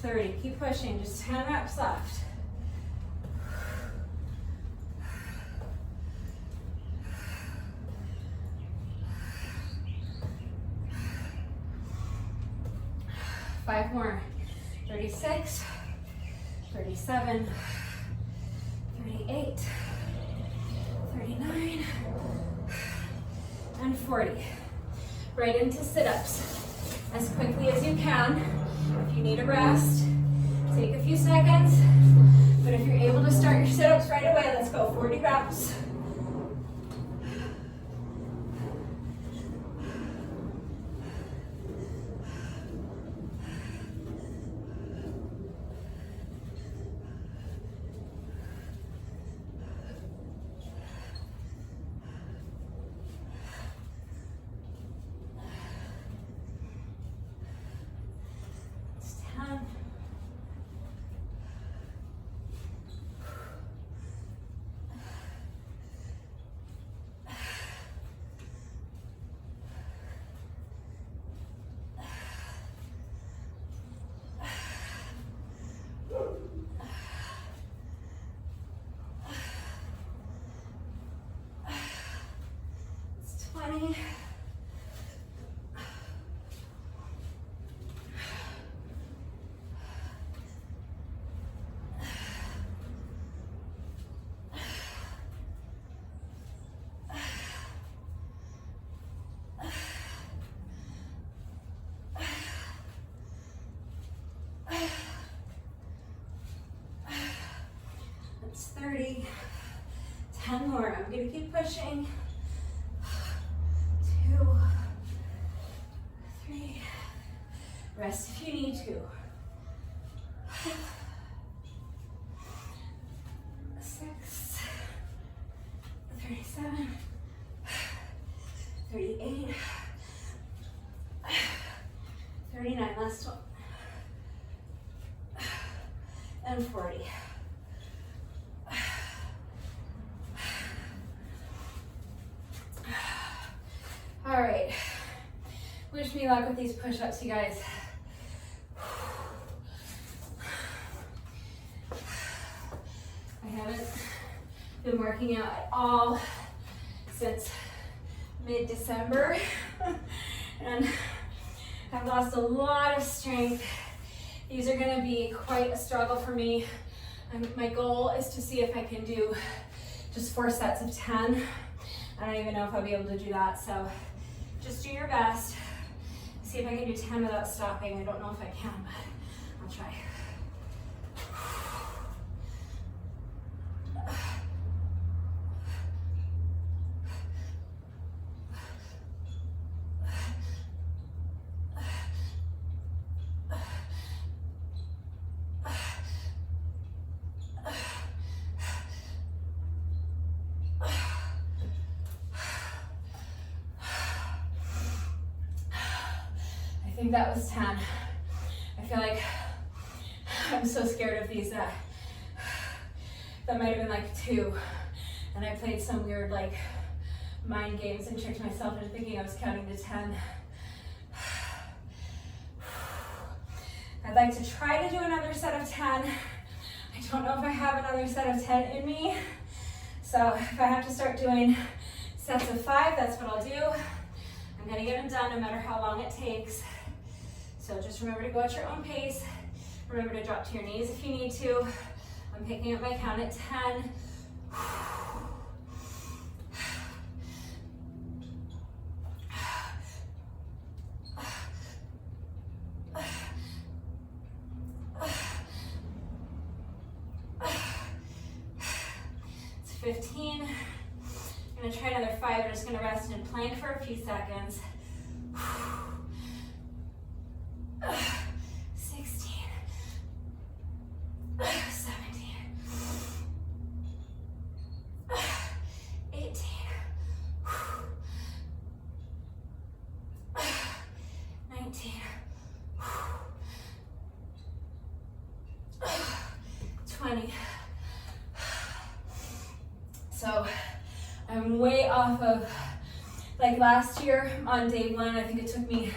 30. Keep pushing. Just 10 reps left. Five more. 36, 37, 38, 39, and 40. Right into sit-ups as quickly as you can. If you need a rest, take a few seconds. But if you're able to start your sit-ups right away, let's go. 40 reps. That's 30. 10 more. I'm going to keep pushing. 2, 3. Rest if you need to. 6, 37, 38, 39. Last one. And 40. All right, wish me luck with these push-ups, you guys. I haven't been working out at all since mid-December, and I've lost a lot of strength. These are gonna be quite a struggle for me. My goal is to see if I can do just 4 sets of 10. I don't even know if I'll be able to do that, so just do your best. See if I can do 10 without stopping. I don't know if I can, but I'll try. I think that was 10. I feel like I'm so scared of these that might have been like 2. And I played some weird like mind games and tricked myself into thinking I was counting to 10. I'd like to try to do another set of 10. I don't know if I have another set of 10 in me. So if I have to start doing sets of 5, that's what I'll do. I'm gonna get them done no matter how long it takes. So just remember to go at your own pace. Remember to drop to your knees if you need to. I'm picking up my count at 10. 15. I'm gonna try another 5. I'm just gonna rest and plank for a few seconds. 16. 17. 18. 19. 20. So I'm way off of, like last year on day 1, I think it took me,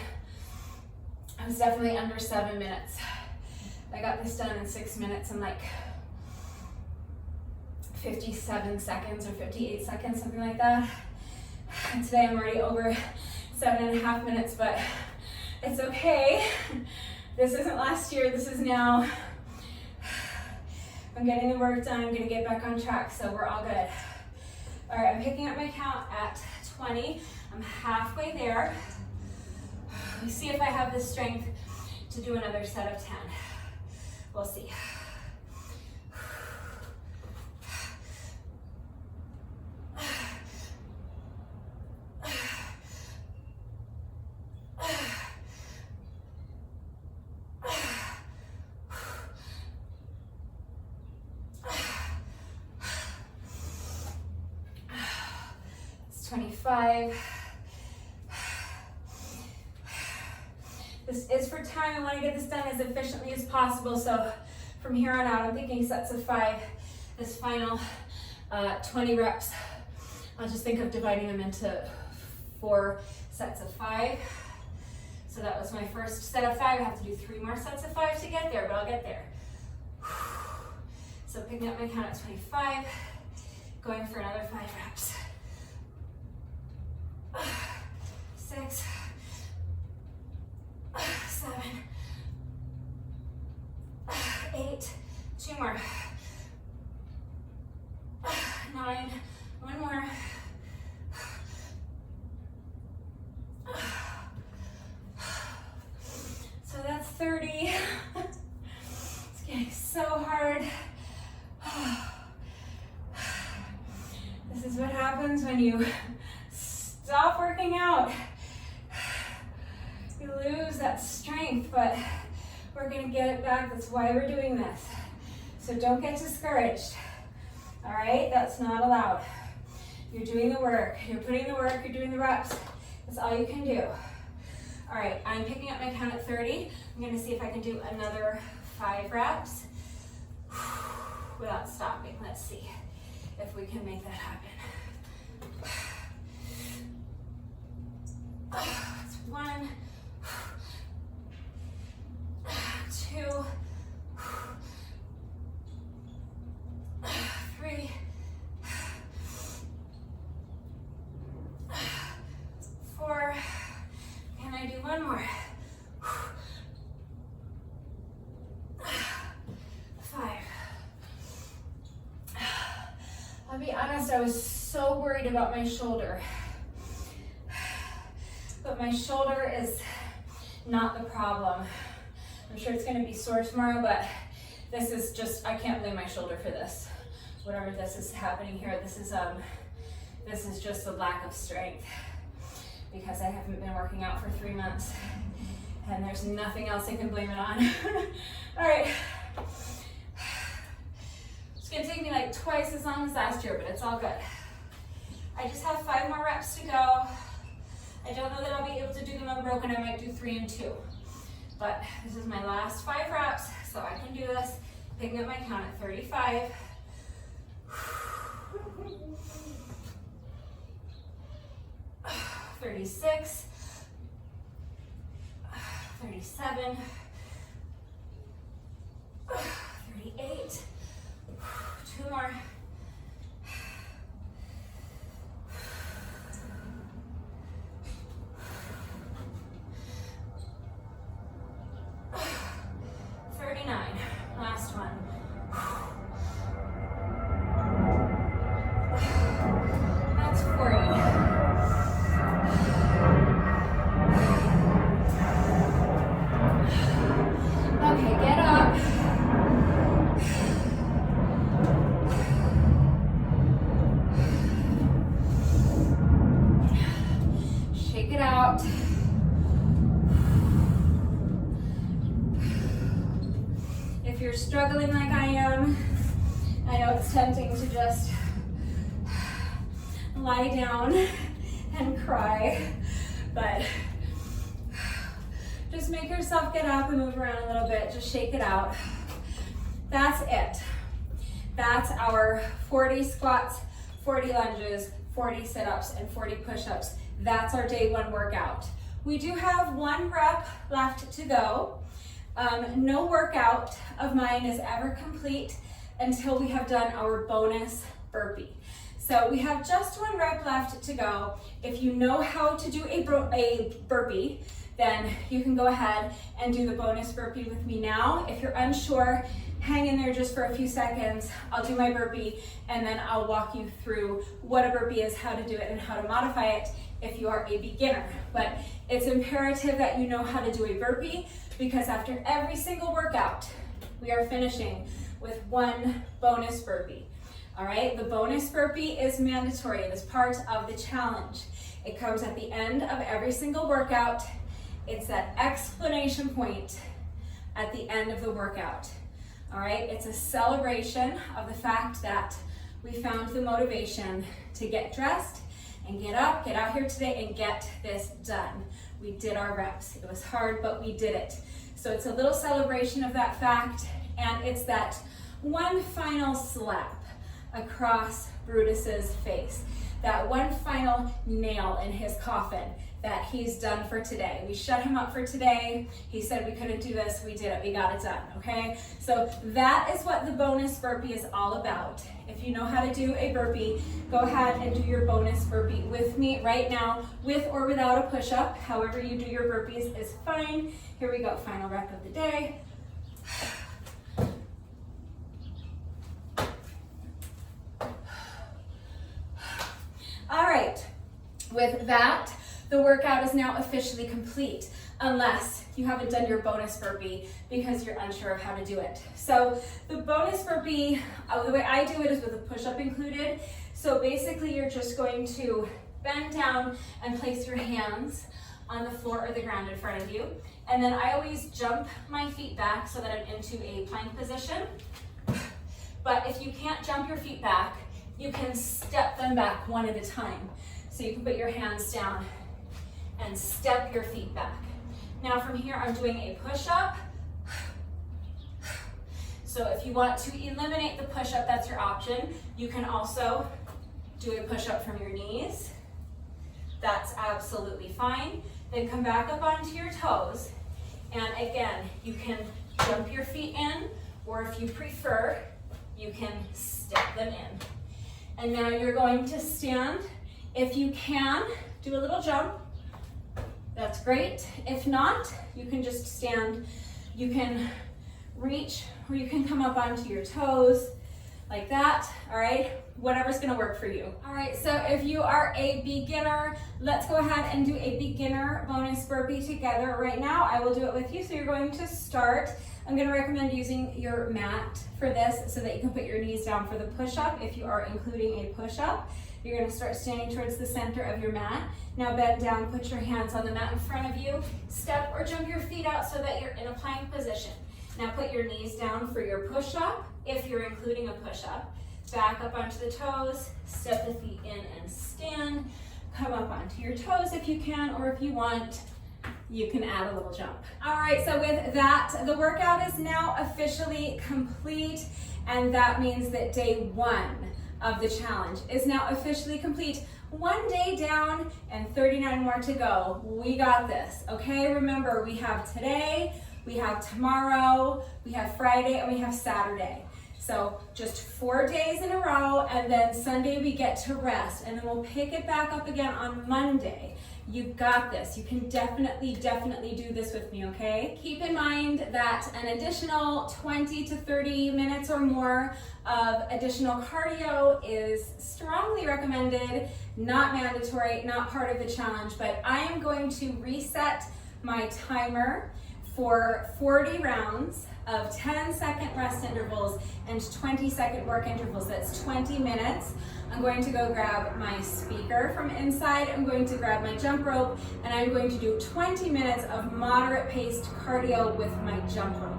I was definitely under 7 minutes. I got this done in 6 minutes and like 57 seconds or 58 seconds, something like that. And today I'm already over 7.5 minutes, but it's okay. This isn't last year, this is now. I'm getting the work done, I'm gonna get back on track, so we're all good. All right, I'm picking up my count at 20. I'm halfway there. Let me see if I have the strength to do another set of 10. We'll see. It's 25. This is for time. I want to get this done as efficiently as possible. So from here on out, I'm thinking sets of 5. This final 20 reps, I'll just think of dividing them into 4 sets of 5. So that was my first set of 5. I have to do 3 more sets of 5 to get there, but I'll get there. So picking up my count at 25, going for another 5 reps. 6, 7, 8, 2 more, 9, 1 more, so that's 30. It's getting so hard. This is what happens when you stop working out. You lose that strength, but we're gonna get it back. That's why we're doing this. So don't get discouraged. All right, that's not allowed. You're doing the work, you're putting the work, you're doing the reps. That's all you can do. All right, I'm picking up my count at 30. I'm gonna see if I can do another 5 reps without stopping. Let's see if we can make that happen. It's 1, 2, 3, 4. Can I do 1 more? 5. I'll be honest, I was so worried about my shoulder. But my shoulder is not the problem. I'm sure it's gonna be sore tomorrow, but this is just, I can't blame my shoulder for this. Whatever this is happening here, this is just a lack of strength because I haven't been working out for 3 months and there's nothing else I can blame it on. All right. It's gonna take me like twice as long as last year, but it's all good. I just have 5 more reps to go. I don't know that I'll be able to do them unbroken. I might do 3 and 2. But this is my last 5 reps, so I can do this. Picking up my count at 35. 36. 37. 38. 2 more. 39. Last one. That's 40. Okay, get up. Shake it out. If you're struggling like I am, I know it's tempting to just lie down and cry, but just make yourself get up and move around a little bit. Just shake it out. That's it. That's our 40 squats, 40 lunges, 40 sit-ups, and 40 push-ups. That's our day 1 workout. We do have 1 rep left to go. No workout of mine is ever complete until we have done our bonus burpee. So we have just 1 rep left to go. If you know how to do a burpee, then you can go ahead and do the bonus burpee with me now. If you're unsure, hang in there just for a few seconds. I'll do my burpee and then I'll walk you through what a burpee is, how to do it, and how to modify it if you are a beginner. But it's imperative that you know how to do a burpee, because after every single workout, we are finishing with 1 bonus burpee. All right, the bonus burpee is mandatory. It is part of the challenge. It comes at the end of every single workout. It's that exclamation point at the end of the workout. All right, it's a celebration of the fact that we found the motivation to get dressed and get up, get out here today and get this done. We did our reps. It was hard, but we did it. So it's a little celebration of that fact, and it's that 1 final slap across Brutus's face, that 1 final nail in his coffin that he's done for today. We shut him up for today. He said we couldn't do this. We did it. We got it done, okay? So that is what the bonus burpee is all about. If you know how to do a burpee, go ahead and do your bonus burpee with me right now, with or without a push-up. However you do your burpees is fine. Here we go, final rep of the day. All right, with that, the workout is now officially complete, unless you haven't done your bonus burpee because you're unsure of how to do it. So the bonus burpee, the way I do it is with a push-up included. So basically you're just going to bend down and place your hands on the floor or the ground in front of you. And then I always jump my feet back so that I'm into a plank position. But if you can't jump your feet back, you can step them back 1 at a time. So you can put your hands down and step your feet back. Now from here, I'm doing a push-up. So if you want to eliminate the push-up, that's your option. You can also do a push-up from your knees. That's absolutely fine. Then come back up onto your toes. And again, you can jump your feet in, or if you prefer, you can step them in. And now you're going to stand. If you can, do a little jump. That's great. If not, you can just stand. You can reach, or you can come up onto your toes like that, all right? Whatever's gonna work for you. All right, so if you are a beginner, let's go ahead and do a beginner bonus burpee together right now. I will do it with you. So you're going to start. I'm gonna recommend using your mat for this so that you can put your knees down for the push-up if you are including a push-up. You're gonna start standing towards the center of your mat. Now bend down, put your hands on the mat in front of you. Step or jump your feet out so that you're in a plank position. Now put your knees down for your push-up if you're including a push-up. Back up onto the toes, step the feet in and stand. Come up onto your toes if you can, or if you want, you can add a little jump. All right, so with that, the workout is now officially complete, and that means that day 1 of the challenge is now officially complete. 1 day down and 39 more to go. We got this, okay? Remember, we have today, we have tomorrow, we have Friday, and we have Saturday. So just 4 days in a row, and then Sunday we get to rest, and then we'll pick it back up again on Monday. You got this. You can definitely do this with me, okay? Keep in mind that an additional 20 to 30 minutes or more of additional cardio is strongly recommended, not mandatory, not part of the challenge, but I am going to reset my timer for 40 rounds of 10-second rest intervals and 20-second work intervals. That's 20 minutes. I'm going to go grab my speaker from inside. I'm going to grab my jump rope, and I'm going to do 20 minutes of moderate paced cardio with my jump rope.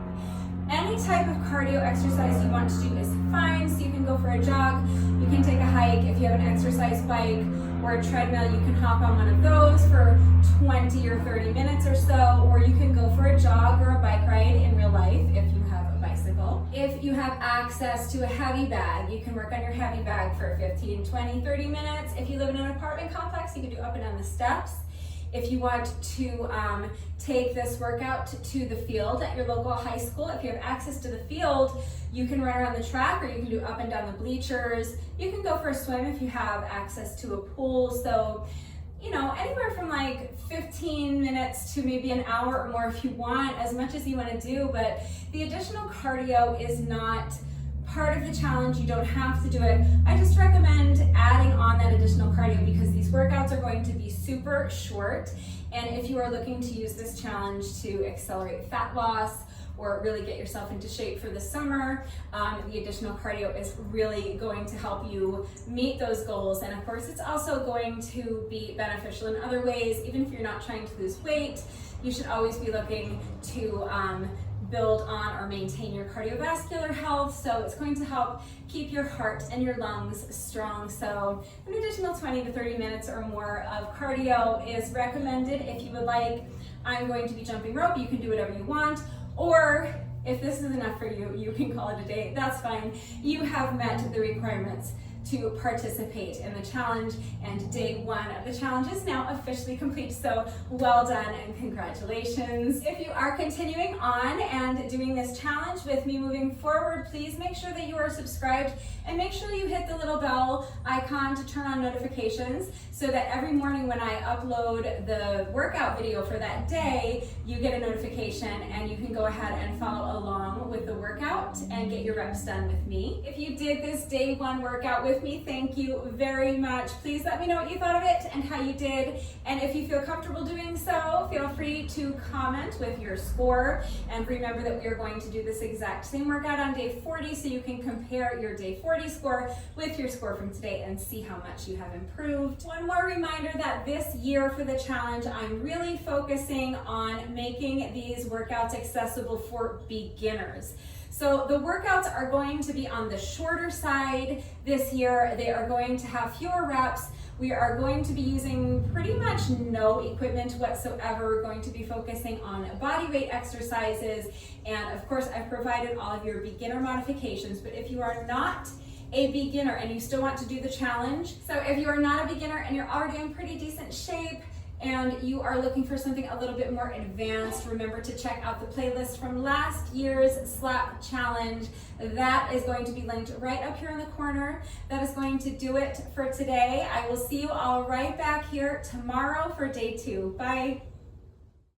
Any type of cardio exercise you want to do is fine. So you can go for a jog, you can take a hike. If you have an exercise bike or a treadmill, you can hop on one of those for 20 or 30 minutes or so, or you can go for a jog or a bike ride in real life if you have a bicycle. If you have access to a heavy bag, you can work on your heavy bag for 15, 20, 30 minutes. If you live in an apartment complex, you can do up and down the steps. If you want to take this workout to the field at your local high school, if you have access to the field, you can run around the track, or you can do up and down the bleachers. You can go for a swim if you have access to a pool. So, you know, anywhere from like 15 minutes to maybe an hour or more if you want, as much as you want to do. But the additional cardio is not part of the challenge. You don't have to do it. I just recommend adding on that additional cardio because these workouts are going to be super short. And if you are looking to use this challenge to accelerate fat loss or really get yourself into shape for the summer, the additional cardio is really going to help you meet those goals. And of course, it's also going to be beneficial in other ways. Even if you're not trying to lose weight, you should always be looking to build on or maintain your cardiovascular health. So it's going to help keep your heart and your lungs strong. So an additional 20 to 30 minutes or more of cardio is recommended if you would like. I'm going to be jumping rope. You can do whatever you want. Or if this is enough for you, you can call it a day. That's fine. You have met the requirements to participate in the challenge, and day one of the challenge is now officially complete. So well done and congratulations. If you are continuing on and doing this challenge with me moving forward, please make sure that you are subscribed and make sure you hit the little bell icon to turn on notifications so that every morning when I upload the workout video for that day, you get a notification and you can go ahead and follow along with the workout and get your reps done with me. If you did this day one workout with me, thank you very much. Please let me know what you thought of it and how you did. And if you feel comfortable doing so, feel free to comment with your score. And remember that we are going to do this exact same workout on day 40, so you can compare your day 40 score with your score from today and see how much you have improved. One more reminder that this year for the challenge, I'm really focusing on making these workouts accessible for beginners. So the workouts are going to be on the shorter side this year. They are going to have fewer reps. We are going to be using pretty much no equipment whatsoever. We're going to be focusing on body weight exercises. And of course, I've provided all of your beginner modifications, but if you are not a beginner and you still want to do the challenge, so if you are not a beginner and you're already in pretty decent shape, and you are looking for something a little bit more advanced, remember to check out the playlist from last year's slap challenge. That is going to be linked right up here in the corner. That is going to do it for today. I will see you all right back here tomorrow for day 2. Bye.